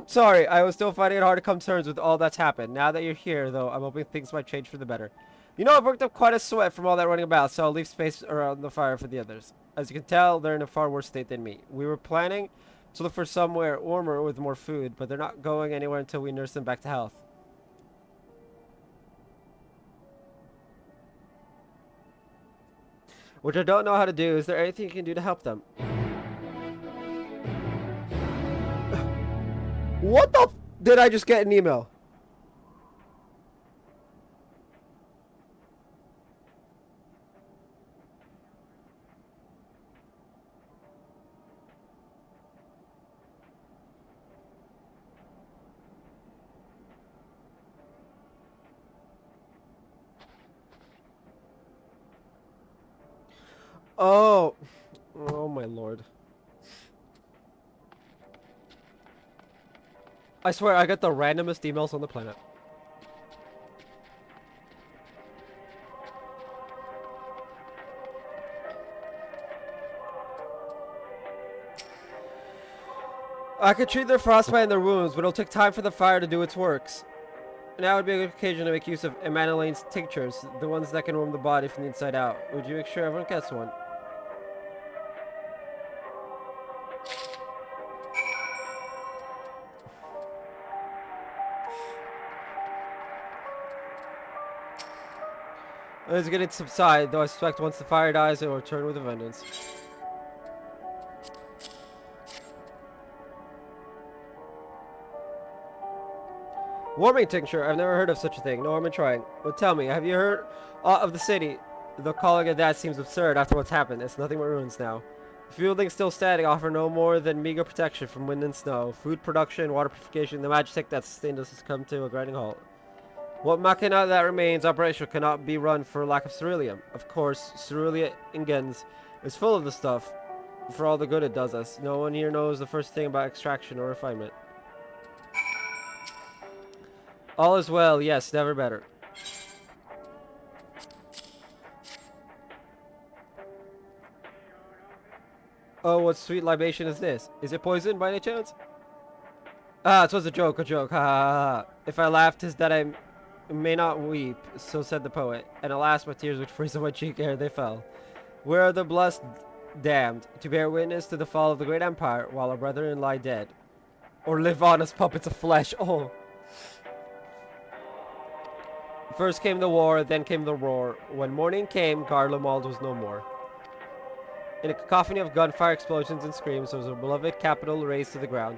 Sorry, I was still finding it hard to come to terms with all that's happened. Now that you're here, though, I'm hoping things might change for the better. You know, I've worked up quite a sweat from all that running about, so I'll leave space around the fire for the others. As you can tell, they're in a far worse state than me. We were planning to look for somewhere warmer with more food, but they're not going anywhere until we nurse them back to health. Which I don't know how to do. Is there anything you can do to help them? What the did I just get an email? Oh. Oh my lord. I swear I got the randomest emails on the planet. I could treat their frostbite and their wounds, but it'll take time for the fire to do its works. Now would be a good occasion to make use of Emanolane's tinctures, the ones that can warm the body from the inside out. Would you make sure everyone gets one? It's going to subside, though I suspect once the fire dies, it will return with a vengeance. Warming tincture? I've never heard of such a thing. No harm in trying. But tell me, have you heard of the city? Though calling it that seems absurd after what's happened. It's nothing but ruins now. The few buildings still standing offer no more than meager protection from wind and snow. Food production, water purification, the magic that sustained us has come to a grinding halt. What machina that remains operational cannot be run for lack of ceruleum. Of course, Cerulean Ingens is full of the stuff for all the good it does us. No one here knows the first thing about extraction or refinement. All is well, yes, never better. Oh, what sweet libation is this? Is it poison by any chance? Ah, it was a joke, ha ha ha. If I laughed, 'tis that I may not weep, so said the poet. And alas, my tears would freeze on my cheek ere they fell. Where are the blessed damned, to bear witness to the fall of the great empire, while our brethren lie dead? Or live on as puppets of flesh, oh. First came the war, then came the roar. When morning came, Garlemald was no more. In a cacophony of gunfire, explosions, and screams, was our beloved capital razed to the ground.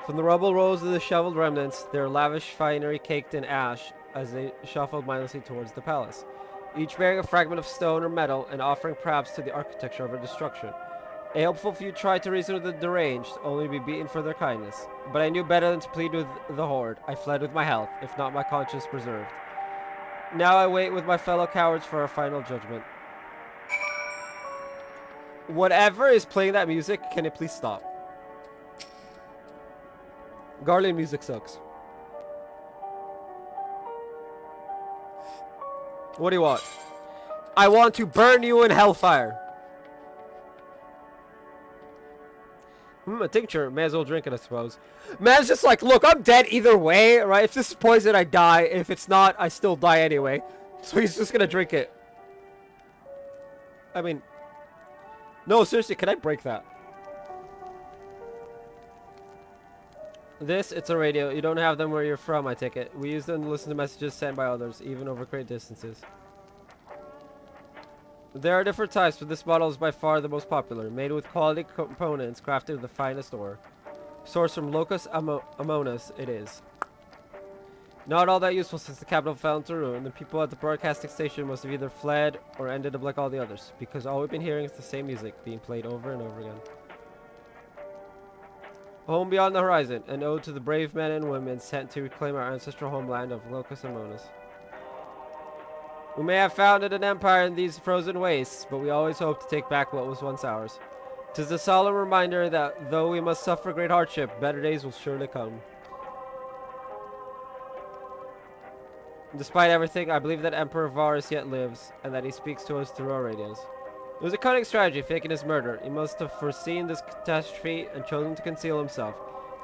From the rubble rose the disheveled remnants, their lavish finery caked in ash, as they shuffled mindlessly towards the palace, each bearing a fragment of stone or metal, and offering perhaps to the architecture of our destruction. A hopeful few tried to reason with the deranged, only to be beaten for their kindness. But I knew better than to plead with the horde. I fled with my health, if not my conscience preserved. Now I wait with my fellow cowards for our final judgment. Whatever is playing that music, can it please stop? Garland music sucks. What do you want? I want to burn you in hellfire. A tincture. May as well drink it, I suppose. Man's just like, look, I'm dead either way, right? If this is poison, I die. If it's not, I still die anyway. So he's just gonna drink it. I mean... No, seriously, can I break that? It's a radio. You don't have them where you're from, I take it. We use them to listen to messages sent by others, even over great distances. There are different types, but this model is by far the most popular. Made with quality components, crafted with the finest ore. Sourced from Locus Amonis, it is. Not all that useful since the capital fell into ruin. The people at the broadcasting station must have either fled or ended up like all the others, because all we've been hearing is the same music, being played over and over again. Home beyond the horizon, an ode to the brave men and women sent to reclaim our ancestral homeland of Locus Amonis. We may have founded an empire in these frozen wastes, but we always hope to take back what was once ours. 'Tis a solemn reminder that though we must suffer great hardship, better days will surely come. Despite everything, I believe that Emperor Varus yet lives, and that he speaks to us through our radios. It was a cunning strategy faking his murder. He must have foreseen this catastrophe and chosen to conceal himself.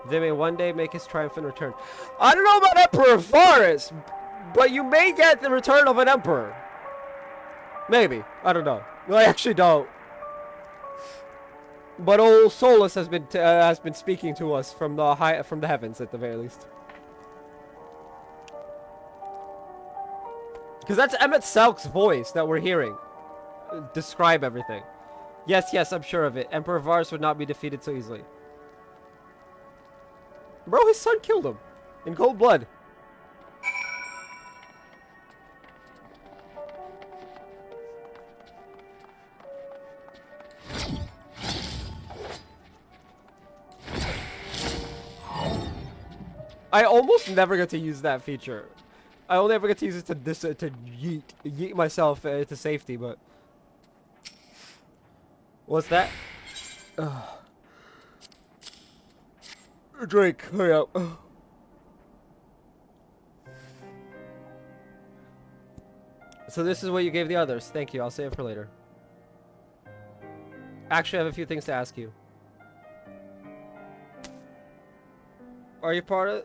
They may one day make his triumphant return. I don't know about Emperor Varus, but you may get the return of an emperor. Maybe. I don't know. I actually don't. But old Solus has been speaking to us from the heavens at the very least. Because that's Emmett Selk's voice that we're hearing. Describe everything. Yes, yes, I'm sure of it. Emperor Varus would not be defeated so easily. Bro, his son killed him. In cold blood. I almost never get to use that feature. I only ever get to use it to yeet myself to safety, but... What's that? Ugh. Drink, hurry up. So this is what you gave the others. Thank you, I'll save it for later. Actually, I have a few things to ask you. Are you part of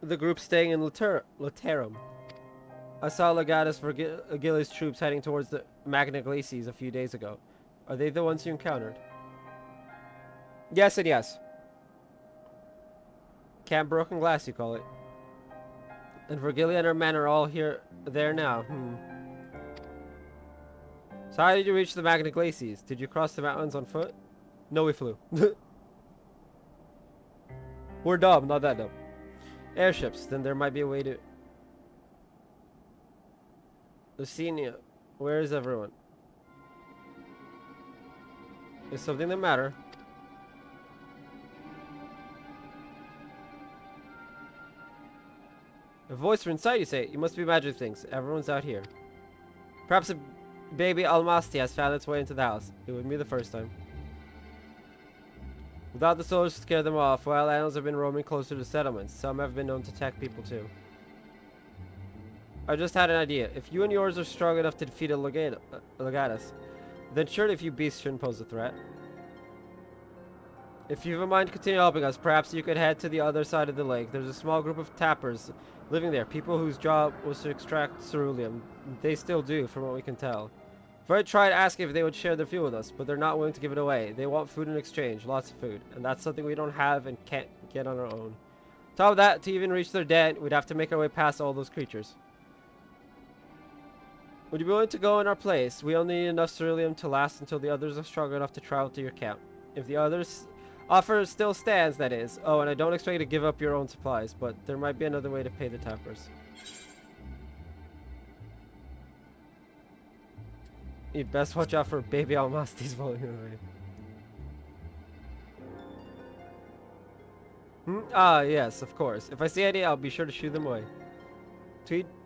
the group staying in Laterum? I saw Legatus Vergilius troops heading towards the Magna Glacies a few days ago. Are they the ones you encountered? Yes and yes. Camp Broken Glass, you call it. And Vergilia and her men are all there now. So how did you reach the Magna Glacies? Did you cross the mountains on foot? No, we flew. We're dumb, not that dumb. Airships, then there might be a way to... Lucenia, where is everyone? Is something the matter? A voice from inside, you say? You must be imagining things. Everyone's out here. Perhaps a baby Almasti has found its way into the house. It wouldn't be the first time. Without the soldiers to scare them off, wild animals have been roaming closer to settlements. Some have been known to attack people too. I just had an idea. If you and yours are strong enough to defeat a Legatus, then surely a few beasts shouldn't pose a threat. If you have a mind to continue helping us, perhaps you could head to the other side of the lake. There's a small group of tappers living there, people whose job was to extract ceruleum. They still do, from what we can tell. I've tried asking if they would share their fuel with us, but they're not willing to give it away. They want food in exchange, lots of food, and that's something we don't have and can't get on our own. On top of that, to even reach their den, we'd have to make our way past all those creatures. Would you be willing to go in our place? We only need enough ceruleum to last until the others are strong enough to travel to your camp. If the others' offer still stands, that is. Oh, and I don't expect you to give up your own supplies, but there might be another way to pay the tappers. You'd best watch out for baby Almastis falling away. Ah, yes, of course. If I see any, I'll be sure to shoo them away.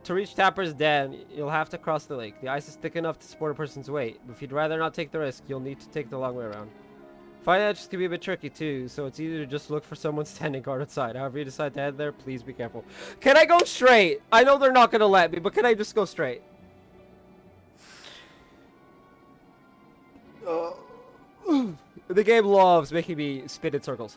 To reach Tapper's den, you'll have to cross the lake. The ice is thick enough to support a person's weight, but if you'd rather not take the risk, you'll need to take the long way around. Finding edges can be a bit tricky too, so it's easier to just look for someone standing guard outside. However you decide to head there, please be careful. Can I go straight? I know they're not going to let me, but can I just go straight? The game loves making me spin in circles.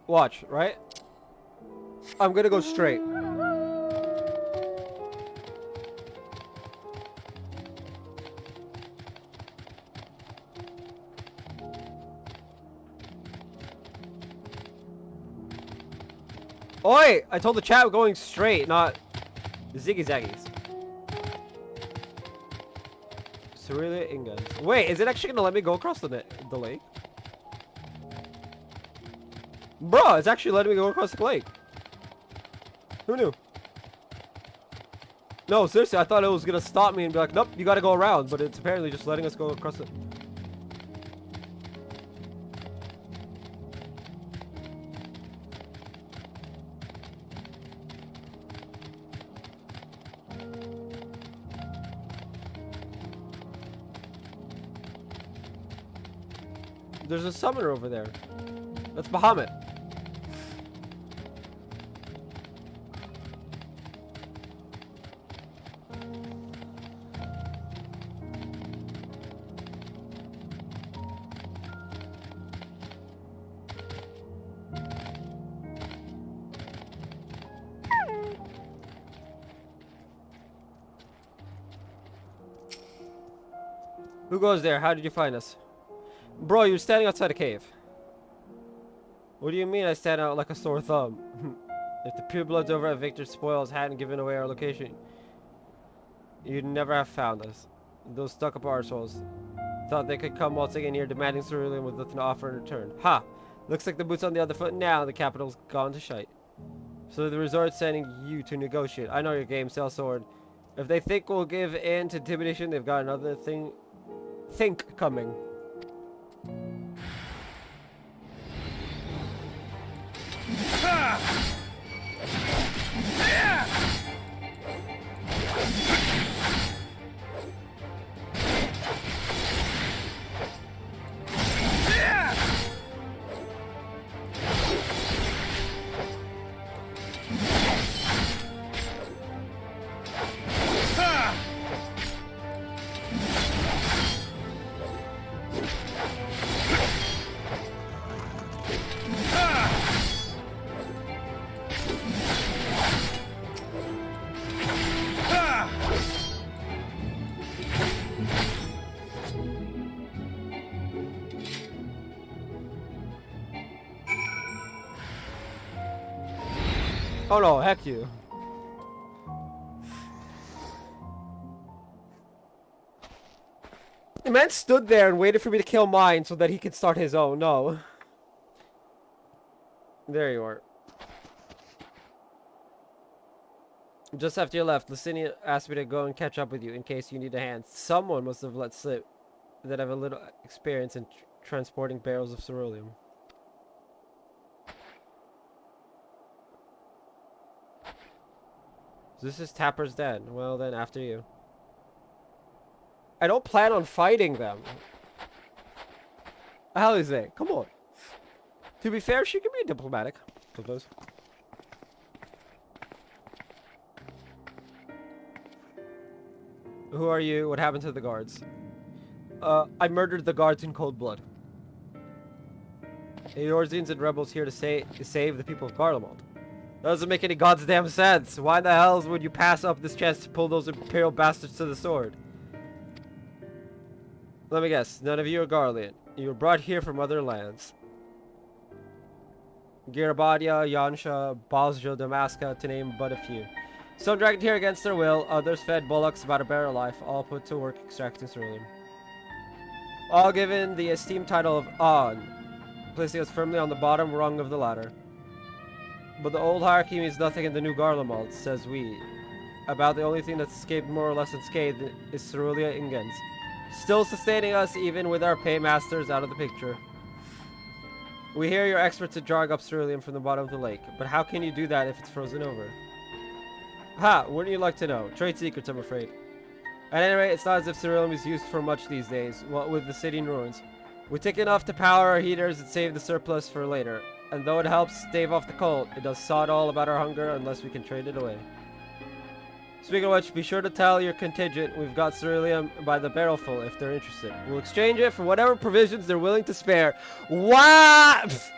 Watch, right? I'm gonna go straight. Oi! I told the chat we're going straight, not ziggy-zaggies. Cerulean ingots. Wait, is it actually gonna let me go across the lake? Bro, it's actually letting me go across the lake. Who knew? No, seriously, I thought it was gonna stop me and be like, nope, you gotta go around, but it's apparently just letting us go across it. There's a summoner over there. That's Bahamut. Who goes there? How did you find us? Bro, you're standing outside a cave. What do you mean I stand out like a sore thumb? If the purebloods over at Victor's Spoils hadn't given away our location, you'd never have found us. Those stuck-up arseholes thought they could come waltzing in here demanding cerulean with nothing to offer in return. Ha! Looks like the boot's on the other foot now and the capital's gone to shite. So the resort's sending you to negotiate. I know your game, sell sword. If they think we'll give in to intimidation, they've got another think coming. Oh no, heck you. The man stood there and waited for me to kill mine so that he could start his own. No. There you are. Just after you left, Lucinia asked me to go and catch up with you in case you need a hand. Someone must have let slip that I have a little experience in transporting barrels of ceruleum. This is Tapper's den. Well then, after you. I don't plan on fighting them. The hell is it? Come on. To be fair, she can be diplomatic. Sometimes. Who are you? What happened to the guards? I murdered the guards in cold blood. Eorzeans and rebels here to save the people of Garlemald. Doesn't make any goddamn sense. Why the hell would you pass up this chance to pull those imperial bastards to the sword? Let me guess. None of you are Garlean. You were brought here from other lands. Girabadia, Yansha, Baljo, Damaska, to name but a few. Some dragged here against their will, others fed bullocks about a better life, all put to work extracting ceruleum. All given the esteemed title of On, placing us firmly on the bottom rung of the ladder. But the old hierarchy means nothing in the new Garlemald, says we. About the only thing that's escaped more or less unscathed is Cerulia Ingens. Still sustaining us even with our paymasters out of the picture. We hear you're experts at drawing up ceruleum from the bottom of the lake, but how can you do that if it's frozen over? Ha! Wouldn't you like to know? Trade secrets, I'm afraid. At any rate, it's not as if ceruleum is used for much these days, what with the city in ruins. We take enough to power our heaters and save the surplus for later. And though it helps stave off the cold, it does sod all about our hunger unless we can trade it away. Speaking of which, be sure to tell your contingent we've got ceruleum by the barrelful if they're interested. We'll exchange it for whatever provisions they're willing to spare. What?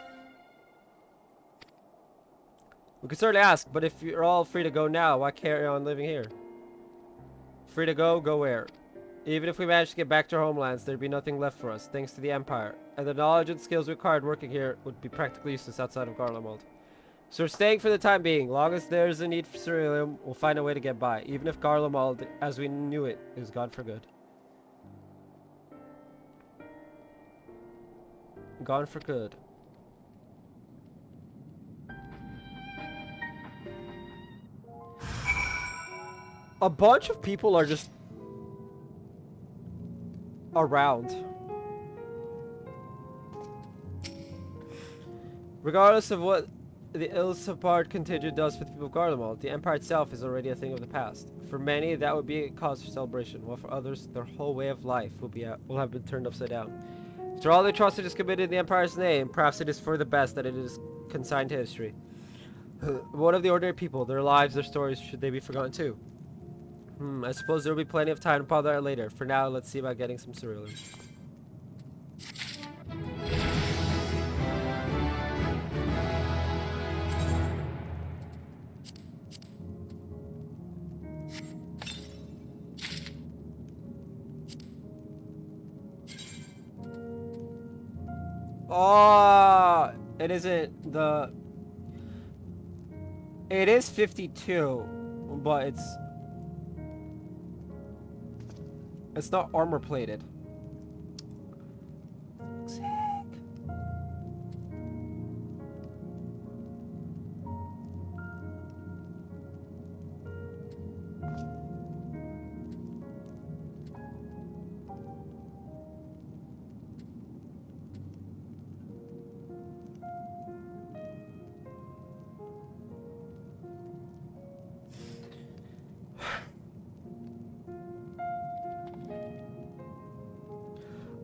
We could certainly ask, but if you're all free to go now, why carry on living here? Free to go, go where? Even if we managed to get back to our homelands, there'd be nothing left for us, thanks to the Empire. And the knowledge and skills required working here would be practically useless outside of Garlemald. So we're staying for the time being. Long as there's a need for ceruleum, we'll find a way to get by, even if Garlemald, as we knew it, is gone for good. Gone for good. A bunch of people are just around. Regardless of what the ill-supported contingent does for the people of Garlemald, the Empire itself is already a thing of the past. For many, that would be a cause for celebration, while for others, their whole way of life will have been turned upside down. After all the atrocities committed in the Empire's name, perhaps it is for the best that it is consigned to history. What of the ordinary people, their lives, their stories, should they be forgotten too? I suppose there will be plenty of time to ponder that later. For now, let's see about getting some ceruleum. Oh, it isn't the... It is 52, but it's not armor plated.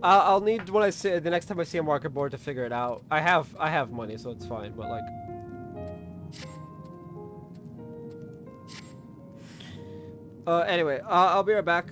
I'll need when I see the next time I see a market board to figure it out. I have money, so it's fine. But like, anyway, I'll be right back.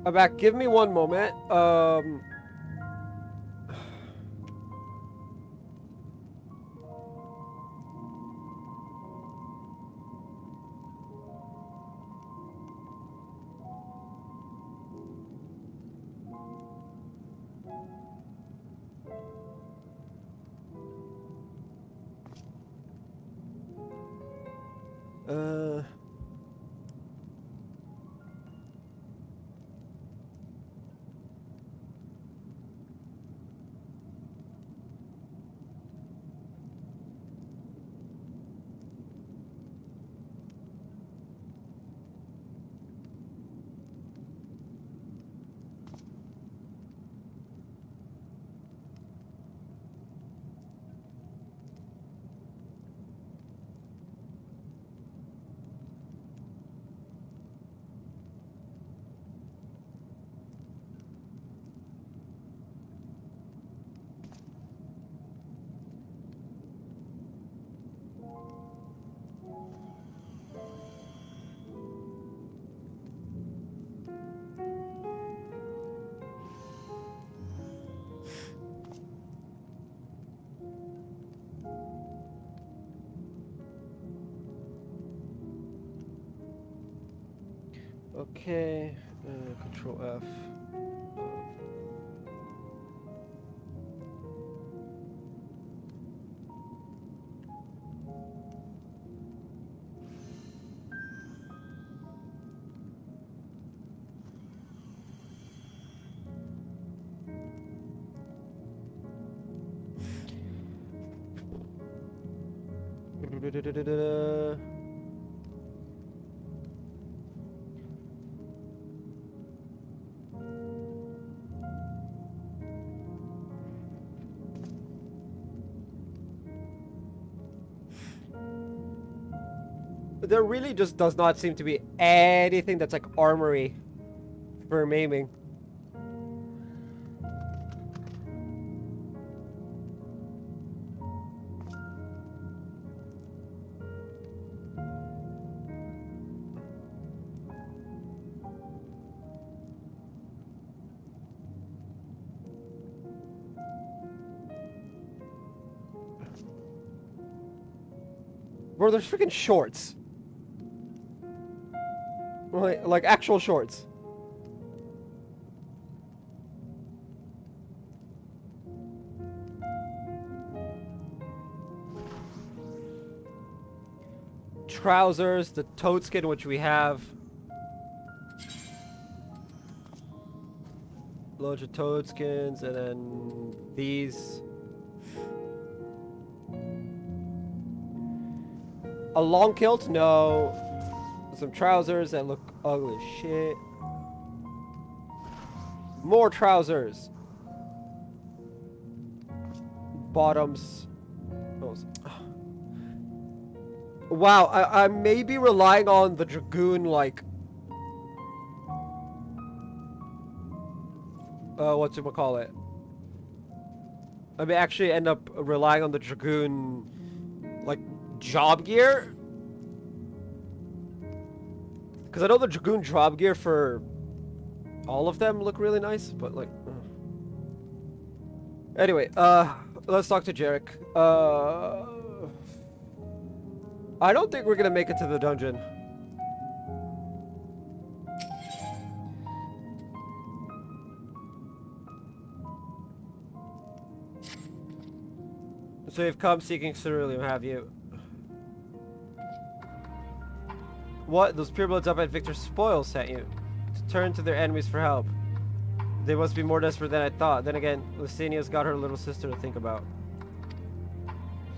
I'm back. Give me one moment. Okay, Control F. There really just does not seem to be anything that's like armory for maiming. Bro, there's freaking shorts. Like actual shorts. Trousers, the toad skin, which we have. Loads of toad skins, and then these. A long kilt? No. Some trousers that look ugly as shit. More trousers. Bottoms. Oh. Wow, I may be relying on the Dragoon, like... whatchamacallit. I may actually end up relying on the Dragoon, like, job gear. Because I know the Dragoon job gear for all of them look really nice, but like... Anyway, let's talk to Jarek. I don't think we're gonna make it to the dungeon. So you've come seeking ceruleum, have you? What? Those purebloods up at Victor's Spoil sent you to turn to their enemies for help. They must be more desperate than I thought. Then again, Lysinia's got her little sister to think about.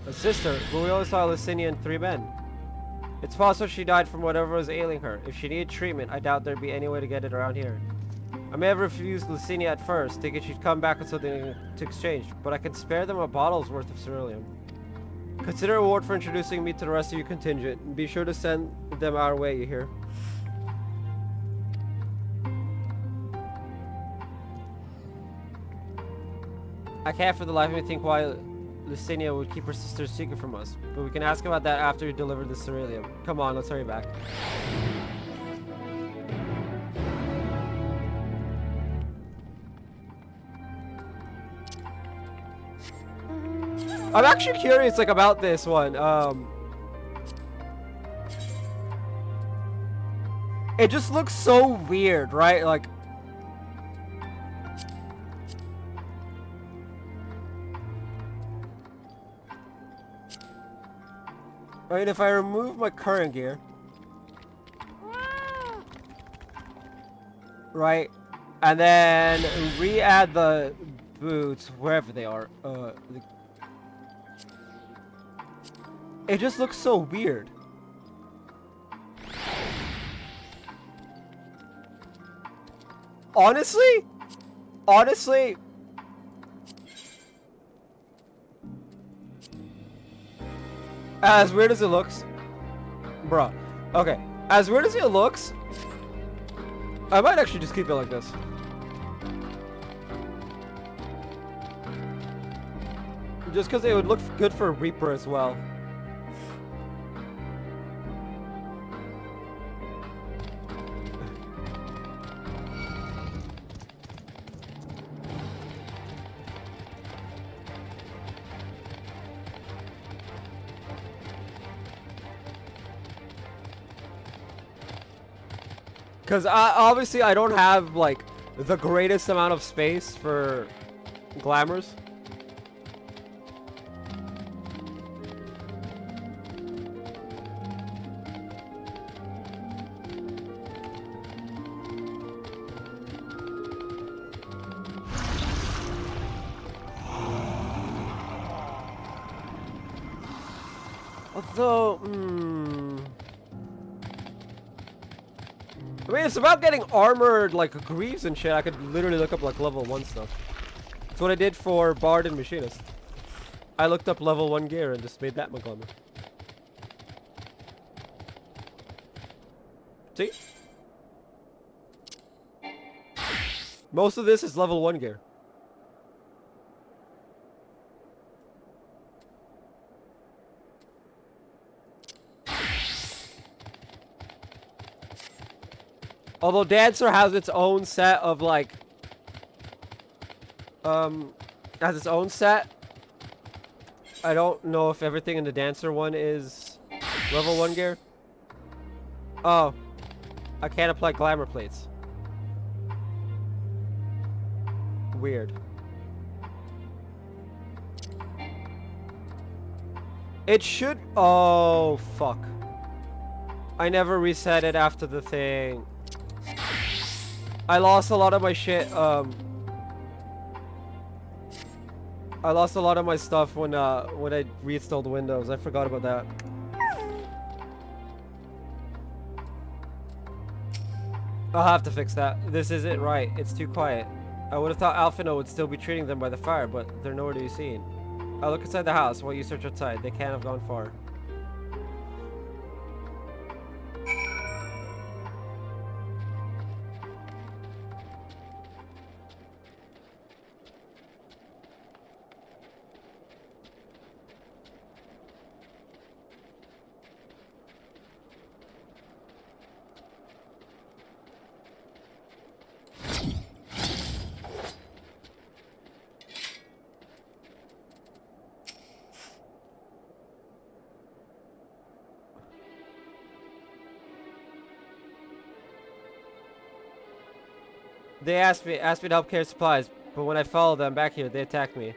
A sister? But we only saw Lysinia and 3 men. It's possible she died from whatever was ailing her. If she needed treatment, I doubt there'd be any way to get it around here. I may have refused Lysinia at first, thinking she'd come back with something to exchange, but I can spare them a bottle's worth of ceruleum. Consider a reward for introducing me to the rest of your contingent, and be sure to send them our way, you hear? I can't for the life of me think why Lysinia would keep her sister's secret from us, but we can ask about that after you deliver the ceruleum. Come on, let's hurry back. I'm actually curious, like, about this one. It just looks so weird, right? Like, right, if I remove my current gear, right, and then re-add the boots wherever they are, it just looks so weird. Honestly, as weird as it looks, bruh. Okay, as weird as it looks, I might actually just keep it like this. Just because it would look good for Reaper as well. Because obviously I don't have, like, the greatest amount of space for glamours. Although, I mean, it's about getting armored, like, greaves and shit. I could literally look up, like, level 1 stuff. That's what I did for Bard and Machinist. I looked up level 1 gear and just made that my glamour. See? Most of this is level 1 gear. Although Dancer has its own set of, like, has its own set. I don't know if everything in the Dancer one is level 1 gear. Oh, I can't apply glamour plates. Weird. It should, oh, fuck. I never reset it after the thing. I lost a lot of my shit, I lost a lot of my stuff when I reinstalled Windows. I forgot about that. I'll have to fix that. This isn't right. It's too quiet. I would have thought Alphino would still be treating them by the fire, but they're nowhere to be seen. I look inside the house while you search outside. They can't have gone far. They asked me to help carry supplies, but when I followed them back here, they attacked me.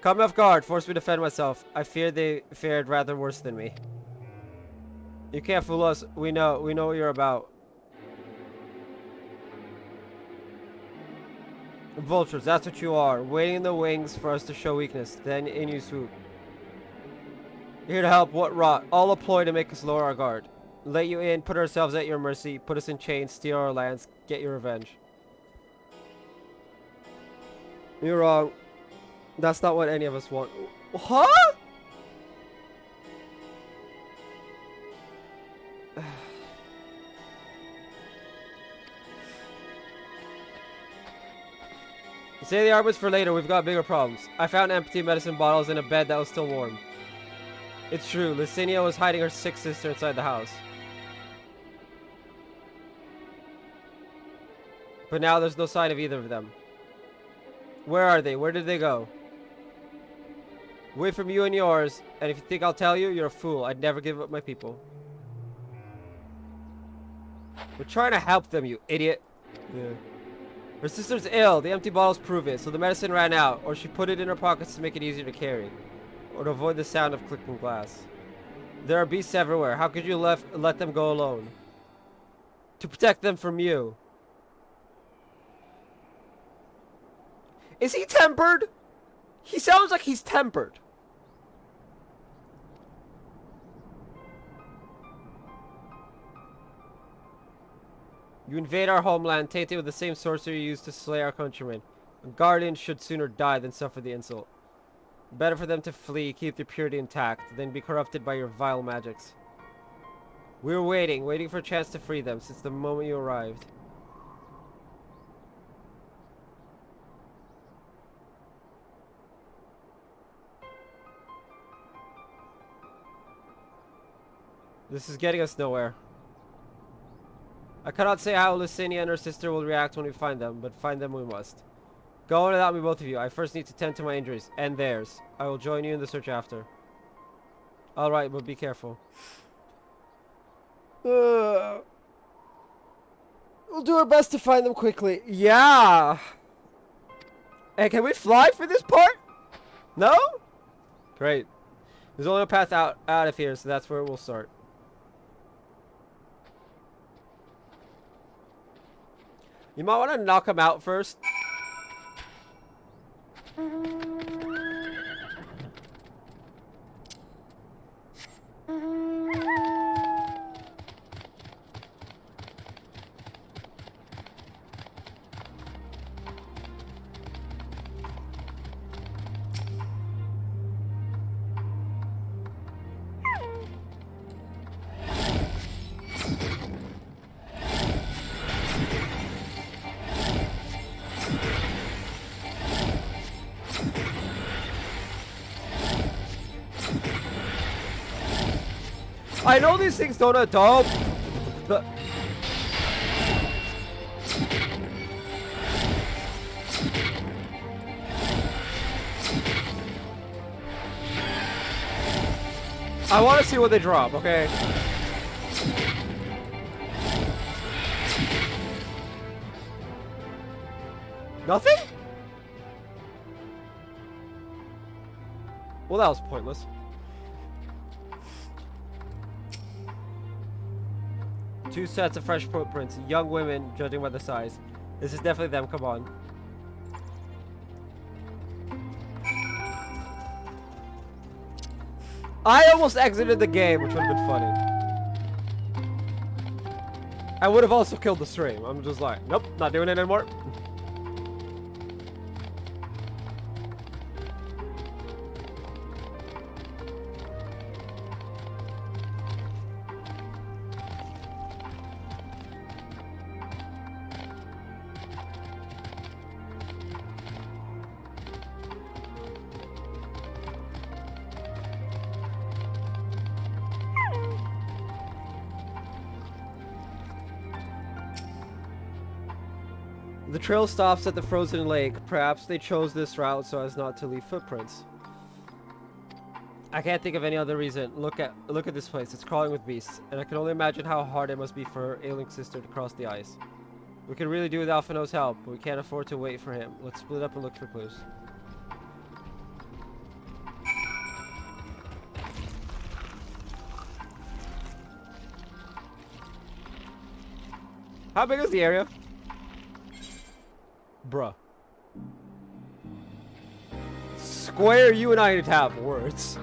Caught me off guard, forced me to defend myself. I feared they fared rather worse than me. You can't fool us. We know what you're about. Vultures, that's what you are. Waiting in the wings for us to show weakness, then in you swoop. Here to help, what rot? All a ploy to make us lower our guard. Let you in, put ourselves at your mercy, put us in chains, steal our lands, get your revenge. You're wrong. That's not what any of us want. Huh? Say the armor's for later. We've got bigger problems. I found empty medicine bottles in a bed that was still warm. It's true. Licinia was hiding her sick sister inside the house. But now there's no sign of either of them. Where are they? Where did they go? Wait from you and yours, and if you think I'll tell you, you're a fool. I'd never give up my people. We're trying to help them, you idiot. Yeah. Her sister's ill. The empty bottles prove it, so the medicine ran out, or she put it in her pockets to make it easier to carry, or to avoid the sound of clicking glass. There are beasts everywhere. How could you let them go alone? To protect them from you. Is he tempered? He sounds like he's tempered. You invade our homeland, tainted with the same sorcery you used to slay our countrymen. A guardian should sooner die than suffer the insult. Better for them to flee, keep their purity intact, than be corrupted by your vile magics. We were waiting for a chance to free them since the moment you arrived. This is getting us nowhere. I cannot say how Lucinia and her sister will react when we find them, but find them we must. Go on without me, both of you. I first need to tend to my injuries, and theirs. I will join you in the search after. Alright, but be careful. We'll do our best to find them quickly. Yeah! Hey, can we fly for this part? No? Great. There's only a path out of here, so that's where we'll start. You might want to knock him out first. I know these things don't adopt, but I want to see what they drop, okay? Nothing? Well, that was pointless. Two sets of fresh footprints. Young women, judging by the size. This is definitely them, come on. I almost exited the game, which would have been funny. I would have also killed the stream. I'm just like, nope, not doing it anymore. The trail stops at the frozen lake. Perhaps they chose this route so as not to leave footprints. I can't think of any other reason. Look at this place. It's crawling with beasts, and I can only imagine how hard it must be for her ailing sister to cross the ice. We could really do with Alphino's help, but we can't afford to wait for him. Let's split up and look for clues. How big is the area? Bruh. Square, you and I need to have words.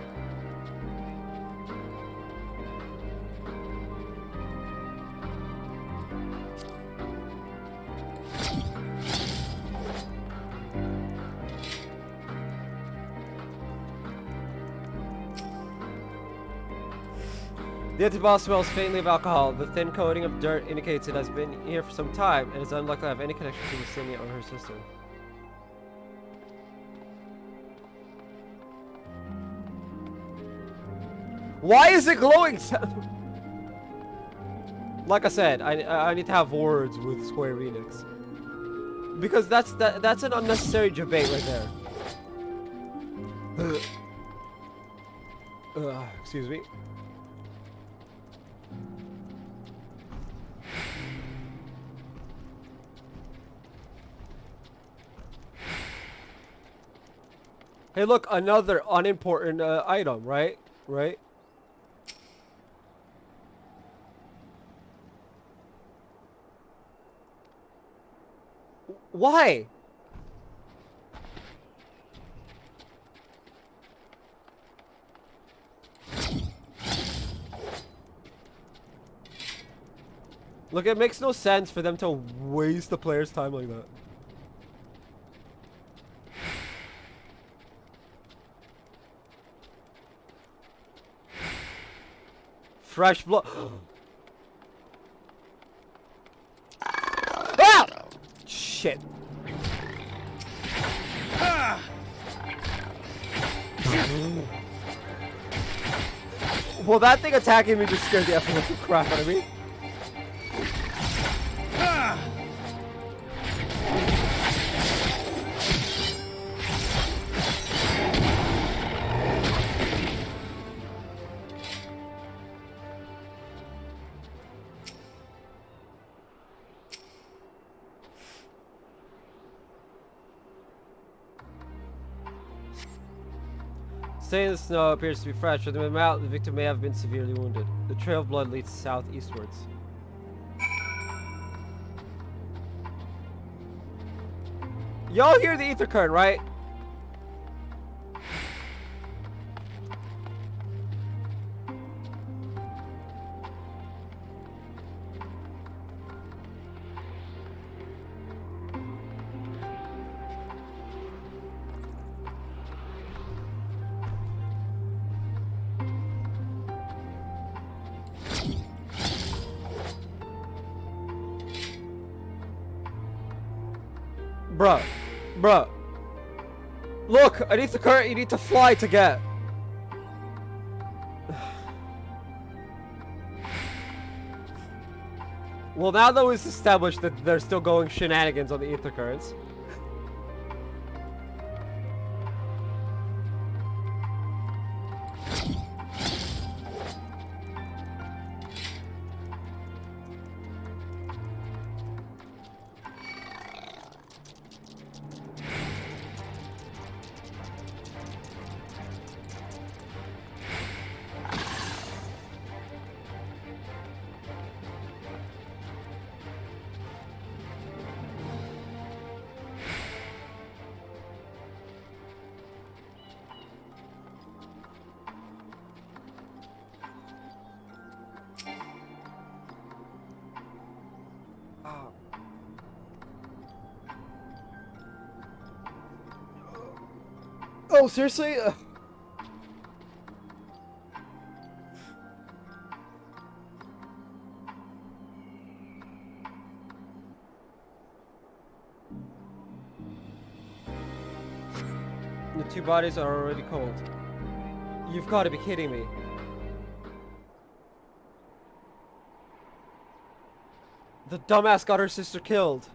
The empty bottle smells faintly of alcohol. The thin coating of dirt indicates it has been here for some time and is unlikely to have any connection to Lucinia or her sister. Why is it glowing? Like I said, I need to have words with Square Enix. Because that's an unnecessary debate right there. Excuse me. Hey, look, another unimportant item, right? Right? Why? Look, it makes no sense for them to waste the player's time like that. Fresh blood. Ah! Shit. Well, that thing attacking me just scared the absolute crap out of me. Staying in the snow appears to be fresh. With the out, the victim may have been severely wounded. The trail of blood leads southeastwards. Y'all hear the ether current, right? Bruh. Look, I need the current you need to fly to get. Well, now that it's established that they're still going shenanigans on the ether currents. Oh, seriously? The two bodies are already cold. You've got to be kidding me. The dumbass got her sister killed.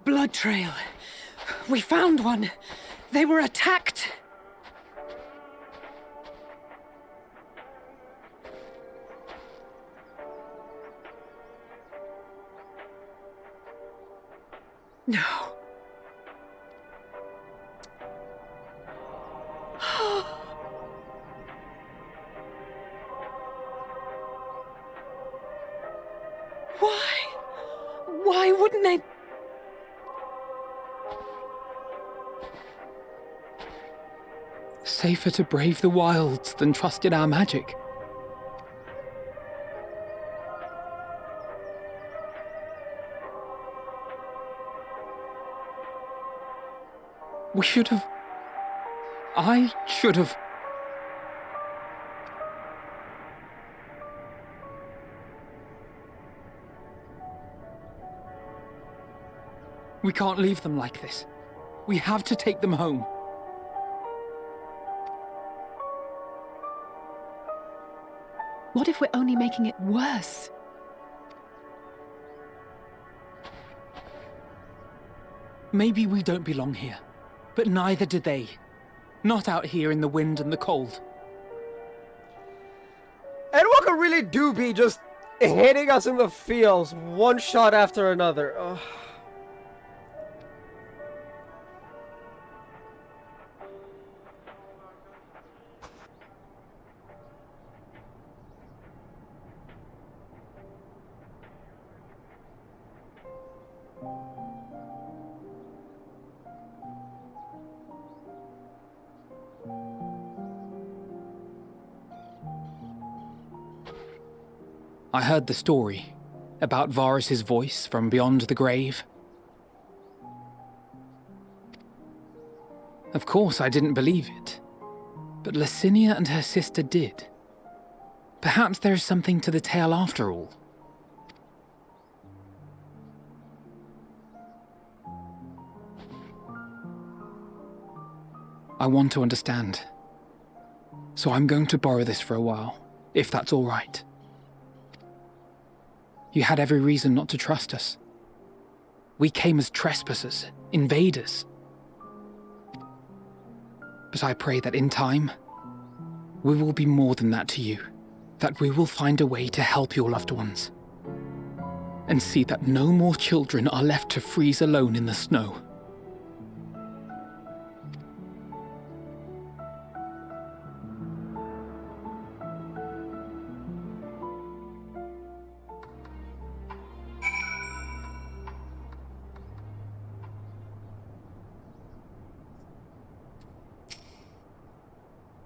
Blood trail. We found one. They were attacked. No. Why wouldn't they? Safer to brave the wilds than trust in our magic. We should have... I should have... We can't leave them like this. We have to take them home. What if we're only making it worse? Maybe we don't belong here, but neither do they. Not out here in the wind and the cold. Endwalker really do be just hitting us in the fields, one shot after another. Ugh. I heard the story about Varus's voice from beyond the grave. Of course, I didn't believe it, but Licinia and her sister did. Perhaps there is something to the tale after all. I want to understand, so I'm going to borrow this for a while, if that's all right. You had every reason not to trust us. We came as trespassers, invaders. But I pray that in time, we will be more than that to you, that we will find a way to help your loved ones, and see that no more children are left to freeze alone in the snow.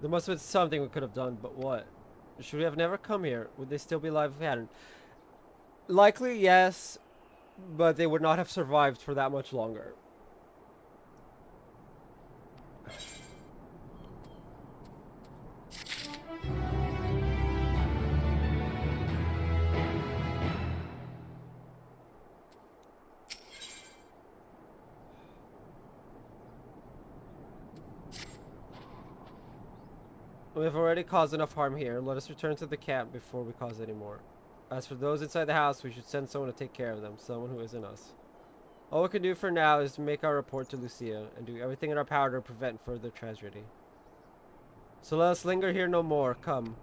There must have been something we could have done, but what? Should we have never come here? Would they still be alive if we hadn't? Likely, yes, but they would not have survived for that much longer. We have already caused enough harm here. Let us return to the camp before we cause any more. As for those inside the house, we should send someone to take care of them, someone who isn't us. All we can do for now is to make our report to Lucia and do everything in our power to prevent further tragedy. So let us linger here no more. Come.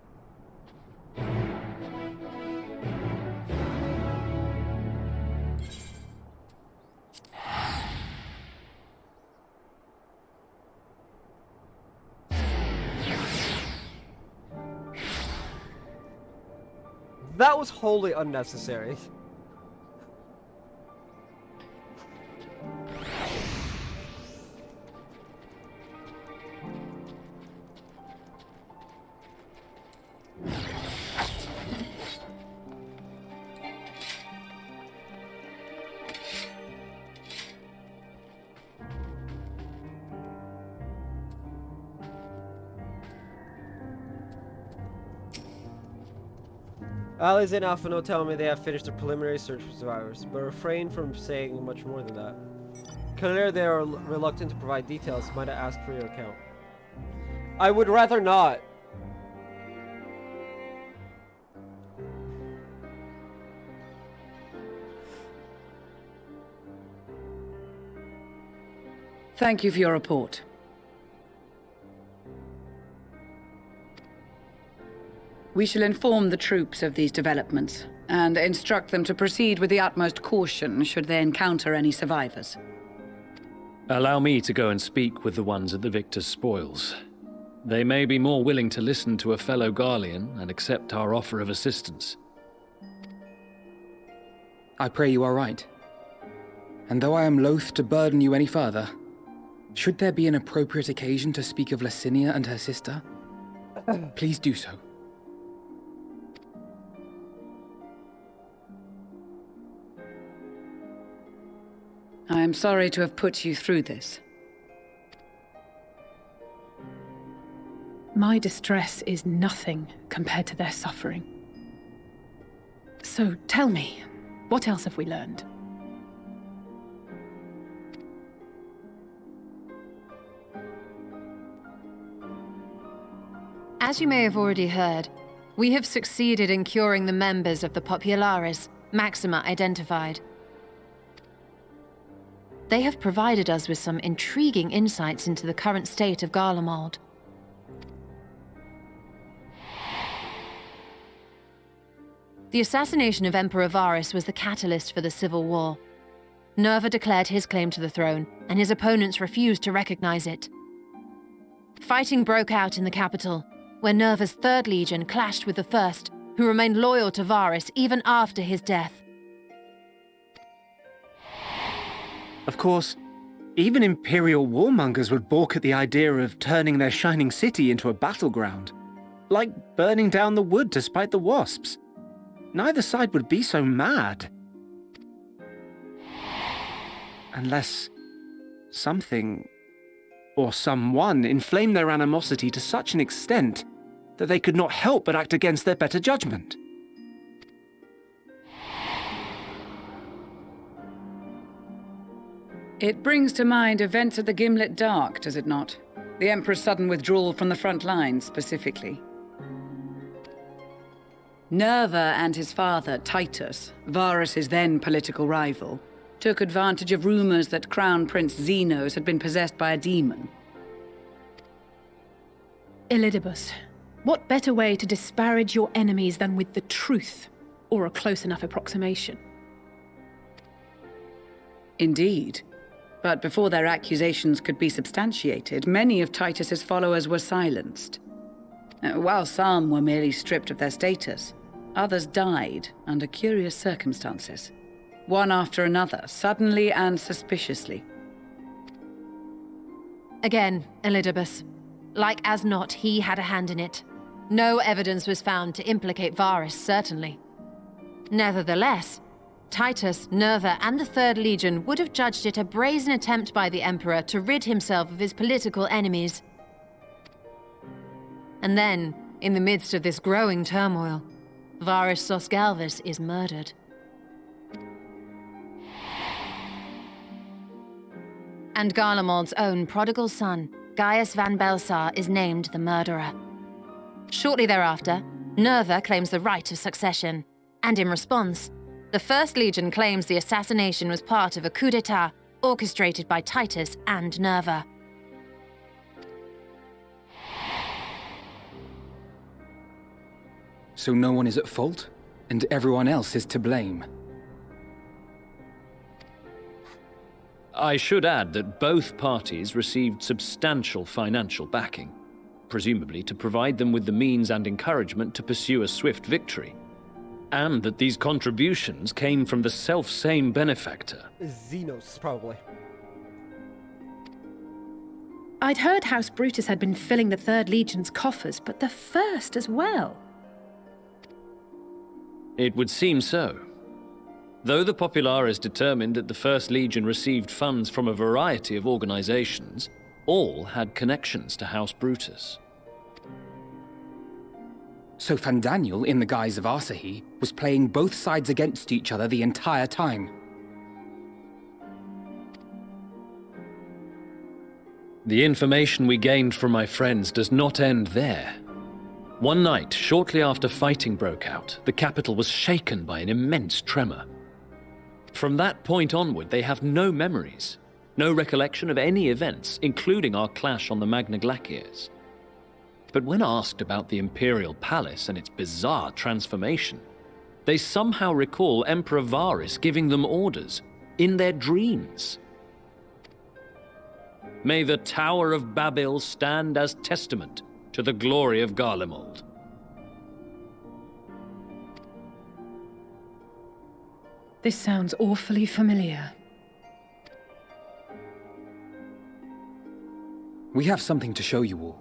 That was wholly unnecessary. Allies in Alphino tell me they have finished their preliminary search for survivors, but refrain from saying much more than that. Clearly they are reluctant to provide details. Might I ask for your account? I would rather not. Thank you for your report. We shall inform the troops of these developments, and instruct them to proceed with the utmost caution should they encounter any survivors. Allow me to go and speak with the ones at the victor's spoils. They may be more willing to listen to a fellow Garlean and accept our offer of assistance. I pray you are right. And though I am loath to burden you any further, should there be an appropriate occasion to speak of Licinia and her sister, please do so. I am sorry to have put you through this. My distress is nothing compared to their suffering. So tell me, what else have we learned? As you may have already heard, we have succeeded in curing the members of the Populares, Maxima identified. They have provided us with some intriguing insights into the current state of Garlemald. The assassination of Emperor Varus was the catalyst for the civil war. Nerva declared his claim to the throne, and his opponents refused to recognize it. Fighting broke out in the capital, where Nerva's Third Legion clashed with the First, who remained loyal to Varus even after his death. Of course, even Imperial warmongers would balk at the idea of turning their shining city into a battleground. Like burning down the wood to spite the wasps. Neither side would be so mad. Unless something or someone inflamed their animosity to such an extent that they could not help but act against their better judgment. It brings to mind events at the Gimlet Dark, does it not? The Emperor's sudden withdrawal from the front lines, specifically. Nerva and his father, Titus, Varus's then political rival, took advantage of rumors that Crown Prince Zenos had been possessed by a demon. Elidibus, what better way to disparage your enemies than with the truth, or a close enough approximation? Indeed. But before their accusations could be substantiated, many of Titus's followers were silenced. While some were merely stripped of their status, others died under curious circumstances. One after another, suddenly and suspiciously. Again, Elidibus. Like as not, he had a hand in it. No evidence was found to implicate Varus, certainly. Nevertheless, Titus, Nerva, and the Third Legion would have judged it a brazen attempt by the Emperor to rid himself of his political enemies. And then, in the midst of this growing turmoil, Varus Sosgalvis is murdered. And Garlemald's own prodigal son, Gaius van Belsar, is named the murderer. Shortly thereafter, Nerva claims the right of succession, and in response, the First Legion claims the assassination was part of a coup d'etat orchestrated by Titus and Nerva. So no one is at fault, and everyone else is to blame. I should add that both parties received substantial financial backing, presumably to provide them with the means and encouragement to pursue a swift victory. And that these contributions came from the self-same benefactor. Zenos, probably. I'd heard House Brutus had been filling the Third Legion's coffers, but the First as well. It would seem so. Though the Populares determined that the First Legion received funds from a variety of organizations, all had connections to House Brutus. So Fandaniel, in the guise of Asahi, was playing both sides against each other the entire time. The information we gained from my friends does not end there. One night, shortly after fighting broke out, the capital was shaken by an immense tremor. From that point onward, they have no memories, no recollection of any events, including our clash on the Magna Glaciers. But when asked about the Imperial Palace and its bizarre transformation, they somehow recall Emperor Varus giving them orders in their dreams. May the Tower of Babel stand as testament to the glory of Garlemald. This sounds awfully familiar. We have something to show you all.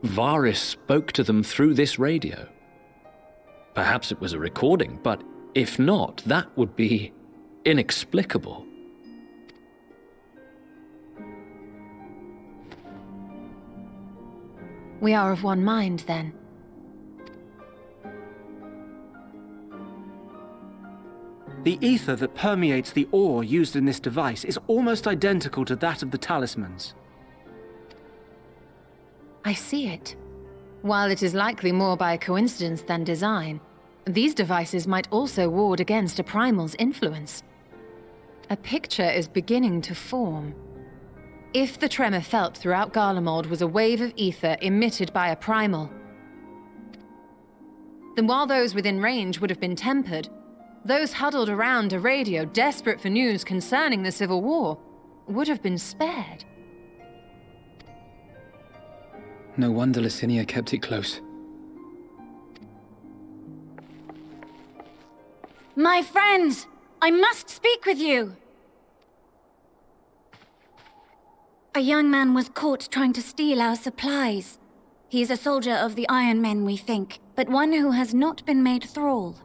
Varus spoke to them through this radio. Perhaps it was a recording, but if not, that would be inexplicable. We are of one mind, then. The ether that permeates the ore used in this device is almost identical to that of the talismans. I see it. While it is likely more by coincidence than design, these devices might also ward against a primal's influence. A picture is beginning to form. If the tremor felt throughout Garlemald was a wave of ether emitted by a primal, then while those within range would have been tempered, those huddled around a radio desperate for news concerning the Civil War would have been spared. No wonder Licinia kept it close. My friends, I must speak with you. A young man was caught trying to steal our supplies. He is a soldier of the Iron Men, we think, but one who has not been made thrall.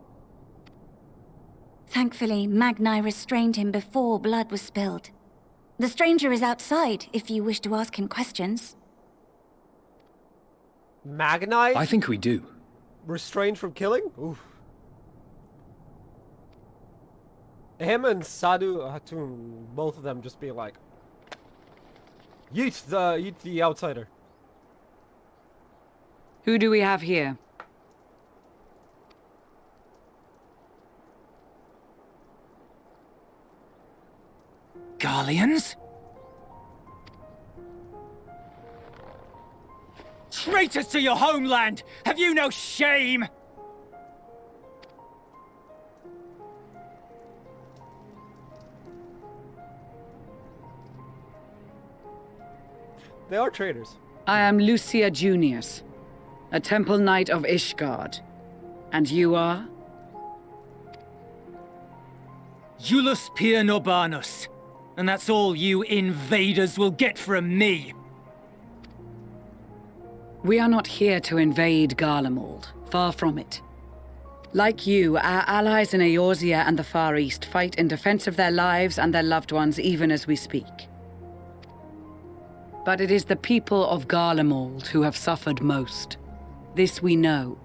Thankfully, Magni restrained him before blood was spilled. The stranger is outside, if you wish to ask him questions. Magni? I think we do. Restrained from killing? Oof. Him and Sadu Hatun, both of them just being like, yeet the outsider. Who do we have here? Garleans? Traitors to your homeland! Have you no shame? They are traitors. I am Lucia Junius, a Temple Knight of Ishgard. And you are? Iulus Pier Norbanus. And that's all you invaders will get from me. We are not here to invade Garlemald. Far from it. Like you, our allies in Eorzea and the Far East fight in defense of their lives and their loved ones even as we speak. But it is the people of Garlemald who have suffered most. This we know.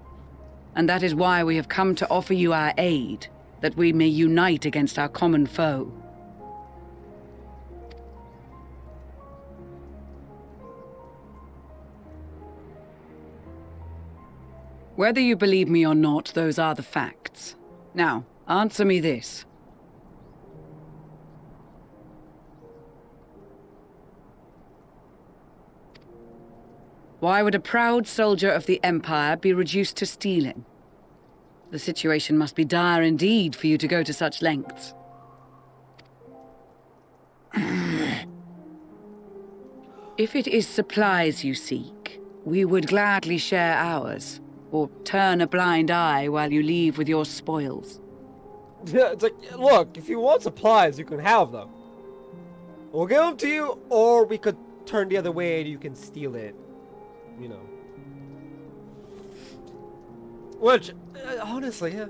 And that is why we have come to offer you our aid, that we may unite against our common foe. Whether you believe me or not, those are the facts. Now, answer me this. Why would a proud soldier of the Empire be reduced to stealing? The situation must be dire indeed for you to go to such lengths. If it is supplies you seek, we would gladly share ours. Or turn a blind eye while you leave with your spoils. Yeah, it's like, look, if you want supplies, you can have them. We'll give them to you, or we could turn the other way and you can steal it. You know. Which, honestly, yeah.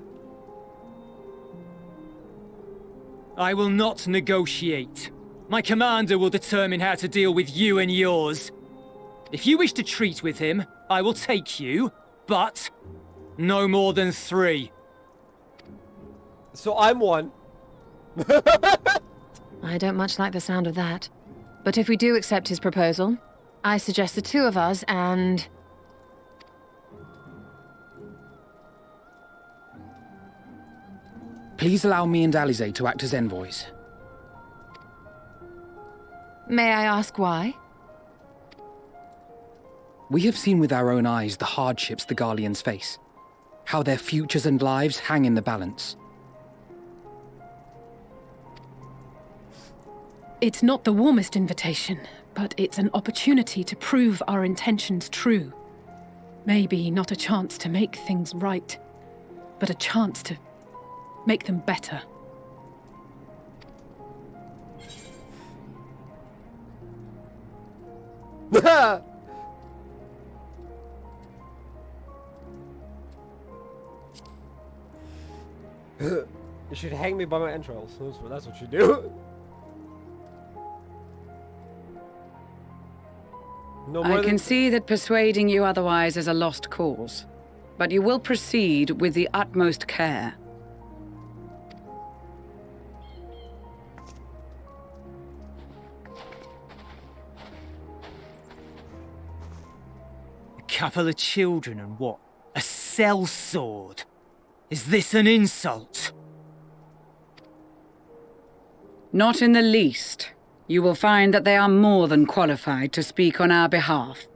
I will not negotiate. My commander will determine how to deal with you and yours. If you wish to treat with him, I will take you. But no more than 3. So I'm one. I don't much like the sound of that. But if we do accept his proposal, I suggest the 2 of us and... Please allow me and Alize to act as envoys. May I ask why? We have seen with our own eyes the hardships the Garleans face, how their futures and lives hang in the balance. It's not the warmest invitation, but it's an opportunity to prove our intentions true. Maybe not a chance to make things right, but a chance to make them better. You should hang me by my entrails. That's what you do. No more I can see that persuading you otherwise is a lost cause, but you will proceed with the utmost care. A couple of children and what? A sellsword? Is this an insult? Not in the least. You will find that they are more than qualified to speak on our behalf.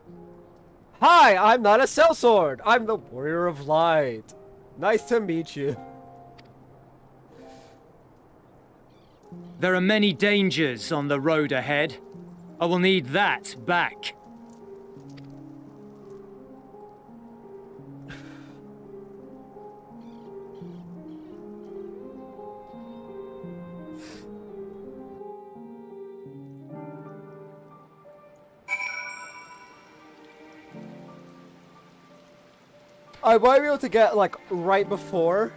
Hi, I'm not a sellsword. I'm the Warrior of Light. Nice to meet you. There are many dangers on the road ahead. I will need that back. I might be able to get, like, right before.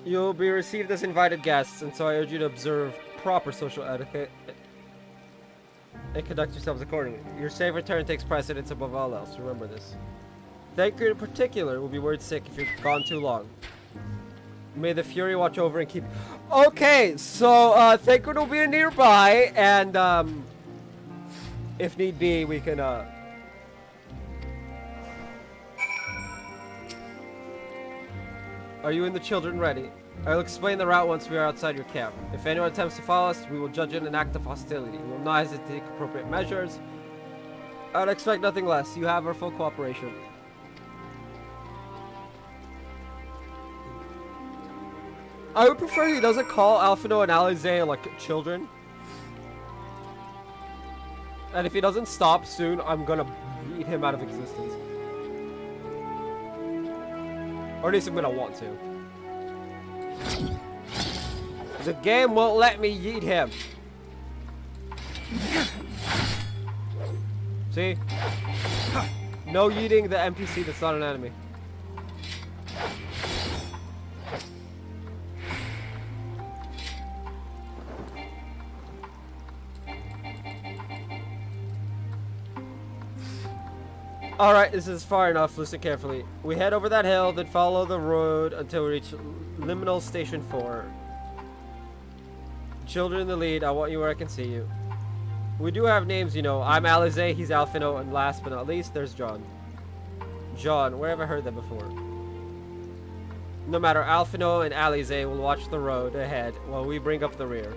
You'll be received as invited guests, and so I urge you to observe proper social etiquette and conduct yourselves accordingly. Your safe return takes precedence above all else. Remember this. Thank you in particular will be word sick if you're gone too long. May the Fury watch over and keep... Okay, so, Thancred will be nearby, and, if need be, we can, Are you and the children ready? I'll explain the route once we are outside your camp. If anyone attempts to follow us, we will judge it an act of hostility. We will not hesitate to take appropriate measures. I would expect nothing less. You have our full cooperation. I would prefer he doesn't call Alphino and Alize like children. And if he doesn't stop soon, I'm gonna beat him out of existence. Or at least I'm gonna want to. The game won't let me yeet him. See? No yeeting the NPC that's not an enemy. Alright, this is far enough. Listen carefully. We head over that hill, then follow the road until we reach Liminal Station 4. Children in the lead, I want you where I can see you. We do have names, you know. I'm Alize, he's Alphino, and last but not least, there's John. John, where have I heard that before? No matter, Alphino and Alize will watch the road ahead while we bring up the rear.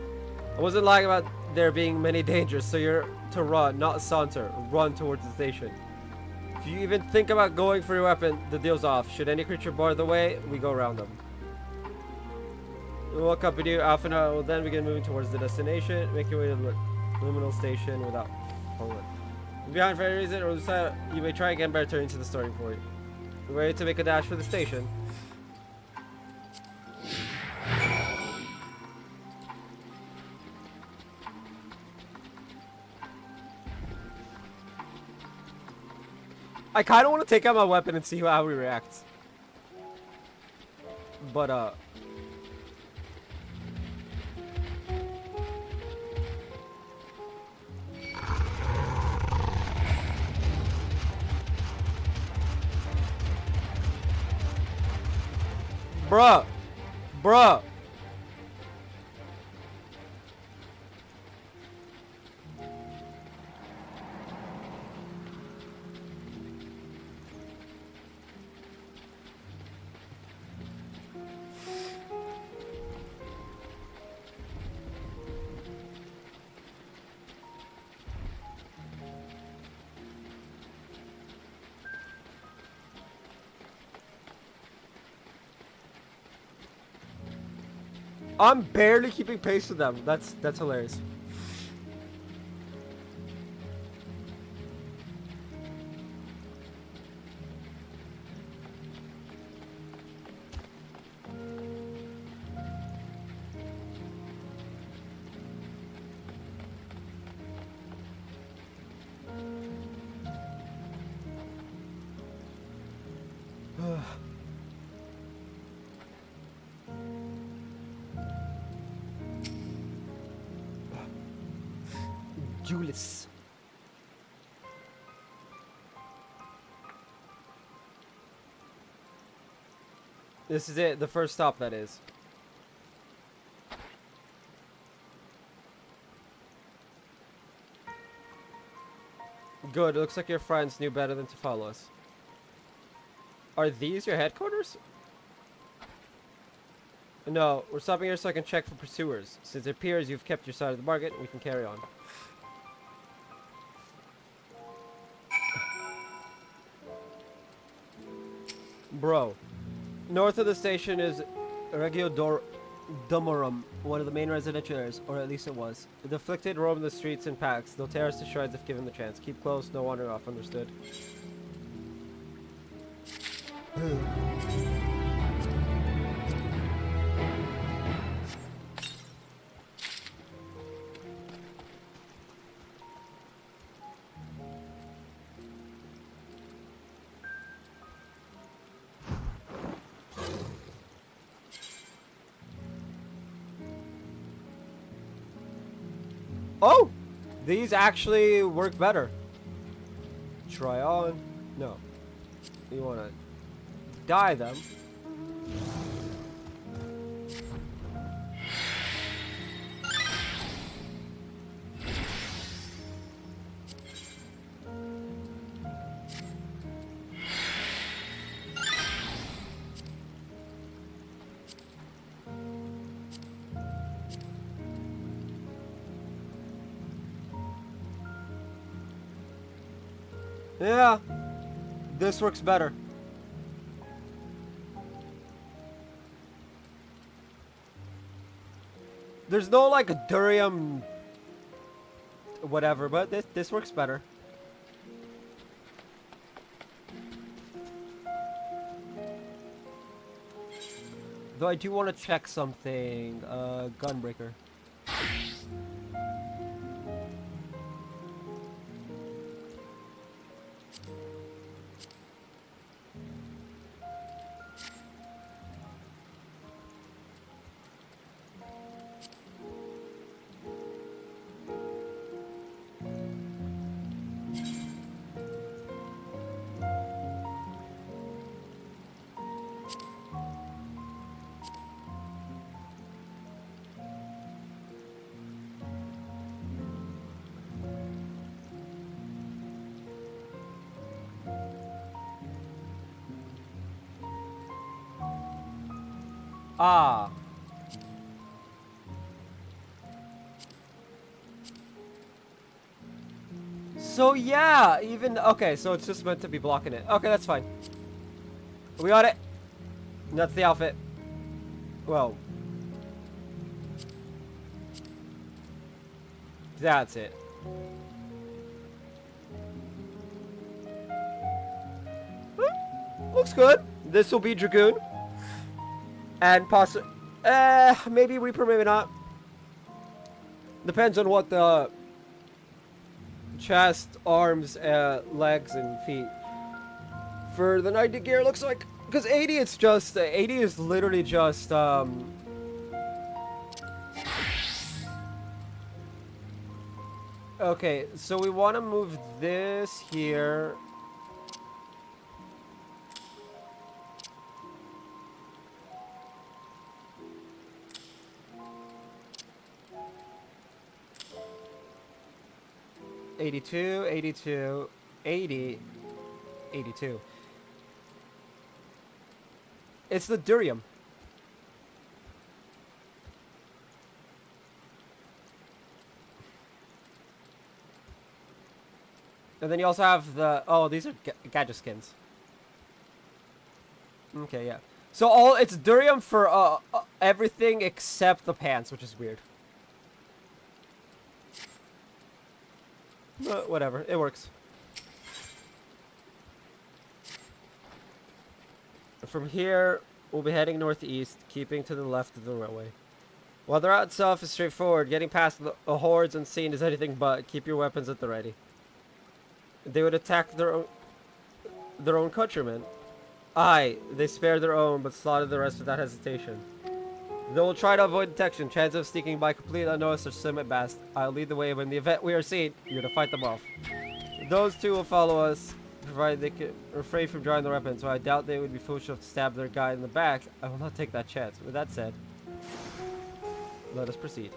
I wasn't lying about there being many dangers, so you're to run, not saunter. Run towards the station. If you even think about going for your weapon, the deal's off. Should any creature bar the way, we go around them. We'll accompany you. Alphino will then begin moving towards the destination. Make your way to the Liminal Station without falling. If behind for any reason, or you may try again by returning to the starting point. We're ready to make a dash for the station. I kind of want to take out my weapon and see how he reacts. But, Bruh. Bruh. I'm barely keeping pace with them. That's hilarious. Julius. This is it, the first stop, that is. Good, it looks like your friends knew better than to follow us. Are these your headquarters? No, we're stopping here so I can check for pursuers. Since it appears you've kept your side of the bargain, we can carry on. Bro. North of the station is Regio Domorum, one of the main residential areas, or at least it was. The afflicted roam the streets in packs. They'll tear us to shreds if given the chance. Keep close, no wandering off, understood? Oh! These actually work better. Try on. No. You want to dye them. Yeah, this works better. There's no like a durium whatever, but this works better. Though I do want to check something, gunbreaker. Ah. So yeah, even okay, so it's just meant to be blocking it. Okay, that's fine. We got it. That's the outfit. Well. That's it. Looks good. This will be Dragoon. And possibly, maybe Reaper, maybe not. Depends on what the chest, arms, legs, and feet for the 90 gear looks like. Because 80, it's just 80 is literally just okay, so we want to move this here. $82, $82, $80, $82. It's the durium. And then you also have the... Oh, these are gadget skins. Okay, yeah. So it's durium for everything except the pants, which is weird. But whatever, it works. From here, we'll be heading northeast, keeping to the left of the railway. While the route itself is straightforward, getting past the hordes unseen is anything but. Keep your weapons at the ready. They would attack their own countrymen. Aye, they spared their own, but slaughtered the rest without hesitation. They will try to avoid detection. Chance of sneaking by completely unnoticed or slim at best. I'll lead the way, but in the event we are seen, you're to fight them off. Those two will follow us, provided they can refrain from drawing their weapons, so I doubt they would be foolish enough to stab their guy in the back. I will not take that chance. With that said, let us proceed.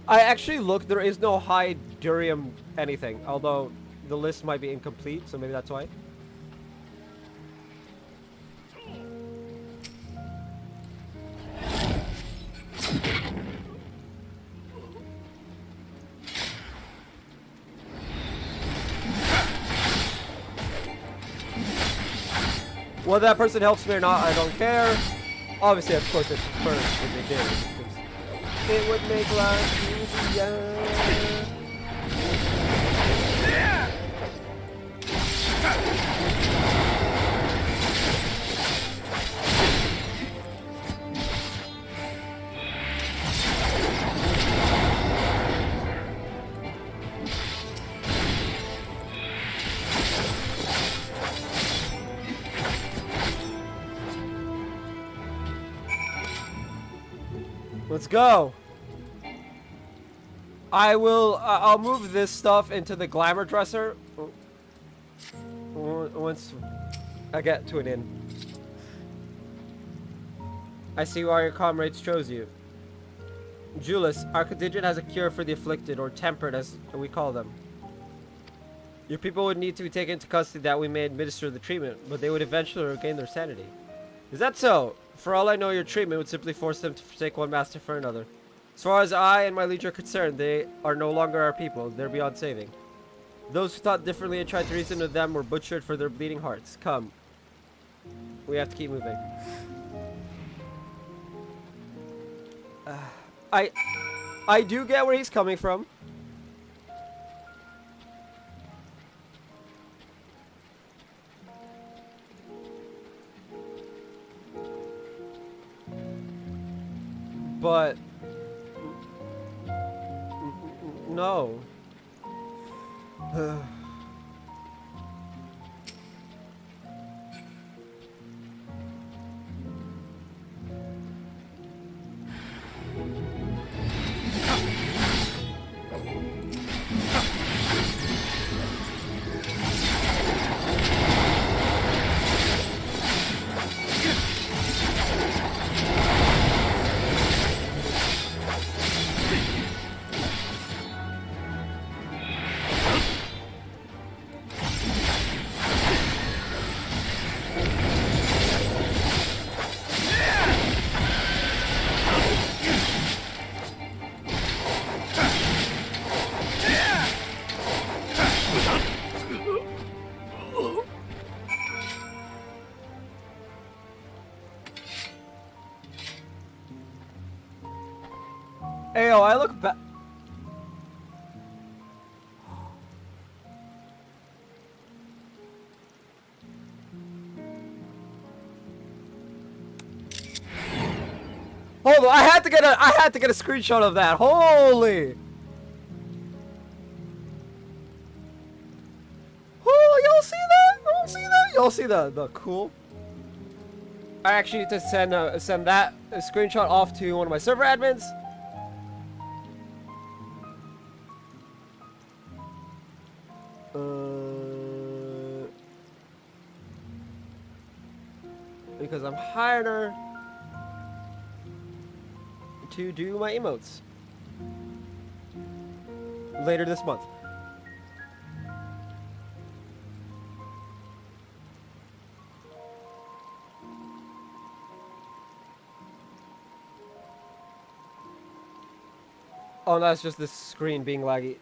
I actually looked, there is no high durium anything, although the list might be incomplete, so maybe that's why. Whether that person helps me or not, I don't care. Obviously, of course, it's preferred if they did. It would make life easier. Let's go. I'll move this stuff into the glamour dresser once I get to an inn. I see why your comrades chose you. Julius, our contingent has a cure for the afflicted, or tempered as we call them. Your people would need to be taken into custody that we may administer the treatment, but they would eventually regain their sanity. Is that so? For all I know, your treatment would simply force them to forsake one master for another. As far as I and my liege are concerned, they are no longer our people. They're beyond saving. Those who thought differently and tried to reason with them were butchered for their bleeding hearts. Come. We have to keep moving. I do get where he's coming from. But no. Ayo, I look back. Hold on, I had to get a screenshot of that. Holy! Oh, y'all see that? Y'all see that? Y'all see the cool? I actually need to send that screenshot off to one of my server admins. Because I'm hiring her to do my emotes later this month. Oh, that's just the screen being laggy.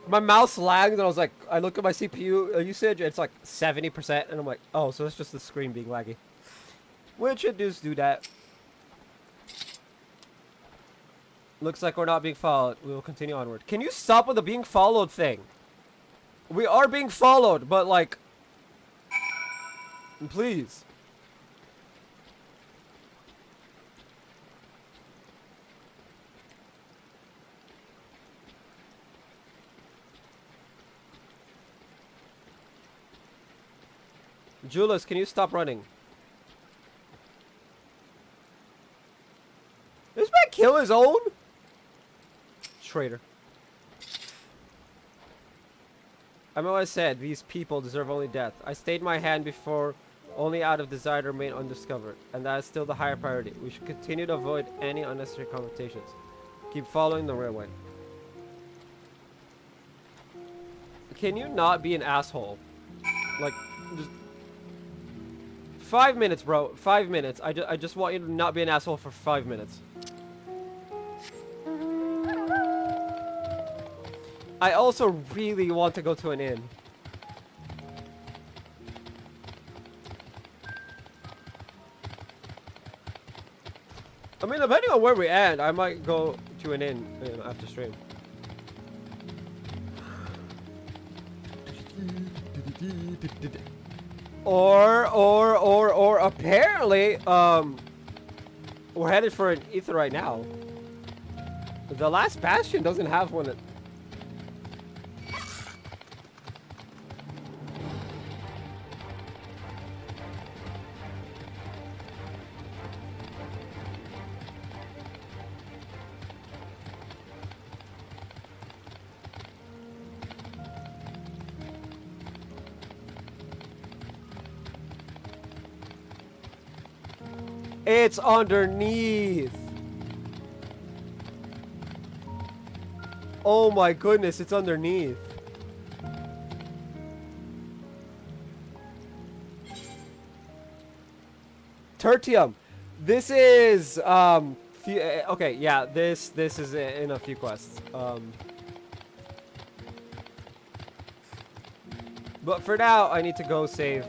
My mouse lagged and I was like, I look at my CPU usage, it's like 70%, and I'm like, oh, so that's just the screen being laggy. Which it does do that. Looks like we're not being followed. We will continue onward. Can you stop with the being followed thing? We are being followed, but like... Please. Julius, can you stop running? This man kill his own? Traitor. I mean what I said, these people deserve only death. I stayed my hand before only out of desire to remain undiscovered, and that is still the higher priority. We should continue to avoid any unnecessary confrontations. Keep following the railway. Can you not be an asshole? Like, just... 5 minutes, bro. 5 minutes. I just want you to not be an asshole for 5 minutes. I also really want to go to an inn. I mean, depending on where we end, I might go to an inn after stream. Or apparently, we're headed for an ether right now. The last bastion doesn't have one. It's underneath. Oh my goodness, it's underneath. Tertium. This is okay, yeah, this is in a few quests. But for now, I need to go save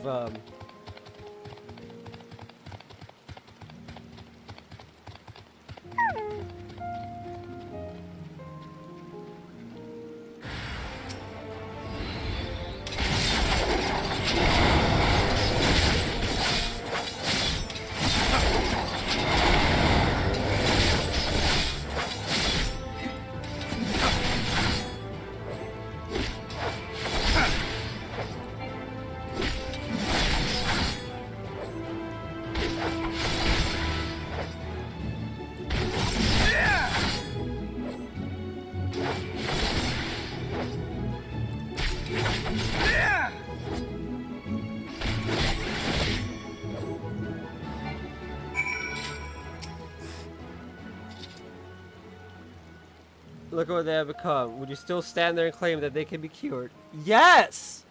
Look what they have become. Would you still stand there and claim that they can be cured? Yes!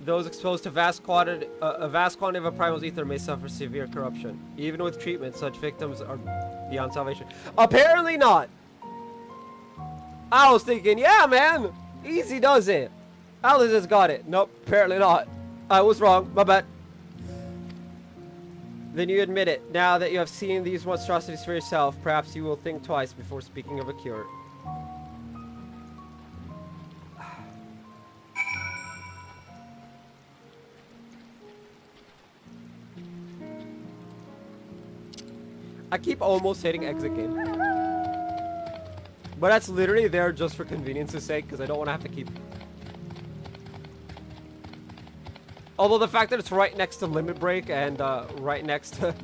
Those exposed to a vast quantity of a primal's ether may suffer severe corruption. Even with treatment, such victims are beyond salvation. Apparently not! I was thinking, yeah, man! Easy does it. Alice has got it. Nope, apparently not. I was wrong. My bad. Then you admit it. Now that you have seen these monstrosities for yourself, perhaps you will think twice before speaking of a cure. I keep almost hitting exit game. But that's literally there just for convenience's sake, because I don't want to have to keep... Although the fact that it's right next to Limit Break and right next to...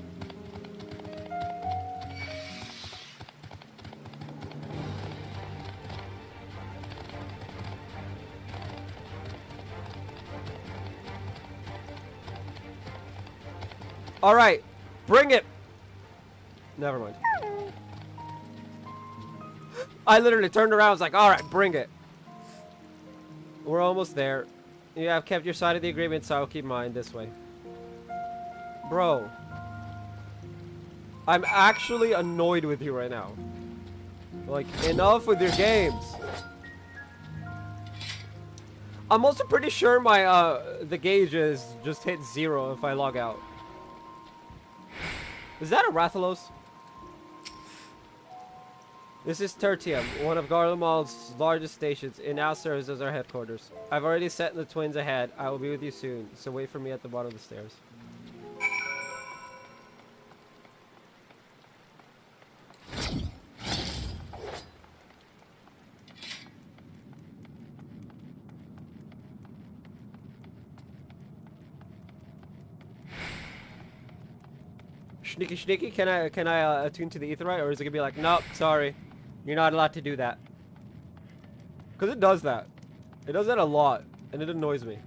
Alright, bring it! Never mind. I literally turned around and was like, alright, bring it. We're almost there. You have kept your side of the agreement, so I'll keep mine this way. Bro. I'm actually annoyed with you right now. Like, enough with your games. I'm also pretty sure my, the gauges just hit 0 if I log out. Is that a Rathalos? This is Tertium, one of Garlemald's largest stations. It now serves as our headquarters. I've already sent the twins ahead. I will be with you soon, so wait for me at the bottom of the stairs. Sneaky, can I attune to the Etherite, or is it gonna be like, nope, sorry, you're not allowed to do that? Because it does that. It does that a lot, and it annoys me.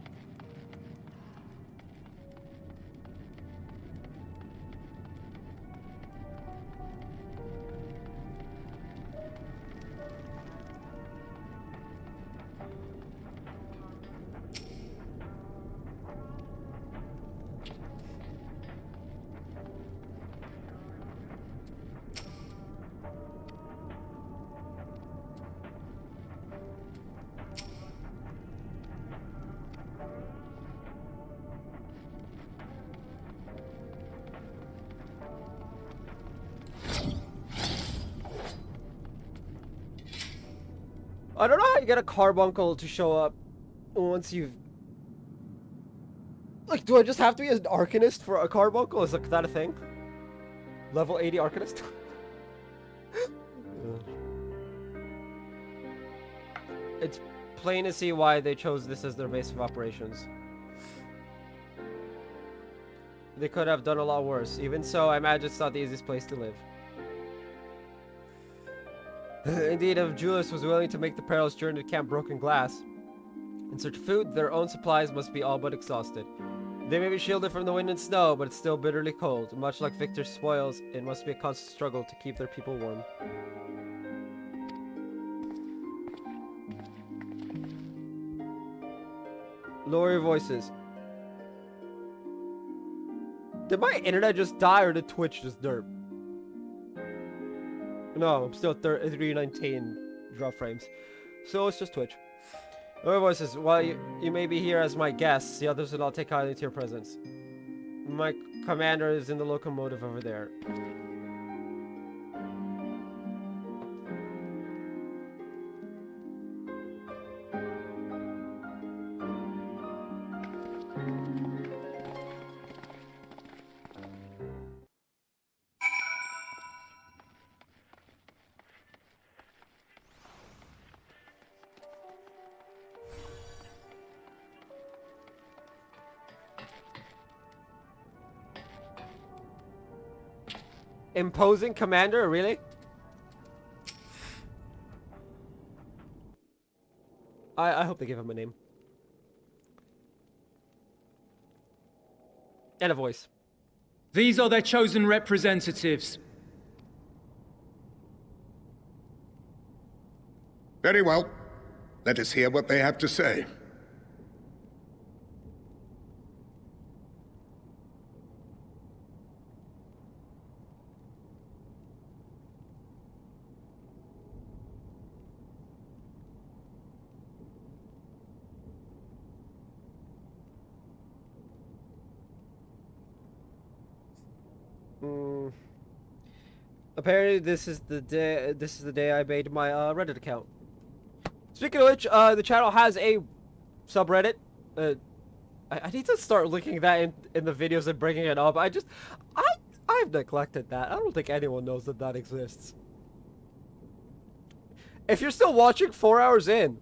I don't know how you get a carbuncle to show up once you've... Like, do I just have to be an Arcanist for a carbuncle? Is that a thing? Level 80 Arcanist? It's plain to see why they chose this as their base of operations. They could have done a lot worse. Even so, I imagine it's not the easiest place to live. Indeed, if Julius was willing to make the perilous journey to Camp Broken Glass in search of food, their own supplies must be all but exhausted. They may be shielded from the wind and snow, but it's still bitterly cold. Much like Victor's spoils, it must be a constant struggle to keep their people warm. Lower your voices. Did my internet just die, or did Twitch just derp? No, I'm still at 319 drop frames. So it's just Twitch. Lower voices. While you may be here as my guests, the others will not take kindly to your presence. My commander is in the locomotive over there. Imposing commander, really? I hope they give him a name. And a voice. These are their chosen representatives. Very well. Let us hear what they have to say. Apparently, this is the day I made my Reddit account. Speaking of which, the channel has a subreddit. I need to start looking that in the videos and bringing it up. I've neglected that. I don't think anyone knows that that exists. If you're still watching 4 hours in,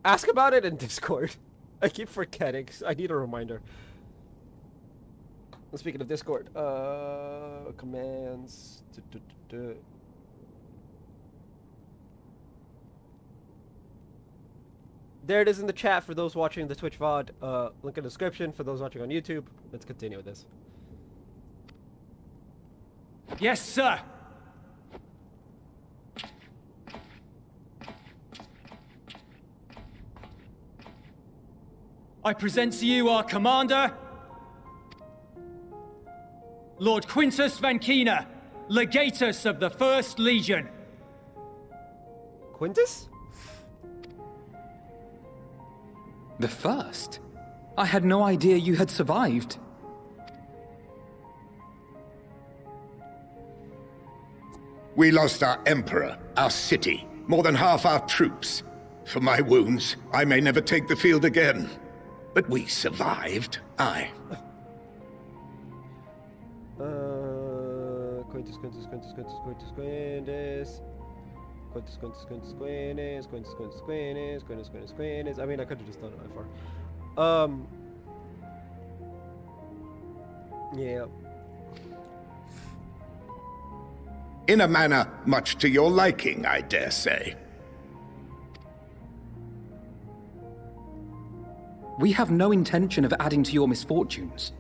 ask about it in Discord. I keep forgetting. I need a reminder. Speaking of Discord, commands. There it is in the chat for those watching the Twitch VOD. Link in the description for those watching on YouTube. Let's continue with this. Yes, sir. I present to you our commander, Lord Quintus Vankina, Legatus of the First Legion. Quintus? The first? I had no idea you had survived. We lost our emperor, our city, more than half our troops. For my wounds, I may never take the field again. But we survived, aye. I mean, I could have just done it before. Yeah. In a manner much to your liking, I dare say. We have no intention of adding to your misfortunes,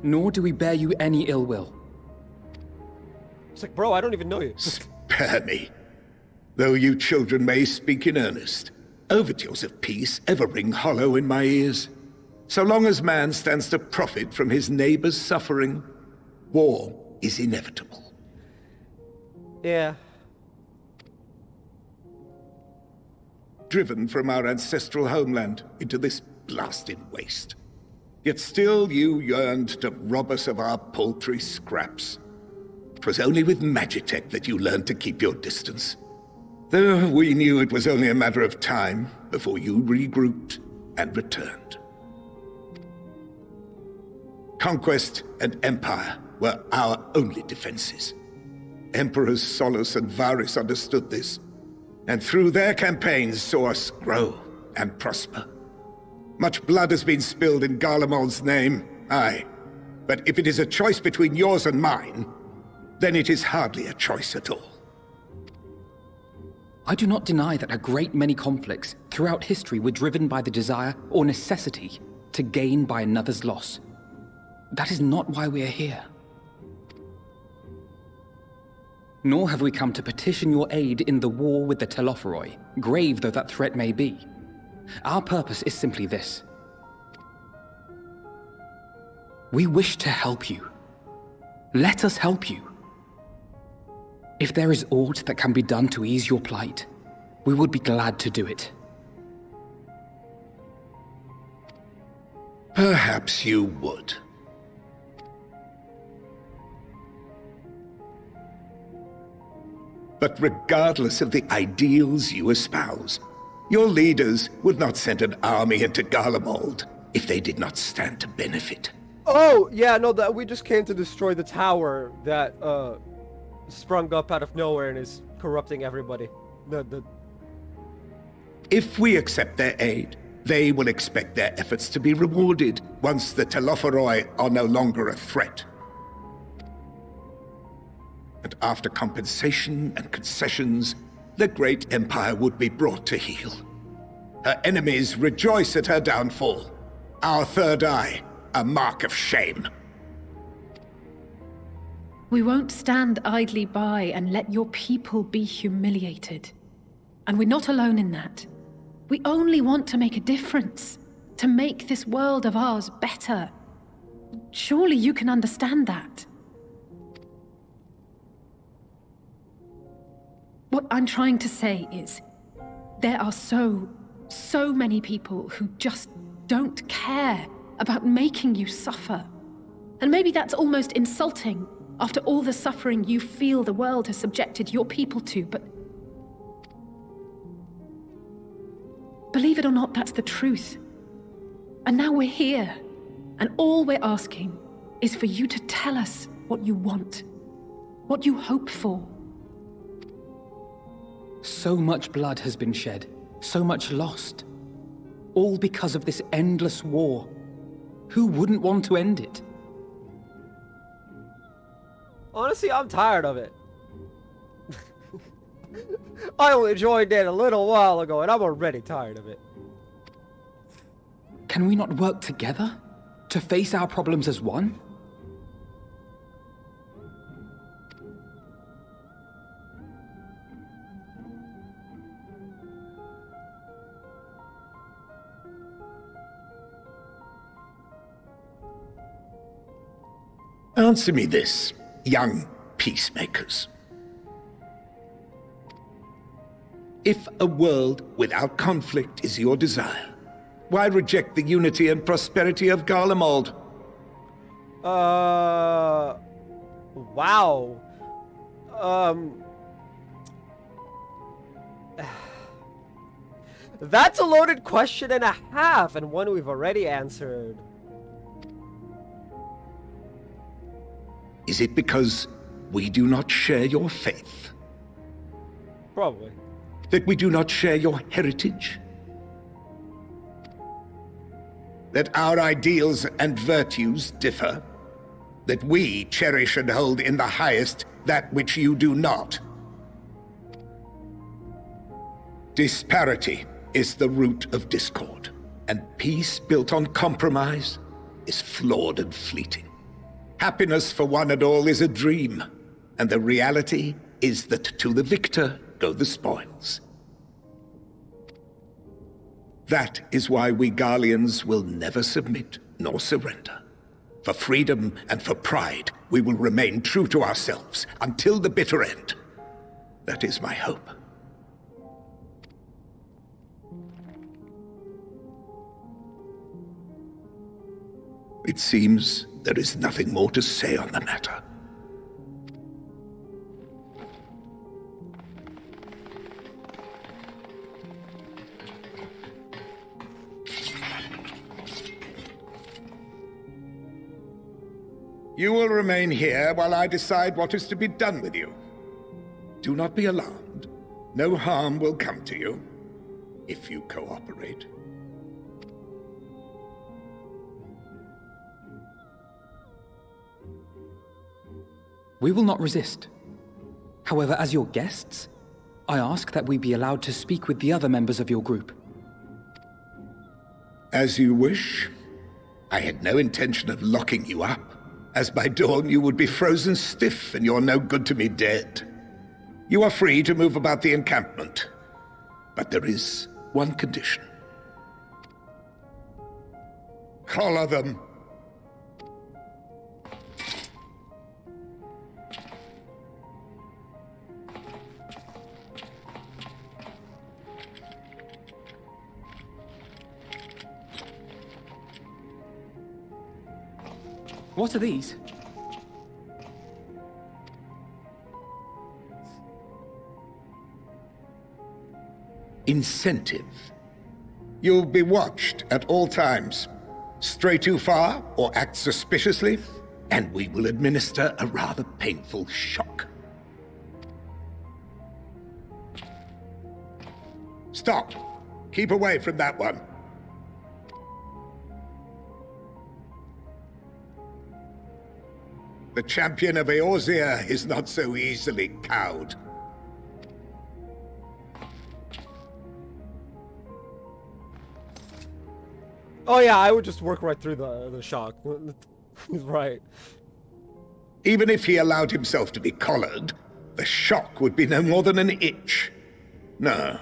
nor do we bear you any ill will. It's like, bro, I don't even know you. Spare me. Though you children may speak in earnest, overtures of peace ever ring hollow in my ears. So long as man stands to profit from his neighbor's suffering, war is inevitable. Yeah. Driven from our ancestral homeland into this blasted waste. Yet still you yearned to rob us of our paltry scraps. 'Twas only with Magitech that you learned to keep your distance. Though we knew it was only a matter of time before you regrouped and returned. Conquest and empire were our only defenses. Emperors Solus and Varys understood this, and through their campaigns saw us grow and prosper. Much blood has been spilled in Garlemald's name, aye. But if it is a choice between yours and mine, then it is hardly a choice at all. I do not deny that a great many conflicts throughout history were driven by the desire or necessity to gain by another's loss. That is not why we are here. Nor have we come to petition your aid in the war with the Telophoroi, grave though that threat may be. Our purpose is simply this. We wish to help you. Let us help you. If there is aught that can be done to ease your plight, we would be glad to do it. Perhaps you would. But regardless of the ideals you espouse, your leaders would not send an army into Garlemald if they did not stand to benefit. Oh, yeah, no, that we just came to destroy the tower that sprung up out of nowhere and is corrupting everybody. If we accept their aid, they will expect their efforts to be rewarded once the Telophoroi are no longer a threat. And after compensation and concessions, the great empire would be brought to heel. Her enemies rejoice at her downfall. Our third eye, a mark of shame. We won't stand idly by and let your people be humiliated. And we're not alone in that. We only want to make a difference, to make this world of ours better. Surely you can understand that. What I'm trying to say is, there are so many people who just don't care about making you suffer. And maybe that's almost insulting after all the suffering you feel the world has subjected your people to, but believe it or not, that's the truth. And now we're here, and all we're asking is for you to tell us what you want, what you hope for. So much blood has been shed, so much lost. All because of this endless war. Who wouldn't want to end it? Honestly, I'm tired of it. I only joined in a little while ago, and I'm already tired of it. Can we not work together to face our problems as one? Answer me this, young peacemakers. If a world without conflict is your desire, why reject the unity and prosperity of Garlemald? Wow. That's a loaded question and a half, and one we've already answered. Is it because we do not share your faith? Probably. That we do not share your heritage? That our ideals and virtues differ? That we cherish and hold in the highest that which you do not? Disparity is the root of discord, and peace built on compromise is flawed and fleeting. Happiness for one and all is a dream, and the reality is that to the victor go the spoils. That is why we Garleans will never submit nor surrender. For freedom and for pride, we will remain true to ourselves until the bitter end. That is my hope. It seems there is nothing more to say on the matter. You will remain here while I decide what is to be done with you. Do not be alarmed. No harm will come to you, if you cooperate. We will not resist. However, as your guests, I ask that we be allowed to speak with the other members of your group. As you wish. I had no intention of locking you up, as by dawn you would be frozen stiff and you're no good to me dead. You are free to move about the encampment, but there is one condition. Collar them. What are these? Incentive. You'll be watched at all times. Stray too far or act suspiciously, and we will administer a rather painful shock. Stop! Keep away from that one. The champion of Eorzea is not so easily cowed. Oh yeah, I would just work right through the shock. He's right. Even if he allowed himself to be collared, the shock would be no more than an itch. No.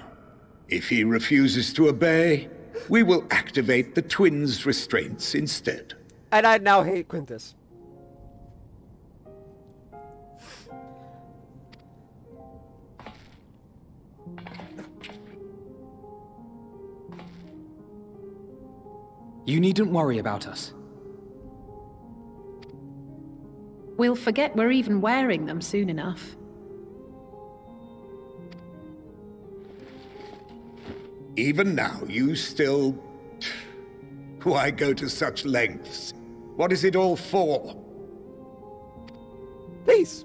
If he refuses to obey, we will activate the twins' restraints instead. And I now hate Quintus. You needn't worry about us. We'll forget we're even wearing them soon enough. Even now, you still... Why go to such lengths? What is it all for? Peace.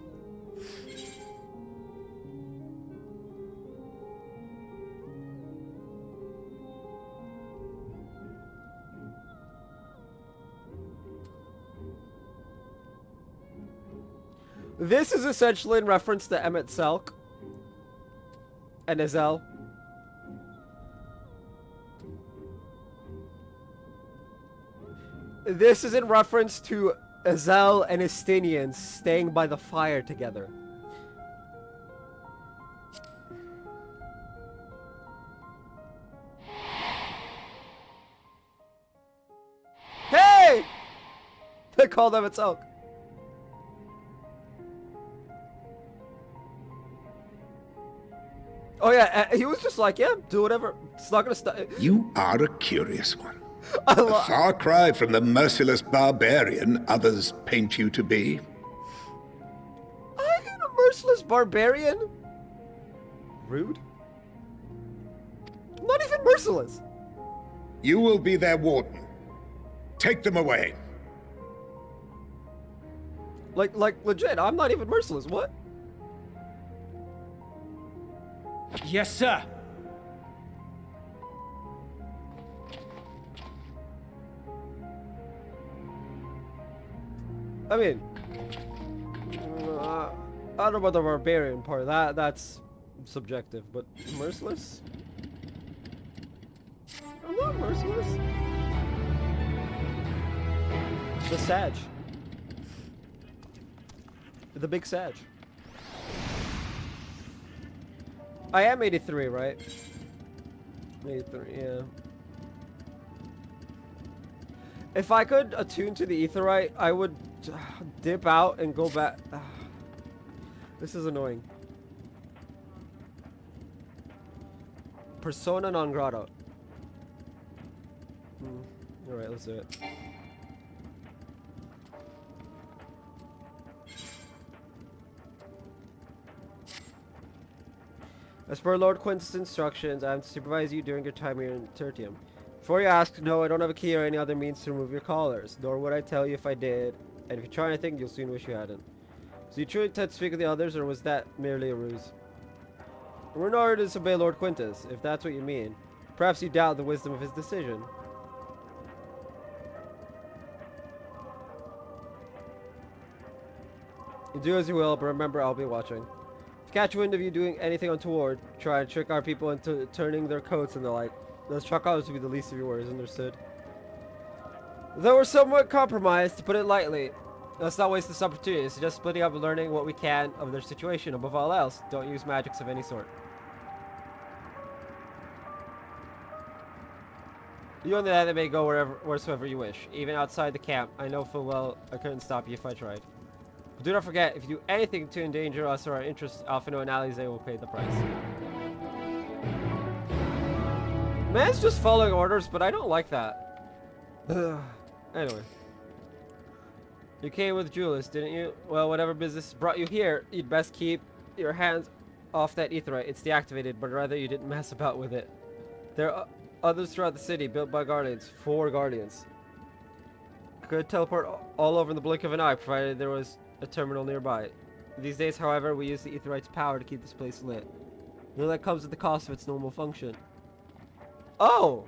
This is essentially in reference to Emmett Selk and Azel. This is in reference to Azel and Estinians staying by the fire together. Hey! They called Emmett Selk. Oh yeah, he was just like, yeah, do whatever. It's not gonna stop. You are a curious one. A far cry from the merciless barbarian others paint you to be. I ain't a merciless barbarian. Rude. I'm not even merciless. You will be their warden. Take them away. Like legit, I'm not even merciless. What? Yes, sir. I mean, I don't know about the barbarian part. That's subjective, but merciless? I'm not merciless. The Sag. The big Sag. I am 83, right? 83, yeah. If I could attune to the Etherite, I would dip out and go back. This is annoying. Persona non grata. Alright, let's do it. As per Lord Quintus' instructions, I am to supervise you during your time here in Tertium. Before you ask, no, I don't have a key or any other means to remove your collars, nor would I tell you if I did, and if you try anything, you'll soon wish you hadn't. So you truly intend to speak with the others, or was that merely a ruse? We're in order to disobey Lord Quintus, if that's what you mean. Perhaps you doubt the wisdom of his decision. You do as you will, but remember, I'll be watching. If you catch wind of you doing anything untoward, try and trick our people into turning their coats and the like. Those collars will be the least of your worries, understood? Though we're somewhat compromised, to put it lightly, let's not waste this opportunity. Suggest splitting up and learning what we can of their situation. Above all else, don't use magics of any sort. You and the other may go wheresoever you wish, even outside the camp. I know full well I couldn't stop you if I tried. But do not forget, if you do anything to endanger us or our interests, Alphino and Alize will pay the price. Man's just following orders, but I don't like that. Anyway. You came with Julius, didn't you? Well, whatever business brought you here, you'd best keep your hands off that Etherite. It's deactivated, but rather you didn't mess about with it. There are others throughout the city, built by Guardians. 4 Guardians. Could teleport all over in the blink of an eye, provided there was a terminal nearby. These days, however, we use the Etherite's power to keep this place lit. Though that comes at the cost of its normal function. Oh!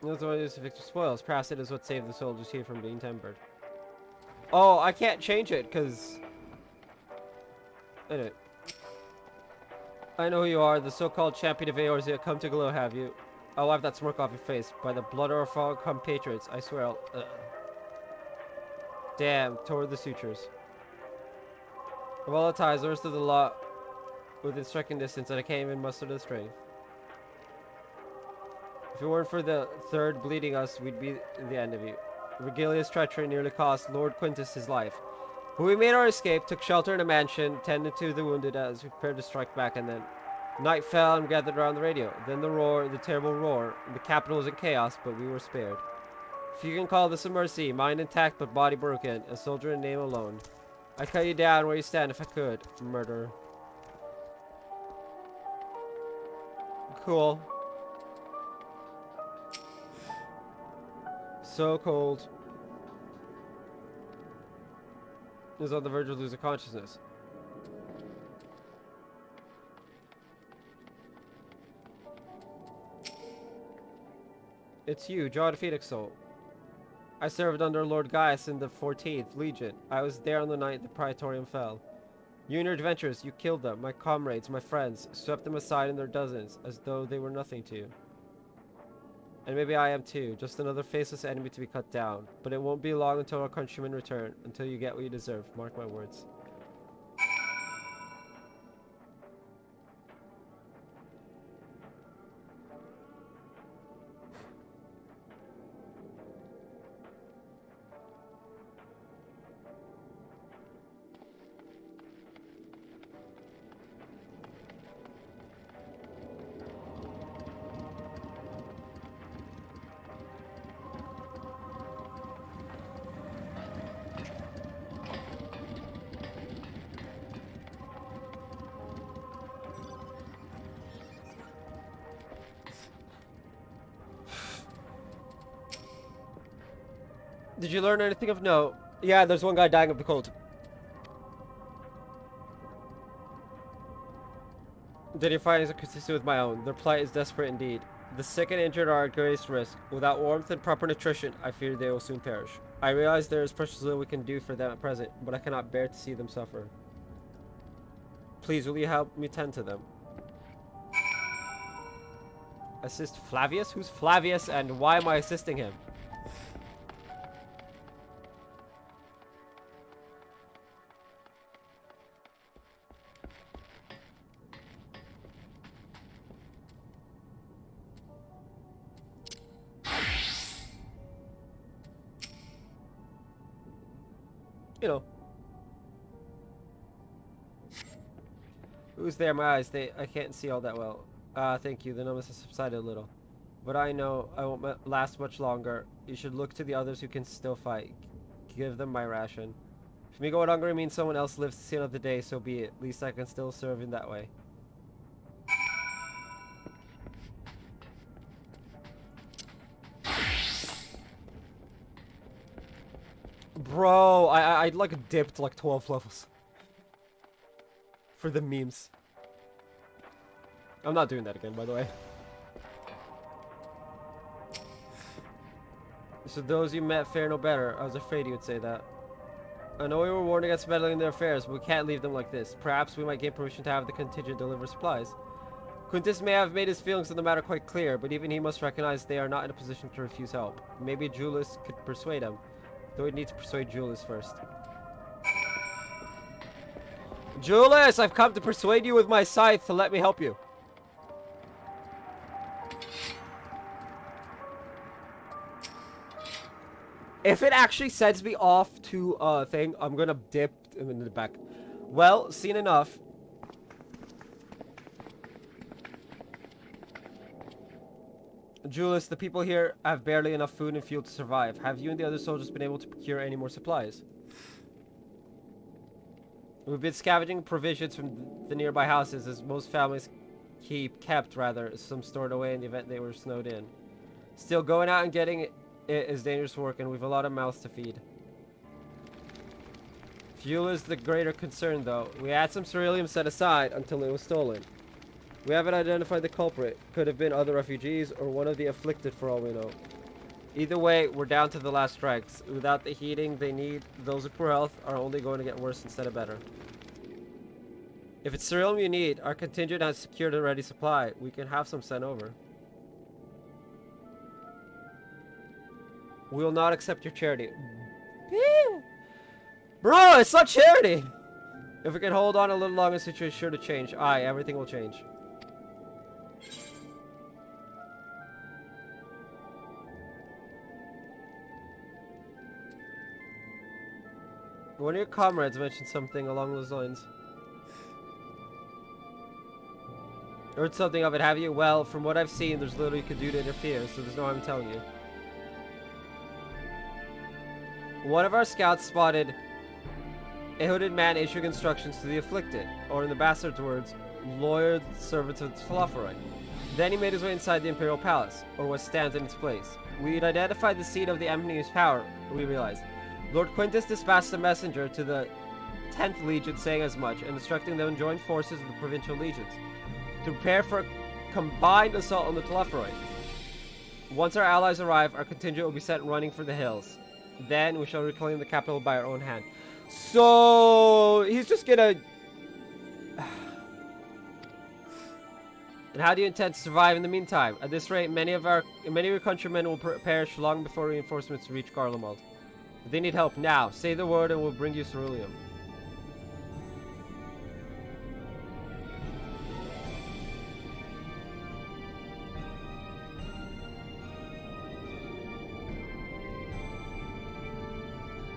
That's what I use to fix your spoils. Perhaps it is what saved the soldiers here from being tempered. Oh, I can't change it, because... Anyway. I know who you are, the so-called champion of Eorzea. Come to glow, have you? I'll wipe that smirk off your face. By the blood of our fallen compatriots, I swear I'll... Damn, tore the sutures. Of all the ties, the rest of the lot within striking distance, and I can't even muster the strength. If it weren't for the third bleeding us, we'd be the end of you. Regilia's treachery nearly cost Lord Quintus his life. But we made our escape, took shelter in a mansion, tended to the wounded as we prepared to strike back, and then night fell and gathered around the radio. Then the roar, the terrible roar. The capital was in chaos, but we were spared. If you can call this a mercy, mind intact but body broken, a soldier in name alone. I'd cut you down where you stand if I could, murderer. Cool. So cold. Is on the verge of losing consciousness. It's you, John Phoenix Soul. I served under Lord Gaius in the 14th Legion. I was there on the night the Praetorium fell. You and your adventurers, you killed them, my comrades, my friends, swept them aside in their dozens, as though they were nothing to you. And maybe I am too, just another faceless enemy to be cut down. But it won't be long until our countrymen return, until you get what you deserve, mark my words. Did you learn anything of note? Yeah, there's one guy dying of the cold. Did your findings are consistent with my own? Their plight is desperate indeed. The sick and injured are at greatest risk. Without warmth and proper nutrition, I fear they will soon perish. I realize there is precious little we can do for them at present, but I cannot bear to see them suffer. Please, will you help me tend to them? Assist Flavius? Who's Flavius and why am I assisting him? You know. Who's there? My eyes, I can't see all that well. Thank you. The numbness has subsided a little. But I know I won't last much longer. You should look to the others who can still fight. Give them my ration. If me going hungry means someone else lives to see another day, so be it. At least I can still serve in that way. Bro, I like dipped like 12 levels. For the memes. I'm not doing that again, by the way. So those you met fare no better. I was afraid you would say that. I know we were warned against meddling in their affairs, but we can't leave them like this. Perhaps we might gain permission to have the contingent deliver supplies. Quintus may have made his feelings on the matter quite clear, but even he must recognize they are not in a position to refuse help. Maybe Julius could persuade him. Though we'd need to persuade Julius first. Julius, I've come to persuade you with my scythe to let me help you. If it actually sends me off to a thing, I'm gonna dip in the back. Well, seen enough. Julius, the people here have barely enough food and fuel to survive. Have you and the other soldiers been able to procure any more supplies? We've been scavenging provisions from the nearby houses, as most families kept some stored away in the event they were snowed in. Still, going out and getting it is dangerous work, and we've a lot of mouths to feed. Fuel is the greater concern, though. We had some cerealium set aside until it was stolen. We haven't identified the culprit. Could have been other refugees or one of the afflicted for all we know. Either way, we're down to the last strikes. Without the heating they need, those with poor health are only going to get worse instead of better. If it's cerealium you need, our contingent has secured a ready supply. We can have some sent over. We will not accept your charity. Bro, it's not charity! If we can hold on a little longer, the situation is sure to change. Aye, everything will change. One of your comrades mentioned something along those lines. Heard something of it, have you? Well, from what I've seen, there's little you could do to interfere, so there's no harm in telling you. One of our scouts spotted a hooded man issuing instructions to the afflicted, or in the bastard's words, loyal servants of Telophoroi. Then he made his way inside the Imperial Palace, or what stands in its place. We'd identified the seat of the enemy's power, we realized. Lord Quintus dispatched a messenger to the 10th Legion saying as much, and instructing them to join forces with the provincial legions to prepare for a combined assault on the Telophoroi. Once our allies arrive, our contingent will be sent running for the hills. Then we shall reclaim the capital by our own hand. So he's just gonna... And how do you intend to survive in the meantime? At this rate, many of your countrymen will perish long before reinforcements reach Garlemald. If they need help now, say the word and we'll bring you ceruleum.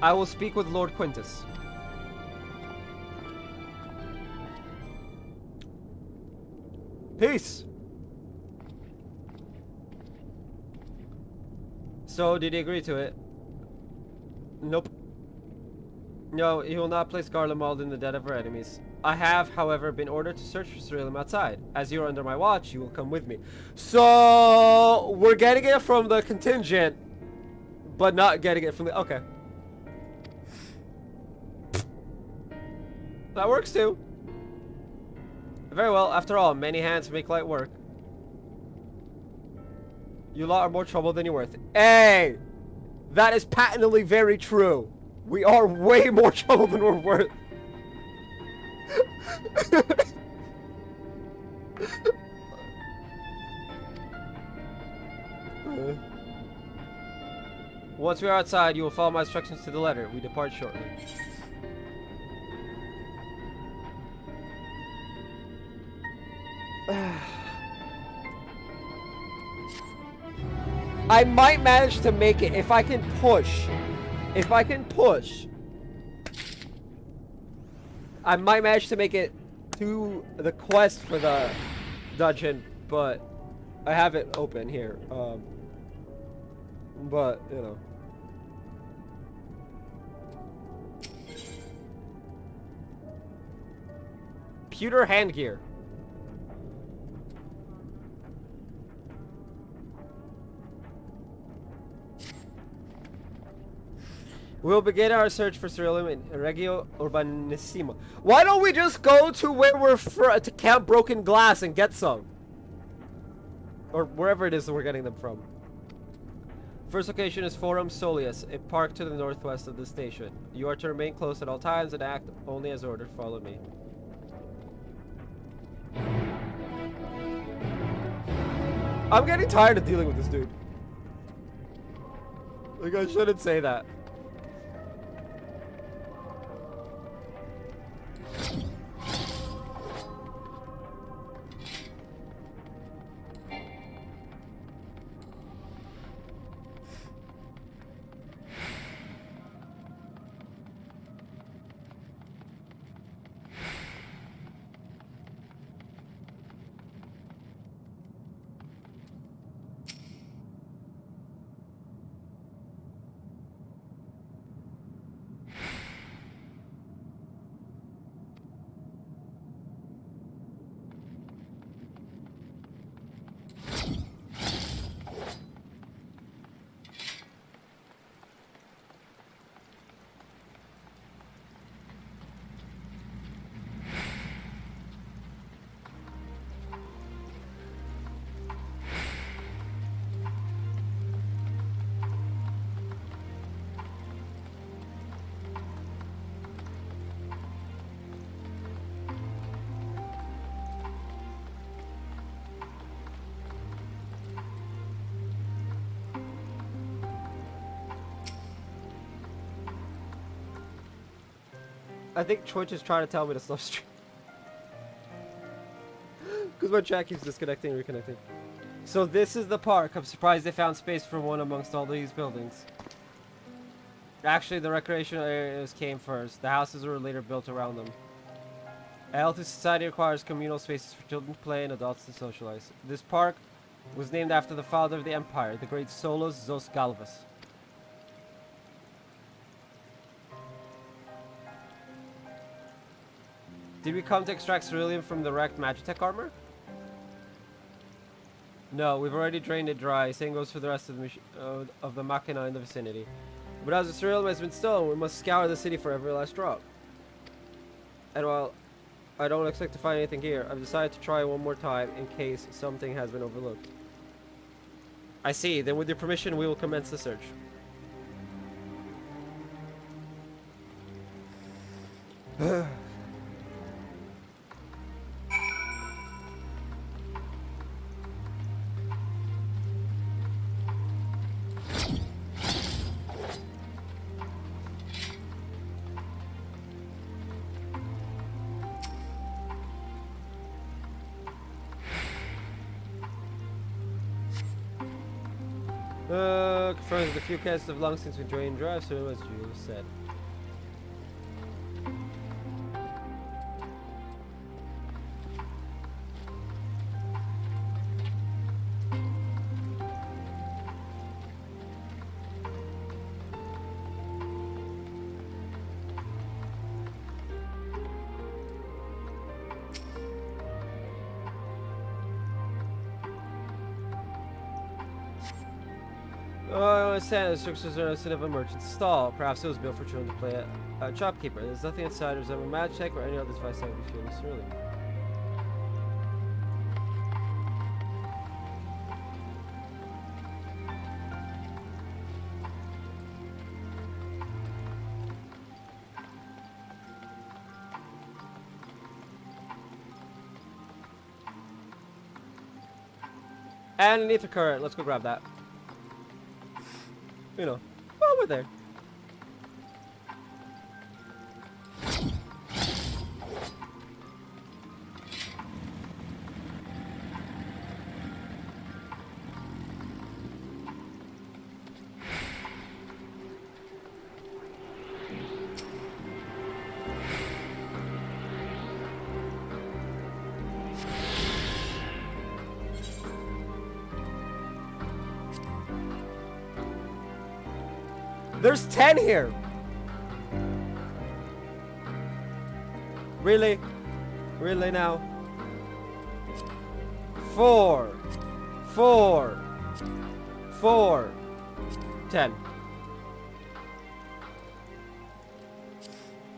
I will speak with Lord Quintus. Peace! So, did he agree to it? Nope. No, he will not place Garlemald in the debt of our enemies. I have, however, been ordered to search for ceruleum outside. As you are under my watch, you will come with me. So, we're getting it from the contingent, but not getting it from the... Okay. That works too. Very well. After all, many hands make light work. You lot are more trouble than you're worth. Hey! That is patently very true. We are way more trouble than we're worth. Once we are outside, you will follow my instructions to the letter. We depart shortly. I might manage to make it if I can push. If I can push. I might manage to make it to the quest for the dungeon, but I have it open here. But, you know. Pewter handgear. We'll begin our search for Ceruleum in Regio Urbanissima. Why don't we just go to where we're to Camp Broken Glass and get some? Or wherever it is that we're getting them from. First location is Forum Soleus, a park to the northwest of the station. You are to remain close at all times and act only as ordered. Follow me. I'm getting tired of dealing with this dude. Like, I shouldn't say that. I think Twitch is trying to tell me to stop stream. Because my chat keeps disconnecting and reconnecting. So this is the park. I'm surprised they found space for one amongst all these buildings. Actually, the recreational areas came first. The houses were later built around them. A healthy society requires communal spaces for children to play and adults to socialize. This park was named after the founder of the empire, the great Solos Zos Galvas. Did we come to extract ceruleum from the wrecked Magitech armor? No, we've already drained it dry. Same goes for the rest of the machina in the vicinity. But as the ceruleum has been stolen, we must scour the city for every last drop. And while I don't expect to find anything here, I've decided to try one more time in case something has been overlooked. I see. Then with your permission, we will commence the search. Confirms the few casts have long since been drained dry, so as you said. Oh, I understand. The structures are instead of a merchant's stall. Perhaps it was built for children to play at shopkeeper. There's nothing inside resembling magic or any other device that would be feeling surely. And an ether current. Let's go grab that. You know, while we're there. There's 10 here. Really? Really now? 4, 4, 4, 10.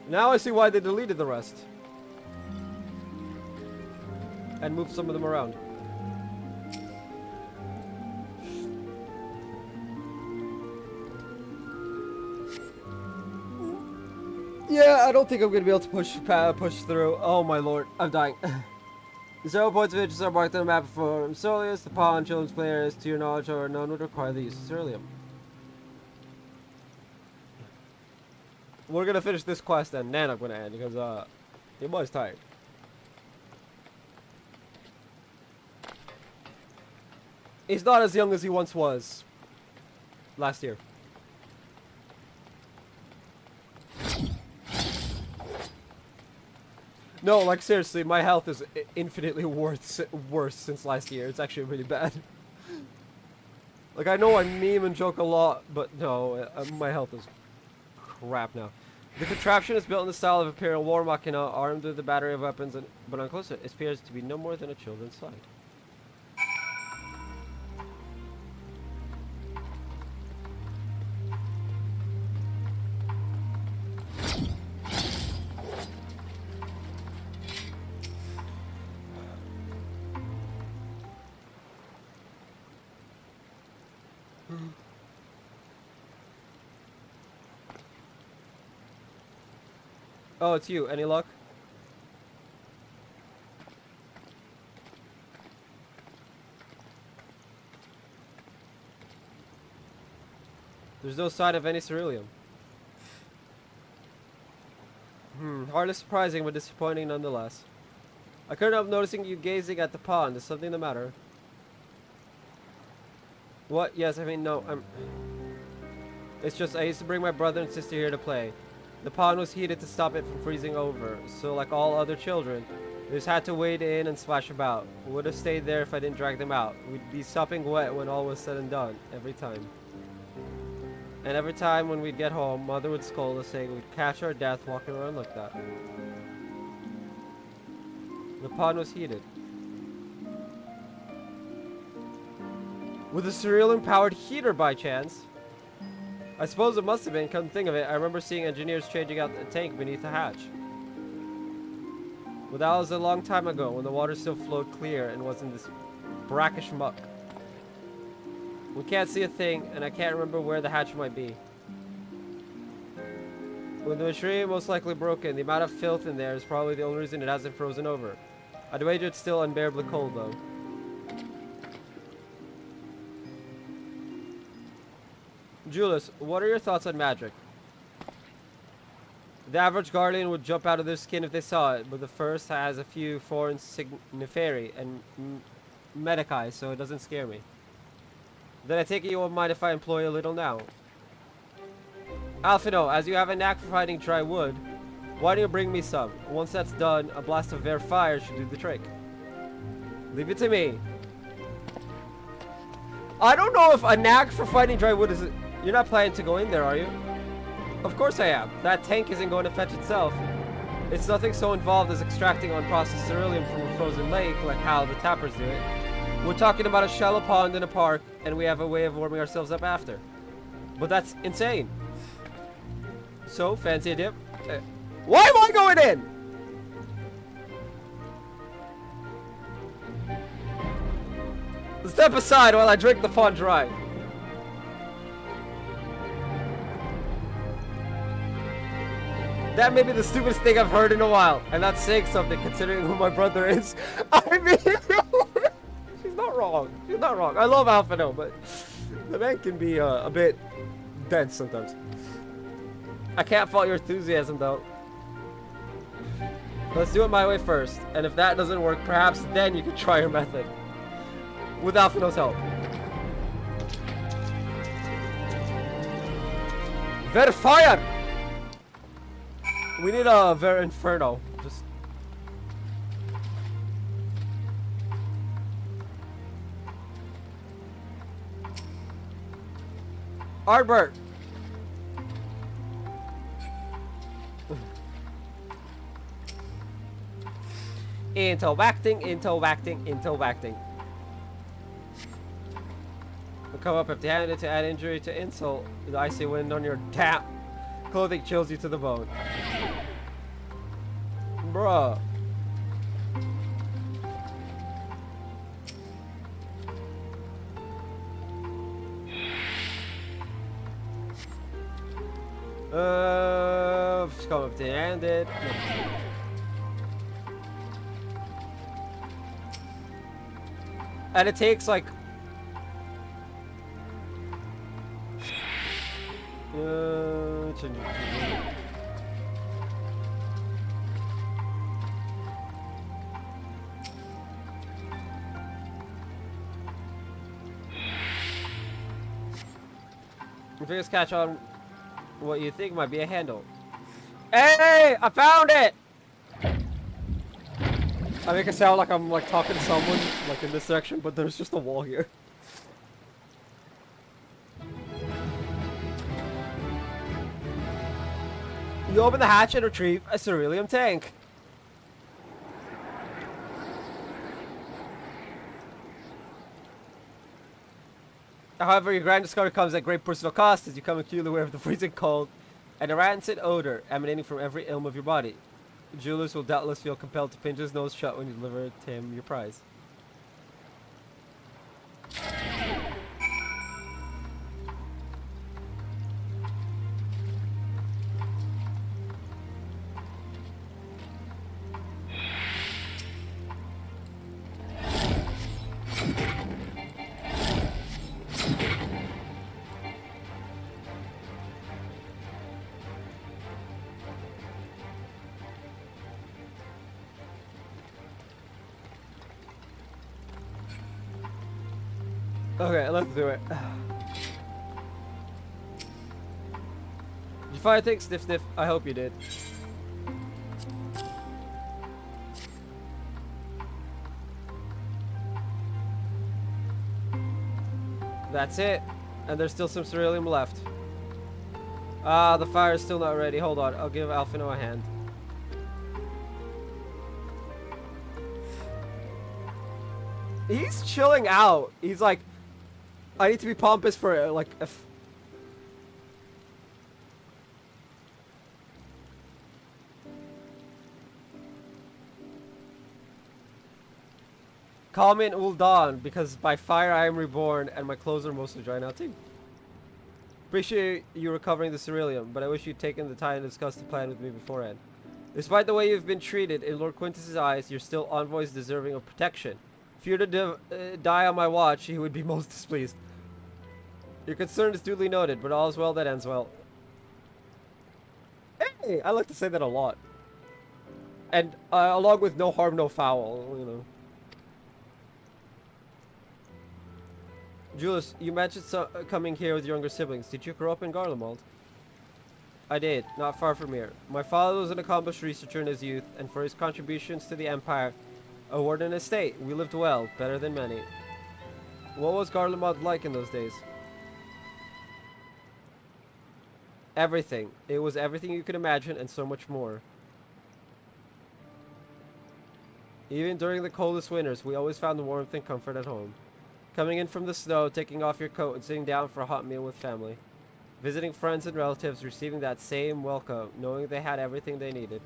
Now I see why they deleted the rest. And moved some of them around. Yeah, I don't think I'm gonna be able to push through. Oh my lord, I'm dying. 0 points of interest are marked on the map for Ceruleus. The pawn children's players, to your knowledge, or none would require the use of Ceruleum. We're gonna finish this quest and then I'm gonna end because your boy's tired. He's not as young as he once was last year. No, like seriously, my health is infinitely worse since last year. It's actually really bad. Like I know I meme and joke a lot, but no, my health is crap now. The contraption is built in the style of Imperial War Machina, armed with a battery of weapons, but on close it appears to be no more than a children's slide. Oh, it's you. Any luck? There's no sign of any ceruleum. Hardly surprising, but disappointing nonetheless. I couldn't help noticing you gazing at the pond. Is something the matter? What? Yes, I mean, no, It's just I used to bring my brother and sister here to play. The pond was heated to stop it from freezing over, so like all other children, they just had to wade in and splash about. Would have stayed there if I didn't drag them out. We'd be sopping wet when all was said and done, every time. And every time when we'd get home, Mother would scold us saying we'd catch our death walking around like that. The pond was heated. With a cerulean-powered heater by chance? I suppose it must have been, come to think of it. I remember seeing engineers changing out the tank beneath the hatch. But that was a long time ago, when the water still flowed clear and wasn't this brackish muck. We can't see a thing, and I can't remember where the hatch might be. When the machinery most likely broken, the amount of filth in there is probably the only reason it hasn't frozen over. I'd wager it's still unbearably cold, though. Julius, what are your thoughts on magic? The average guardian would jump out of their skin if they saw it, but the first has a few foreign signiferi and medici, so it doesn't scare me. Then I take it you won't mind if I employ a little now. Alfino, as you have a knack for finding dry wood, why don't you bring me some? Once that's done, a blast of their fire should do the trick. Leave it to me. I don't know if a knack for finding dry wood is... You're not planning to go in there, are you? Of course I am. That tank isn't going to fetch itself. It's nothing so involved as extracting unprocessed ceruleum from a frozen lake, like how the tappers do it. We're talking about a shallow pond in a park, and we have a way of warming ourselves up after. But that's insane. So, fancy a dip? Why am I going in? Step aside while I drink the pond dry. That may be the stupidest thing I've heard in a while, and that's saying something considering who my brother is. I mean, she's not wrong. She's not wrong. I love Alphino, but the man can be a bit dense sometimes. I can't fault your enthusiasm, though. Let's do it my way first, and if that doesn't work, perhaps then you can try your method. With Alphino's help. Ver fire! We need a Ver Inferno. Just Arbert! Interacting. We'll come up empty-handed to add injury to insult. The icy wind on your tap. Clothing chills you to the bone. Bruh. Just come empty-handed. And it takes like if you just catch on what you think might be a handle. Hey! I found it! I make it sound like I'm like talking to someone like in this section, but there's just a wall here. You open the hatch and retrieve a ceruleum tank. However, your grand discovery comes at great personal cost as you come acutely aware of the freezing cold and a rancid odor emanating from every ilm of your body. Julius will doubtless feel compelled to pinch his nose shut when you deliver to him your prize. Okay, let's do it. Did you find anything, Sniff Sniff? I hope you did. That's it. And there's still some ceruleum left. Ah, the fire is still not ready. Hold on, I'll give Alphino a hand. He's chilling out. He's like, I need to be pompous for like Call me in Ul'Dan, because by fire I am reborn and my clothes are mostly dry now too. Appreciate you recovering the ceruleum, but I wish you'd taken the time to discuss the plan with me beforehand. Despite the way you've been treated, in Lord Quintus's eyes, you're still envoys deserving of protection. If you were to die on my watch, he would be most displeased. Your concern is duly noted, but all is well that ends well. Hey, I like to say that a lot. And along with no harm, no foul, you know. Julius, you mentioned coming here with your younger siblings. Did you grow up in Garlemald? I did, not far from here. My father was an accomplished researcher in his youth, and for his contributions to the Empire, awarded an estate. We lived well, better than many. What was Garlemald like in those days? Everything. It was everything you could imagine and so much more. Even during the coldest winters, we always found warmth and comfort at home. Coming in from the snow, taking off your coat, and sitting down for a hot meal with family. Visiting friends and relatives, receiving that same welcome, knowing they had everything they needed.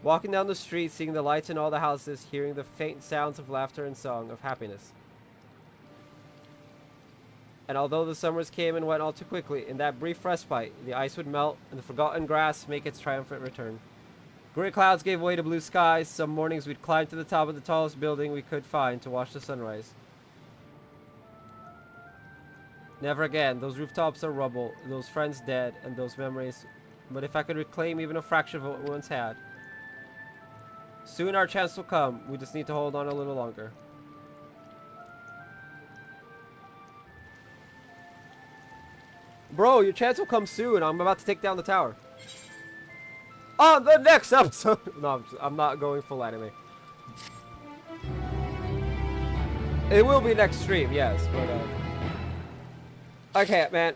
Walking down the street, seeing the lights in all the houses, hearing the faint sounds of laughter and song of happiness. And although the summers came and went all too quickly, in that brief respite, the ice would melt and the forgotten grass make its triumphant return. Gray clouds gave way to blue skies. Some mornings we'd climb to the top of the tallest building we could find to watch the sunrise. Never again. Those rooftops are rubble, those friends dead, and those memories. But if I could reclaim even a fraction of what we once had. Soon our chance will come. We just need to hold on a little longer. Bro, your chance will come soon. I'm about to take down the tower. On the next episode! No, I'm not going full anime. It will be next stream, yes, but I can't, man.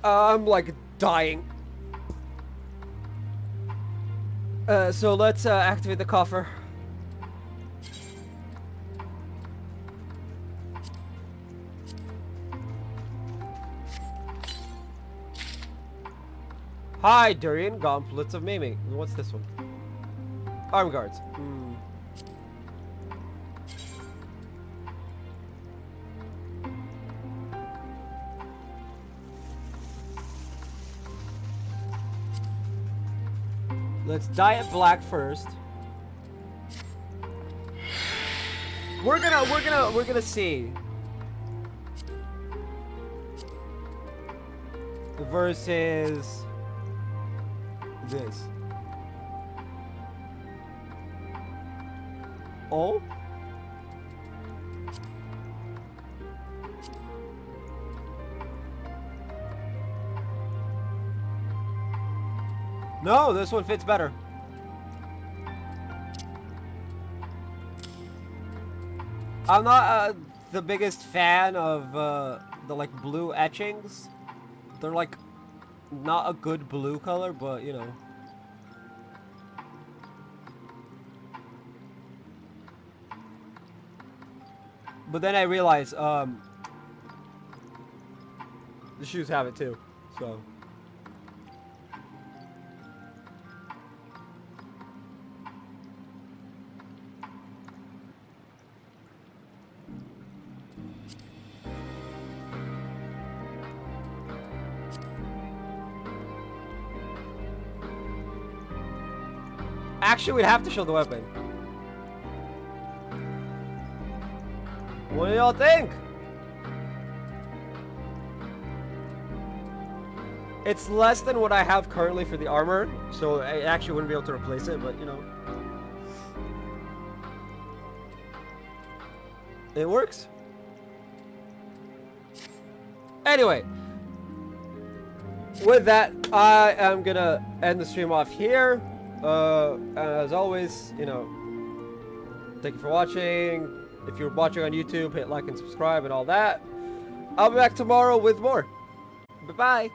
I'm like dying. So let's activate the coffer. Hi, Durian. Gauntlets of Maiming. What's this one? Arm guards. Let's dye it black first. We're gonna see. Versus this. Oh? No, this one fits better. I'm not the biggest fan of the like blue etchings. They're like not a good blue color, but you know. But then I realized the shoes have it too, so. Actually, we'd have to show the weapon. What do y'all think? It's less than what I have currently for the armor, so I actually wouldn't be able to replace it, but you know. It works. Anyway. With that, I am gonna end the stream off here. As always, you know, thank you for watching. If you're watching on YouTube, hit like and subscribe and all that. I'll be back tomorrow with more. Bye-bye.